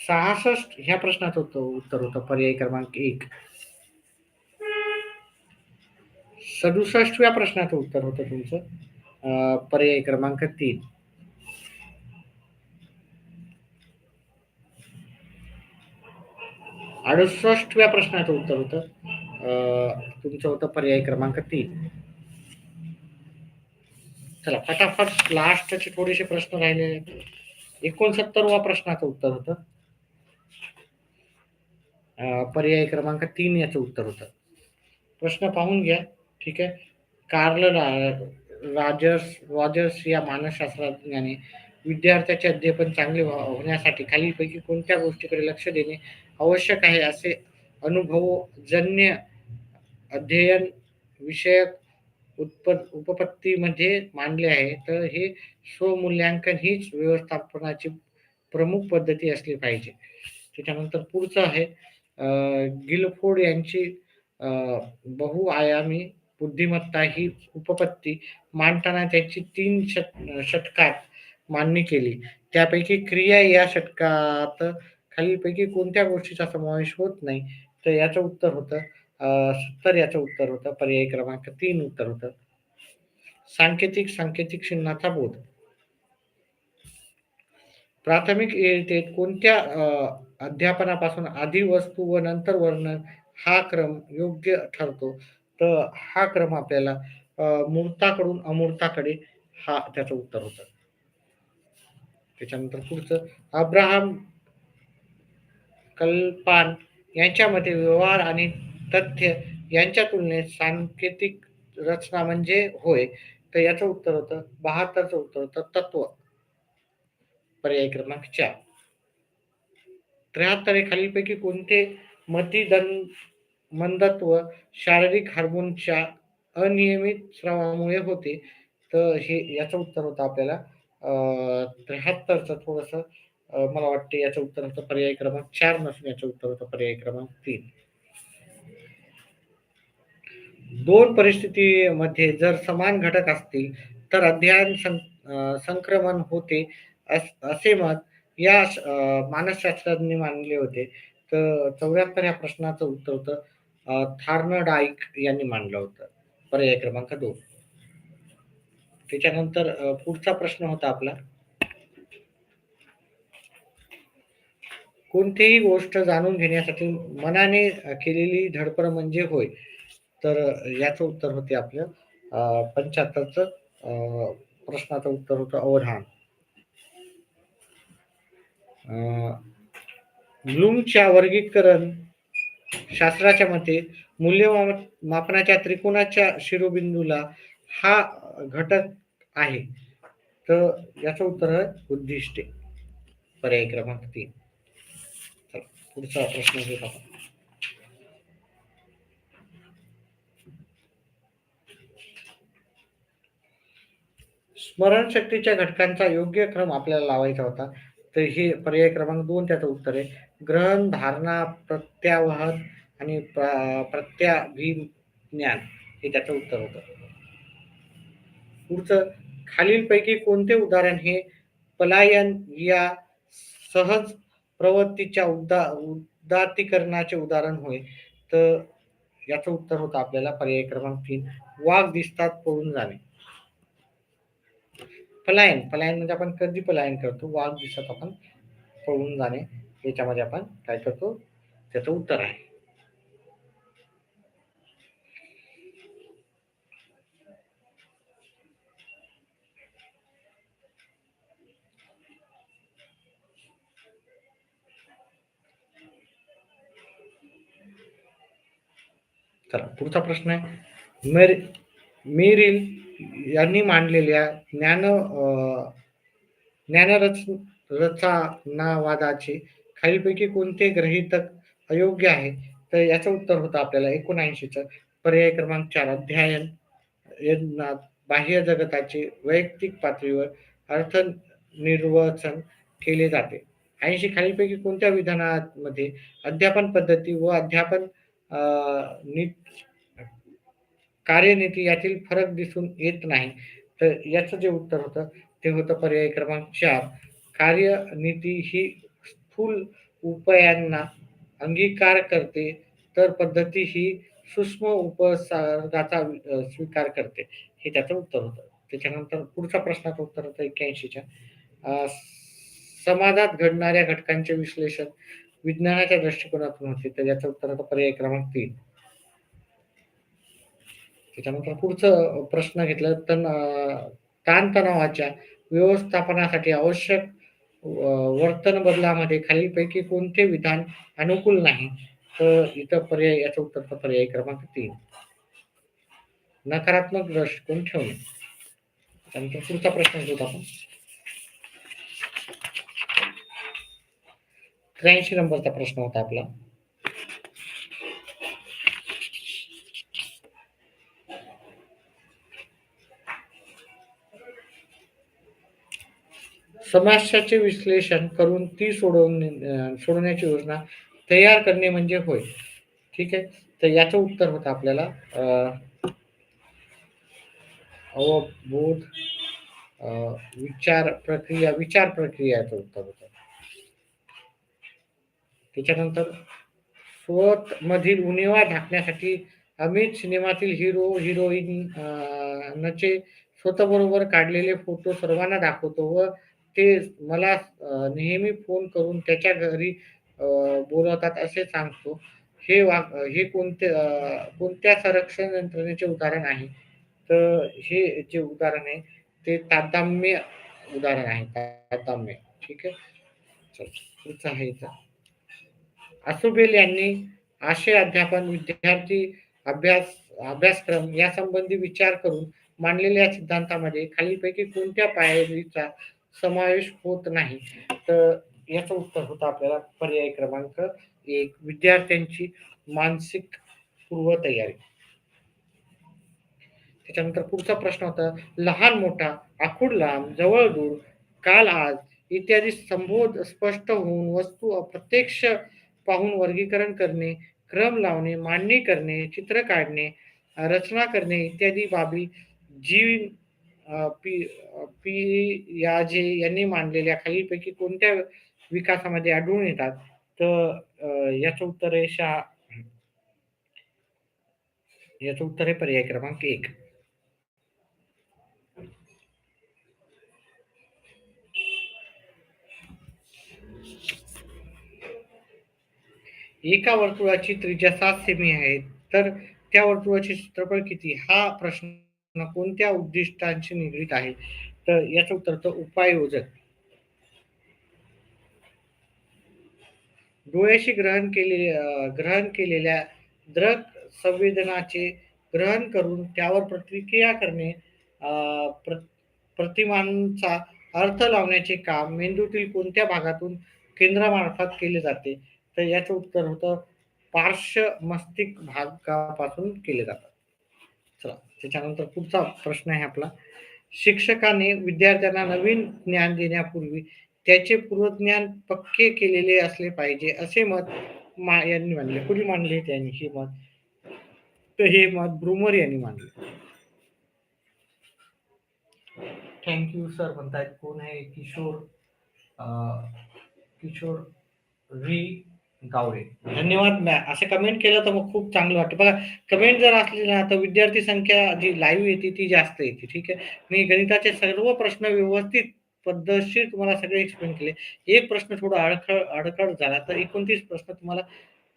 [SPEAKER 1] 66 ह्या प्रश्नाचं उत्तर होतं पर्याय क्रमांक 1. 67व्या प्रश्नाचं उत्तर होतं तुमचं पर्याय क्रमांक 3. 68व्या प्रश्नाचं उत्तर होतं तुमचं होतं पर्याय क्रमांक 3. चला फटाफट लास्टचे थोडेसे प्रश्न राहिलेले. 69वा प्रश्नाचं उत्तर होतं पर्याय क्रमांक 3 याचं उत्तर होतं. प्रश्न पाहून घ्या. ठीक आहे. कार्ल रॉजर्स या मानसशास्त्रज्ञाने विद्यार्थ्याचे अध्यापन चांगले होण्यासाठी खालीलपैकी कोणत्या गोष्टीकडे लक्ष देणे आवश्यक आहे असे अनुभवजन्य अध्ययन विषयक उपपत्तीमध्ये मांडले आहे. तर हे स्वमूल्यांकन हीच व्यवस्थापनाची प्रमुख पद्धती असली पाहिजे. त्याच्यानंतर पुढचं आहे गिलफोर्ड यांची बहुआयामी बुद्धिमत्ता ही उपपत्ती मांडताना त्याची 3 षटकात मांडणी केली. त्यापैकी क्रिया या षटकात खालीलपैकी कोणत्या गोष्टीचा समावेश होत नाही. तर याचं उत्तर होतं 70 याचं उत्तर होतं पर्याय क्रमांक 3 उत्तर होतं. सांकेतिक चिन्हाचा बोध. प्राथमिक इयत्तेत कोणत्या अध्यापनापासून आधी वस्तू व नंतर वर्णन हा क्रम योग्य ठरतो. तर हा क्रम आपल्याला मूर्ताकडून अमूर्ताकडे हा त्याचं उत्तर होतं. त्याच्यानंतर पुढचं अब्राहम कल्पान यांच्या मते व्यवहार आणि तथ्य यांच्या तुलनेत सांकेतिक रचना म्हणजे होय. तर याचं उत्तर होतं 72चं उत्तर होतं तत्व. पर्याय क्रमांक 4. 73 खालीलपैकी कोणते मंदत्व शारीरिक हार्मोनच्या अनियमित स्रावामुळे होते. तर हे याचं उत्तर होतं आपल्याला 73चं थोडंसं मला वाटते याचं उत्तर होतं पर्याय क्रमांक 4 नसून याचं उत्तर होतं पर्याय क्रमांक 3. 2 परिस्थितीमध्ये जर समान घटक असतील, तर संक्रमण होते असे मत या मानसशास्त्रज्ञांनी मांडले होते. तर 74 ह्या प्रश्नाचं उत्तर होतं थॉर्नडाईक यांनी मांडलं होतं. पर्याय क्रमांक 2. त्याच्यानंतर पुढचा प्रश्न होता आपला कोणतीही गोष्ट जाणून घेण्यासाठी मनाने केलेली धडपड म्हणजे होय. तर याचं उत्तर होते आपलं 75चं प्रश्नाचं उत्तर होतं अवधान. ब्लूमच्या वर्गीकरण शास्त्राच्या मते मापनाच्या त्रिकोणाच्या शिरोबिंदूला हा घटक आहे. तर याचं उत्तर आहे उद्दिष्टे. पर्याय क्रमांक 3. चला पुढचा प्रश्न घेत आपण. स्मरणशक्तीच्या घटकांचा योग्य क्रम आपल्याला लावायचा होता. तर हे पर्याय क्रमांक 2 त्याचं उत्तर आहे. ग्रहण, धारणा, प्रत्यावहन आणि प्रत्याभिज्ञान हे त्याचं उत्तर होतं. पुढचं खालीलपैकी कोणते उदाहरण हे पलायन या सहज प्रवृत्तीच्या उदात्तीकरणाचे उदाहरण होय. तर याचं उत्तर होतं आपल्याला पर्याय क्रमांक 3 वाघ दिसतात पळून जाणे. पलायन म्हणजे आपण कधी पलायन करतो वाघ दिसत आपण पळून जाणे याच्यामध्ये आपण काय करतो त्याचं उत्तर आहे. चला पुढचा प्रश्न आहे मेरिल यांनी मांडलेल्या ज्ञानरचनावादाचे खालीलपैकी कोणते गृहीतक अयोग्य आहे. तर याचं उत्तर होतं आपल्याला 79चं पर्याय क्रमांक 4 अध्ययन यज्ञात बाह्य जगताचे वैयक्तिक पातळीवर अर्थ निर्वचन केले जाते. 80 खालीलपैकी कोणत्या विधानामध्ये अध्यापन पद्धती व अध्यापन कार्यनीती यातील फरक दिसून येत नाही. तर याचं जे उत्तर होतं ते होतं पर्याय क्रमांक 4 कार्यनीती ही स्थूल उपायांना अंगीकार करते तर पद्धती ही सूक्ष्म उपसर्गाचा स्वीकार करते. हे त्याचं उत्तर होतं. त्याच्यानंतर पुढच्या प्रश्नाचं उत्तर होतं 81च्या समाजात घडणाऱ्या घटकांचे विश्लेषण विज्ञानाच्या दृष्टिकोनातून होते. तर याचं उत्तर होतं पर्याय क्रमांक 3. त्याच्यानंतर पुढचं प्रश्न घेतलं तर ताणतणावाच्या व्यवस्थापनासाठी आवश्यक वर्तन बदलामध्ये खालीलपैकी कोणते विधान अनुकूल नाही. तर इथं पर्याय याचं उत्तर तर पर्याय क्रमांक 3 नकारात्मक दृष्टिकोन ठेवणे. त्यानंतर पुढचा प्रश्न घेऊ आपण 83 नंबरचा प्रश्न होता आपला समस्याचे विश्लेषण करून ती सोडवण्याची योजना तयार करणे म्हणजे होय. ठीक आहे. तर याचं उत्तर होतं आपल्याला अवबोध विचार प्रक्रिया याचं उत्तर होतं. त्याच्यानंतर स्वत मधील उणिवा झाकण्यासाठी अमित सिनेमातील हिरो हिरोईन नचे स्वतःबरोबर काढलेले फोटो सर्वांना दाखवतो व ते मला नेहमी फोन करून त्याच्या घरी बोलवतात असे सांगतो. हे कोणत्या संरक्षण यंत्रणेचे उदाहरण आहे. तर हे जे उदाहरण आहे ते तारतम्य उदाहरण आहे. तारतम्य. ठीक आहे. चल पुढचं आहे इथं. आसुबेल यांनी आशय अध्यापन विद्यार्थी अभ्यासक्रम यासंबंधी विचार करून मांडलेल्या सिद्धांतामध्ये खालीलपैकी कोणत्या पायरीचा समावेश होत नाही. तर याचं उत्तर होतं आपल्याला पर्याय क्रमांक 1 विद्यार्थ्यांची मानसिक पूर्वतयारी. त्याच्यानंतर पुढचा प्रश्न होता लहान मोठा, आखूड लांब, जवळ दूर, काल आज इत्यादी संबोध स्पष्ट होऊन वस्तू अप्रत्यक्ष पाहून वर्गीकरण करणे, क्रम लावणे, मांडणी करणे, चित्र काढणे, रचना करणे इत्यादी बाबी जी पियाजे यांनी मांडलेल्या खालीलपैकी कोणत्या विकासामध्ये आढळून येतात? तर याचं उत्तर आहे याचं उत्तर आहे पर्याय क्रमांक 1. एका वर्तुळाची त्रिज्या 7 सेमी आहे, तर त्या वर्तुळाचे क्षेत्रफळ किती? हा प्रश्न कोणत्या उद्दिष्टांशी निगडीत आहे? तर याचं उत्तर तर उपाययोजक. डोळ्याशी ग्रहण केलेल्या दृक संवेदनाचे ग्रहण करून त्यावर प्रतिक्रिया करणे, अ, प्र प्रतिमांचा अर्थ लावण्याचे काम मेंदूतील कोणत्या भागातून केंद्रामार्फत केले जाते? तर याचं उत्तर होतं पार्श्व मस्तिष्क भागापासून केले जातात. चला, त्याच्यानंतर पुढचा प्रश्न आहे आपला. शिक्षकाने विद्यार्थ्यांना नवीन ज्ञान देण्यापूर्वी त्याचे पूर्वज्ञान पक्के केलेले असले पाहिजे, असे मत यांनी मांडले. कोणी मांडले त्यांनी हे मत? तर हे मत ब्रूमर यांनी मांडले. थँक यू सर म्हणतायत. कोण आहे? किशोर व्ही गावडे. धन्यवाद मॅम. असं कमेंट केलं तर मग खूप चांगलं वाटतं. बघा, कमेंट जर असली ना तर विद्यार्थी संख्या जी लाईव्ह येते ती जास्त येते. ठीक आहे. मी गणिताचे सर्व प्रश्न व्यवस्थित पद्धतशीर तुम्हाला सगळे एक्सप्लेन केले. एक प्रश्न थोडा अडखळ झाला तर 29 प्रश्न तुम्हाला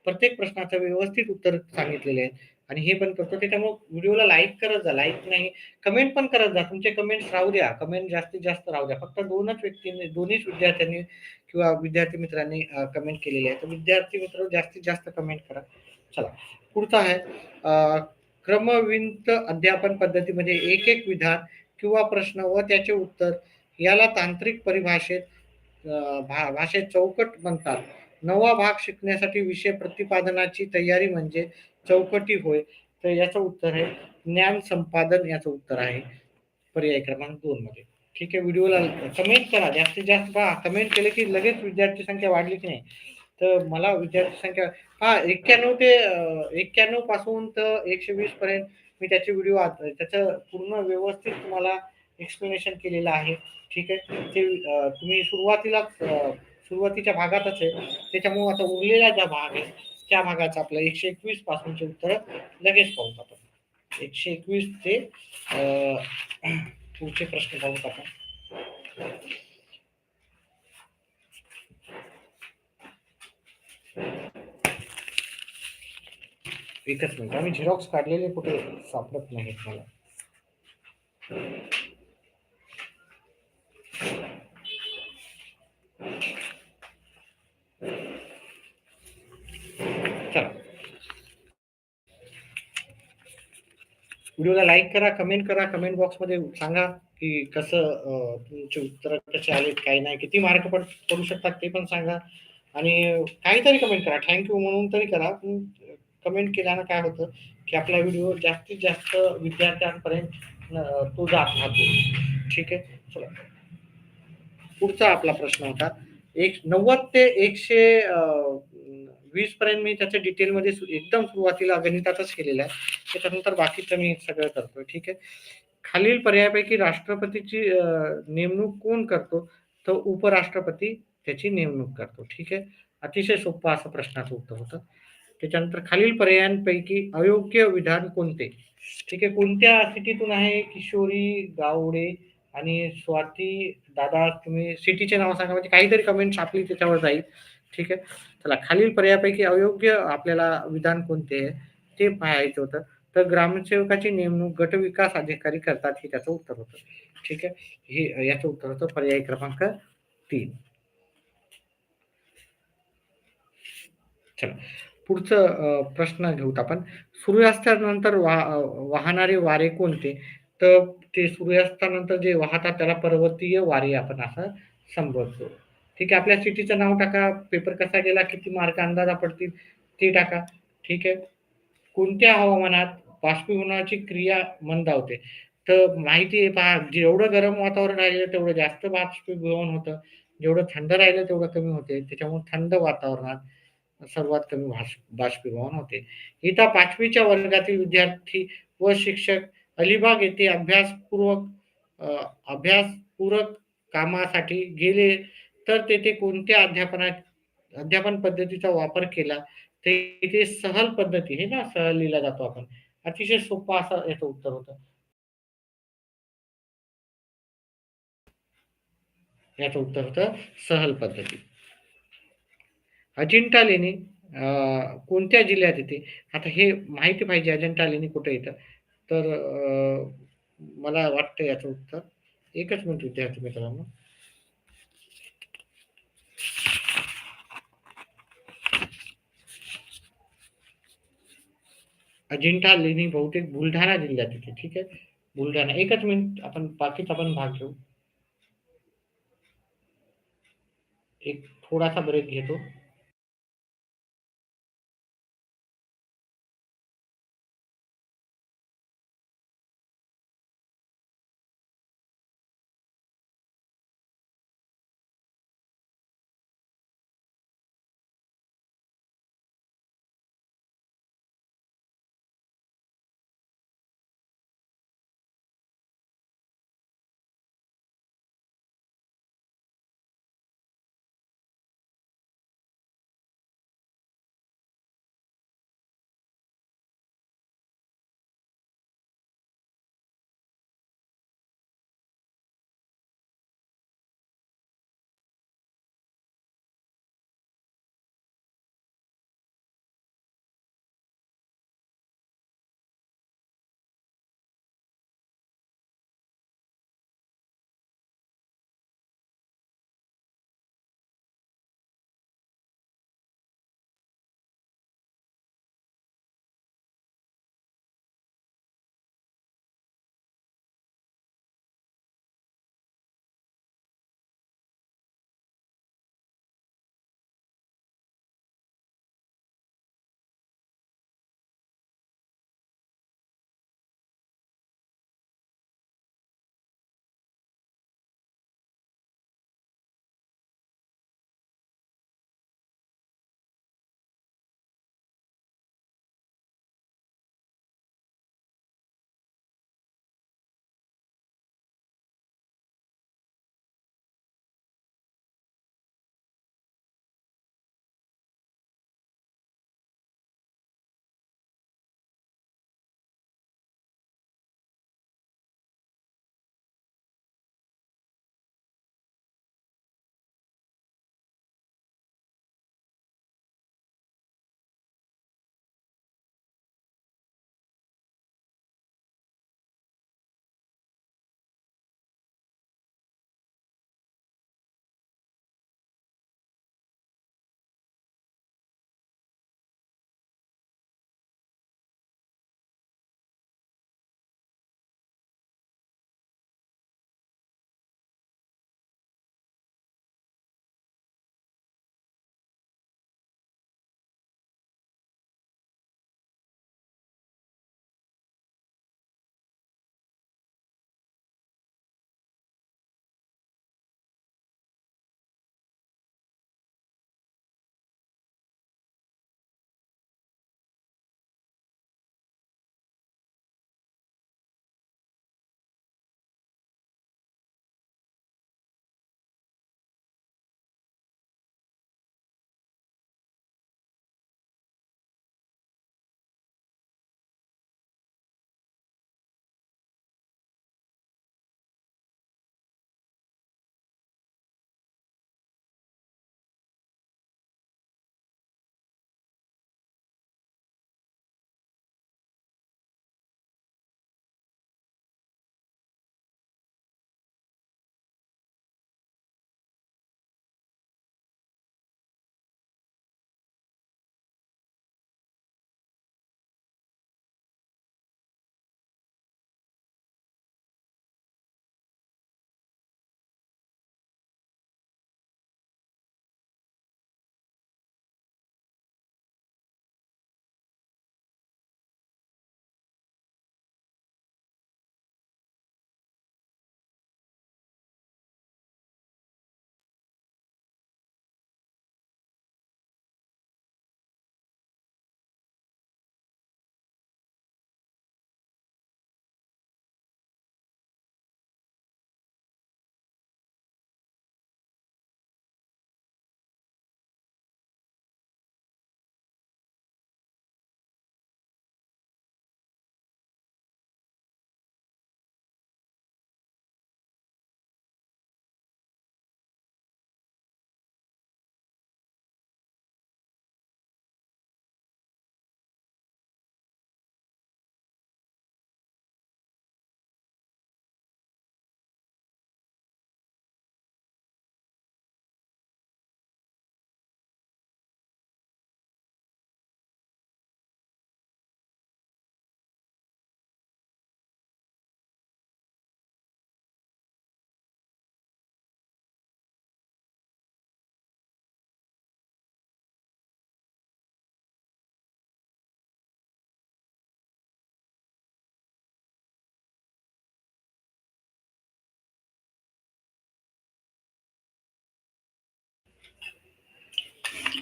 [SPEAKER 1] प्रत्येक प्रश्नाचं व्यवस्थित उत्तर सांगितलेले आहे आणि हे पण करतो. त्याच्यामुळे व्हिडिओला लाईक करत जा. लाईक नाही, कमेंट पण करत जा. तुमचे कमेंट्स राहू द्या. कमेंट जास्तीत जास्त राहू द्या. फक्त 2च व्यक्तींनी, दोन्हीच विद्यार्थ्यांनी किंवा विद्यार्थी मित्रांनी कमेंट केलेली आहे. तर विद्यार्थी मित्र जास्तीत जास्त कमेंट करा. चला, पुढचा आहे क्रमविंत अध्यापन पद्धतीमध्ये एक एक विधान किंवा प्रश्न व त्याचे उत्तर याला तांत्रिक परिभाषेत भाषेत चौकट म्हणतात. नवा भाग शिकण्यासाठी विषय प्रतिपादनाची तयारी म्हणजे चौकटी होय. तर याचं उत्तर आहे ज्ञान संपादन. याचं उत्तर आहे पर्याय क्रमांक 2 मध्ये. ठीक आहे. व्हिडिओला कमेंट करा. जास्तीत जास्त पहा. कमेंट केले की लगेच विद्यार्थी संख्या वाढली की नाही. तर मला विद्यार्थी संख्या 91 ते 91 पासून तर 120 पर्यंत मी त्याचे व्हिडिओ त्याचं पूर्ण व्यवस्थित तुम्हाला एक्सप्लेनेशन केलेलं आहे. ठीक आहे. ते तुम्ही सुरुवातीच्या भागातच आहे. त्याच्यामुळे आता उरलेला ज्या भाग आहे त्या भागाचं आपलं 121 पासूनचे उत्तर लगेच पाहू आपण. 121 ते पुढचे प्रश्न पाहूत आपण. एकच मिनिट. आम्ही झेरॉक्स काढलेले कुठे सापडत नाहीत मला. चला, व्हिडिओला लाईक करा, कमेंट करा. कमेंट बॉक्समध्ये सांगा की कसं तुमचे उत्तर कसे आलेत, काही नाही, किती मार्क पडू शकतात ते पण सांगा आणि काहीतरी कमेंट करा. थँक्यू म्हणून तरी करा. कमेंट केल्यानं काय होतं की आपला व्हिडिओ जास्तीत जास्त विद्यार्थ्यांपर्यंत तो जात राहतो. ठीक आहे. चला, पुढचा आपला प्रश्न होता 90 ते 120 पर्यंत मी त्याच्या डिटेलमध्ये एकदम सुरुवातीला गणितातच केलेलं आहे. त्याच्यानंतर बाकीचं मी सगळं करतोय. ठीक आहे. खालील पर्यायापैकी राष्ट्रपतीची नेमणूक कोण करतो? तर उपराष्ट्रपती त्याची नेमणूक करतो. ठीक आहे. अतिशय सोप्पा असा प्रश्नाचं उत्तर होतं. त्याच्यानंतर खालील पर्यायांपैकी अयोग्य विधान कोणते? ठीक आहे. कोणत्या सिटीतून आहे किशोरी गावडे आणि स्वाती दादा? तुम्ही सिटीचे नाव सांगा, म्हणजे काहीतरी कमेंट आपली त्याच्यावर जाईल. ठीक आहे. चला, खालील पर्यायापैकी अयोग्य आपल्याला विधान कोणते आहे ते पाहायचं होतं. तर ग्रामसेवकाची नेमणूक गट विकास अधिकारी करतात, हे त्याचं उत्तर होतं. ठीक आहे. हे याचं उत्तर होतं पर्याय क्रमांक 3. चला, पुढचं प्रश्न घेऊत आपण. सूर्यास्तानंतर वाहणारे वारे कोणते? तर ते सूर्यास्तानंतर जे वाहतात त्याला पर्वतीय वारे आपण असं संबोधतो. ठीक आहे. आपल्या सिटीचं नाव टाका. पेपर कसा गेला, किती मार्क अंदाजा पडतील ते टाका. ठीक आहे. कोणत्या हवामानात बाष्पीभवनाची क्रिया मंदावते. तर माहिती आहे पहा, जेवढं गरम वातावरण राहिलं तेवढं जास्त बाष्पीभवन होतं. जेवढं थंड राहिलं तेवढं कमी होते. त्याच्यामुळे थंड वातावरणात सर्वात कमी बाष्पीभवन होते. इथं 5वी च्या वर्गातील विद्यार्थी व शिक्षक अलिबाग येथे अभ्यासपूरक कामासाठी गेले, तर तेथे कोणत्या अध्यापन पद्धतीचा वापर केला? तर इथे सहल पद्धती हे ना, सहल लिहिला जातो आपण. अतिशय सोपं असं याचं उत्तर होतं. याचं उत्तर होतं सहल पद्धती. अजिंठा लेणी कोणत्या जिल्ह्यात येते? आता हे माहिती पाहिजे अजिंठा लेणी कुठे येतं? तर मला वाटतं याचं उत्तर एकच मिनिट विद्यार्थी मित्रांनो. अजिंठा लेणी बहुतेक बुलढाणा जिल्ह्यात येते. ठीक आहे. बुलढाणा. एकच मिनिट आपण बाकीचा पण भाग घेऊ. एक थोडासा ब्रेक घेतो.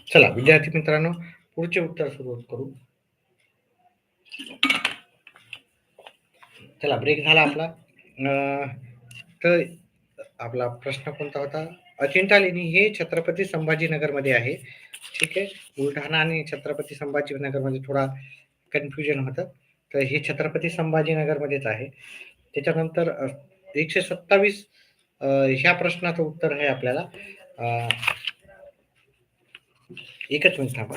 [SPEAKER 1] चला विद्यार्थी मित्रांनो, पुढचे उत्तर सुरू करू. चला ब्रेक झाला आपला. तर आपला प्रश्न कोणता होता? अजिंठा लेणी हे छत्रपती संभाजीनगरमध्ये आहे. ठीक आहे. बुलढाणा आणि छत्रपती संभाजीनगरमध्ये थोडा कन्फ्युजन होतं. तर हे छत्रपती संभाजीनगरमध्येच आहे. त्याच्यानंतर 127 ह्या प्रश्नाचं उत्तर आहे आपल्याला. एकच मिनिट थांबा.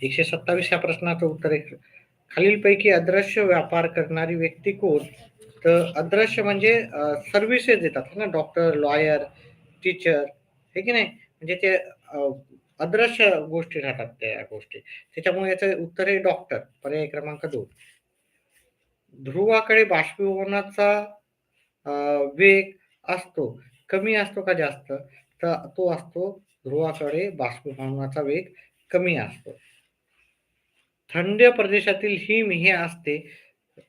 [SPEAKER 1] 127 ह्या प्रश्नाचं उत्तर आहे. खालीलपैकी अदृश्य व्यापार करणारी व्यक्ती कोण? तर अदृश्य म्हणजे सर्व्हिसेस देतात ना, डॉक्टर, लॉयर, टीचर, हे की नाही? म्हणजे ते अदृश्य गोष्टी राहतात त्या गोष्टी. त्याच्यामुळे याचं उत्तर आहे डॉक्टर, पर्याय क्रमांक 2. ध्रुवाकडे बाष्पीभवनाचा वेग असतो, कमी असतो का जास्त? तर तो असतो, ध्रुवाकडे बाष्पीभवनाचा वेग कमी असतो. थंड प्रदेशातील हिम हे असते,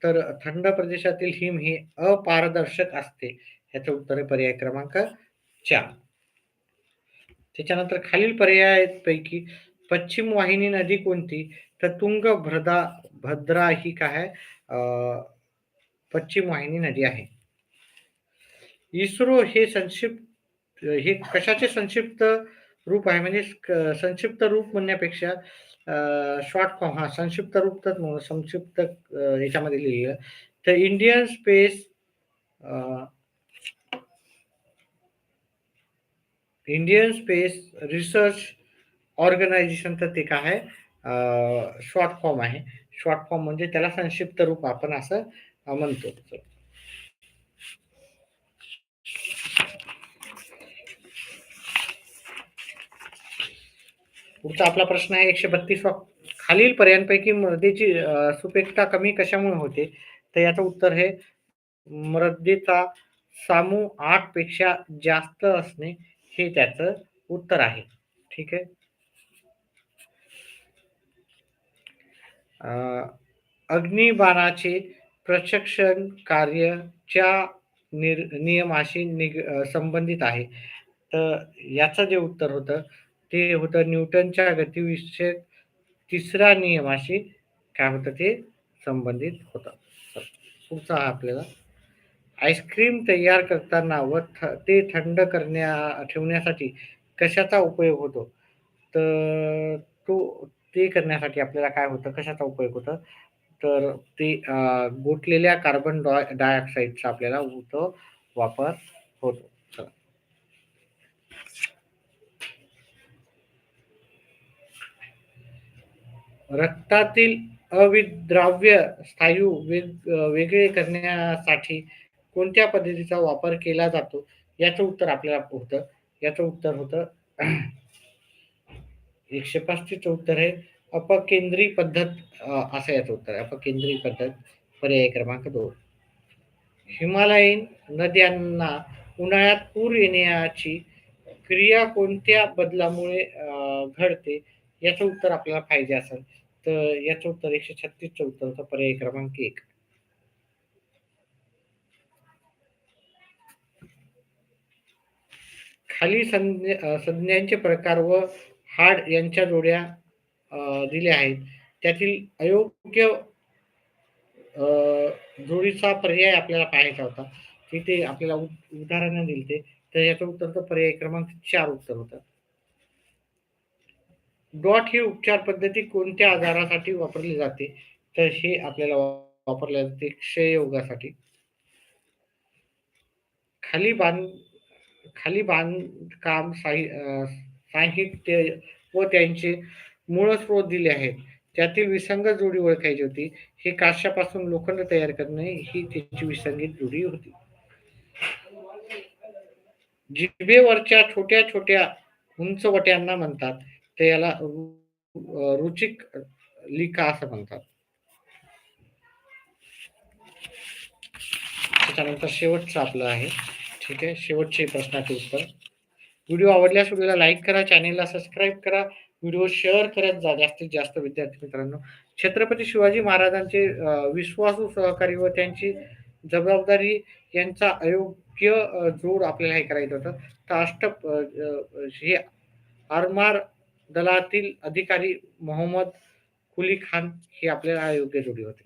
[SPEAKER 1] तर थंड प्रदेशातील हिम हे अपारदर्शक असते. ह्याचं उत्तर आहे पर्याय क्रमांक 4. त्याच्यानंतर खालील पर्यायांपैकी पश्चिम वाहिनी नदी कोणती? तर भद्रा ही काय आहे? पश्चिम वाहिनी नदी आहे. इस्रो हे हे कशाचे संक्षिप्त रूप आहे? म्हणजे संक्षिप्त रूप म्हणण्यापेक्षा शॉर्ट फॉर्म, हा संक्षिप्त रूप तर संक्षिप्त याच्यामध्ये लिहिलं तर इंडियन स्पेस रिसर्च ऑर्गनायझेशन, तर ते काय आहे? शॉर्ट फॉर्म आहे. शॉर्ट फॉर्म म्हणजे त्याला संक्षिप्त रूप आपण असं म्हणतो. पुढचा आपला प्रश्न आहे 132वा. खालील पर्यायांपैकी मृदेची सुपीकता कमी कशामुळे होते? तर याचं उत्तर हे मृदेचा समूह 8 पेक्षा जास्त असणे हे त्याचं उत्तर आहे. ठीक आहे. अग्निबाणाचे प्रशिक्षण कार्यच्या नियमाशी संबंधित आहे. तर याचं जे उत्तर होतं ते होतं न्यूटनच्या गतीविषयक तिसऱ्या नियमाशी काय होतं ते संबंधित होतं. पुढचा आपल्याला आईस्क्रीम तयार करताना व ते थंड ठेवण्यासाठी कशाचा उपयोग होतो? तर ते करण्यासाठी आपल्याला काय होतं, कशाचा उपयोग होतो? तर ते गोठलेल्या कार्बन डायऑक्साईडचा आपल्याला वापर होतो. चला. रक्तातील अविद्राव्य स्थायू वेगळे करण्यासाठी कोणत्या पद्धतीचा वापर केला जातो? याचं उत्तर आपल्याला होतं. याचं उत्तर होतं 135 उत्तर आहे अपकेंद्री पद्धत. असं याचं उत्तर आहे. अपकेंद्री पद्धत, पर्याय क्रमांक 2. हिमालयीन नद्यांना उन्हाळ्यात पूर येण्याची क्रिया कोणत्या बदलामुळे घडते? याचं उत्तर आपल्याला पाहिजे असेल तर याचं उत्तर 136चं उत्तर होतं, पर्याय क्रमांक 1. खाली संज्ञांचे प्रकार व हाड यांच्या जोड्या दिल्या आहेत. त्यातील अयोग्य जोडीचा पर्याय आपल्याला पाहायचा होता. तिथे आपल्याला उदाहरणं दिली तर याचं उत्तर तर पर्याय क्रमांक 4 उत्तर होतं. डॉट ही उपचार पद्धती कोणत्या आजारासाठी वापरली जाते? तर हे आपल्याला वापरले जाते क्षयरोगासाठी. खाली बांध खाली बांधकाम साहित्य व त्यांचे मूळ स्रोत दिले आहेत. त्यातील विसंगत जोडी ओळखायची होती. हे काश्यापासून लोखंड तयार करणे ही त्याची विसंगत जोडी होती. जिभेवरच्या छोट्या छोट्या उंचवट्यांना म्हणतात, तर याला रुचिक लिका असं म्हणतात. त्याच्यानंतर शेवटचं आपलं आहे. ठीक आहे. शेवटचे प्रश्नाचे उत्तर. व्हिडिओ आवडल्यास व्हिडिओला लाईक करा, चॅनेलला सबस्क्राईब करा, व्हिडिओ शेअर करत जा जास्तीत जास्त विद्यार्थी मित्रांनो. छत्रपती शिवाजी महाराजांचे विश्वासू सहकारी व त्यांची जबाबदारी यांचा अयोग्य जोड आपल्याला हे करायचं होतं. तर हे आरमार दलातील अधिकारी मोहम्मद कुली खान हे आपल्याला अयोग्य जोडी होते.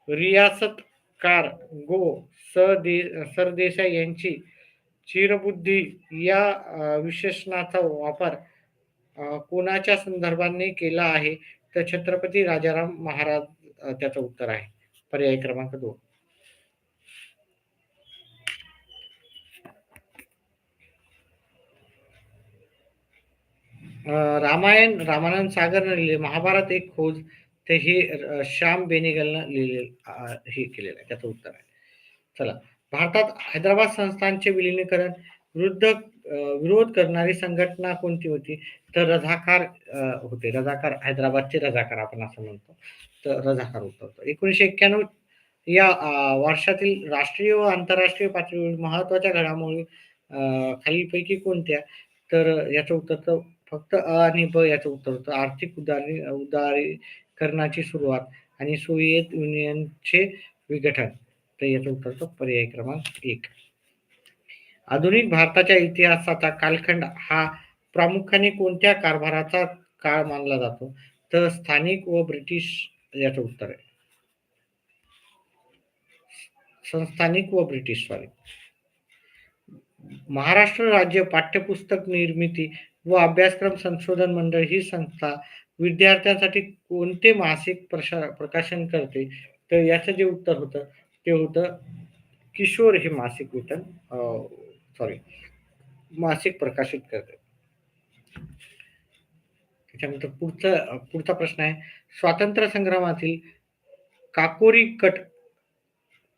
[SPEAKER 1] रियासतकार गो सरदेसाई यांची चिरबुद्धी या विशेषणाचा वापर कोणाच्या संदर्भाने केला आहे? तर छत्रपती राजाराम महाराज त्याचं उत्तर आहे. पर्याय क्रमांक 2. रामायण रामानंद सागरनं लिहिले, महाभारत एक खोज ते हे श्याम बेनेगलनं लिहिले हे केलेलं आहे. त्याचं उत्तर आहे. चला, भारतात हैदराबाद संस्थानचे विलिनीकरण विरोध करणारी संघटना कोणती होती? तर रझाकार होते. रझाकार, हैदराबादचे रझाकार आपण असं म्हणतो. तर रझाकार होतं. 1991 या वर्षातील राष्ट्रीय व आंतरराष्ट्रीय पातळीवर महत्त्वाच्या घडामोडी खालीलपैकी कोणत्या? तर याचं उत्तर तर फक्त आणि याचं उत्तर होतं आर्थिक उदारीकरणाची सुरुवात आणि सोव्हिएत युनियनचे विघटन. तर याचं उत्तर होतं पर्याय क्रमांक 1. आधुनिक भारताच्या इतिहासाचा कालखंड हा प्रामुख्याने कोणत्या कारभाराचा काळ मानला जातो? तर स्थानिक व ब्रिटिश याचं उत्तर आहे. संस्थानिक व ब्रिटिश, सॉरी. महाराष्ट्र राज्य पाठ्यपुस्तक निर्मिती व अभ्यासक्रम संशोधन मंडळ ही संस्था विद्यार्थ्यांसाठी कोणते मासिक प्रकाशन करते? तर याचं जे उत्तर होतं ते होतं किशोर हे मासिक सॉरी मासिक प्रकाशित करते. त्याच्यानंतर पुढचा प्रश्न आहे, स्वातंत्र्य संग्रामातील काकोरी कट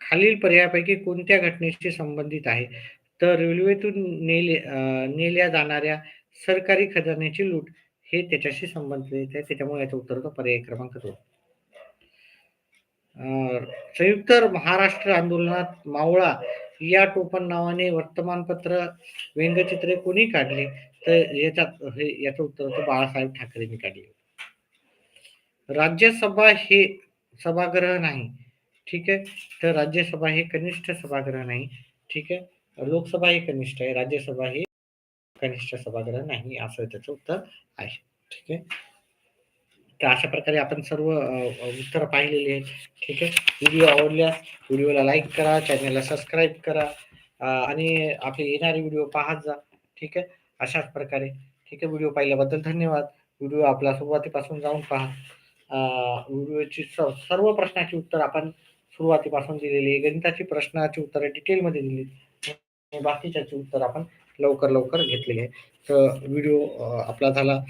[SPEAKER 1] खालील पर्यायापैकी कोणत्या घटनेशी संबंधित आहे? तर रेल्वेतून नेल्या जाणाऱ्या सरकारी खजान्याची लूट हे त्याच्याशी संबंधित आहे. त्याच्यामुळे याचं उत्तर होतं पर्याय क्रमांक 2. संयुक्त महाराष्ट्र आंदोलनात मावळा या टोपण नावाने वर्तमानपत्र व्यंगचित्रे कोणी काढली? तर याचं उत्तर होतं बाळासाहेब ठाकरेंनी काढले. राज्यसभा हे सभागृह नाही. ठीक आहे. तर राज्यसभा हे कनिष्ठ सभागृह नाही. ठीक आहे. लोकसभा हे कनिष्ठ आहे, राज्यसभा हे कनिष्ठ सभागृह नाही, असं त्याचं उत्तर आहे. ठीक आहे. तर अशा प्रकारे आपण सर्व उत्तर पाहिलेली आहेत. ठीक आहे. व्हिडिओ आवडल्यास व्हिडिओला लाईक करा, चॅनलला सबस्क्राईब करा आणि आपले येणारे व्हिडिओ पाहत जा. ठीक आहे. अशाच प्रकारे. ठीक आहे. व्हिडिओ पाहिल्याबद्दल धन्यवाद. व्हिडिओ आपला सुरुवातीपासून जाऊन पहा. व्हिडिओची सर्व प्रश्नाची उत्तर आपण सुरुवातीपासून दिलेली आहे. गणिताची प्रश्नाची उत्तरं डिटेलमध्ये दिली आणि बाकीच्याची उत्तर आपण लवकर घेतलेली आहे. तर व्हिडिओ आपला झाला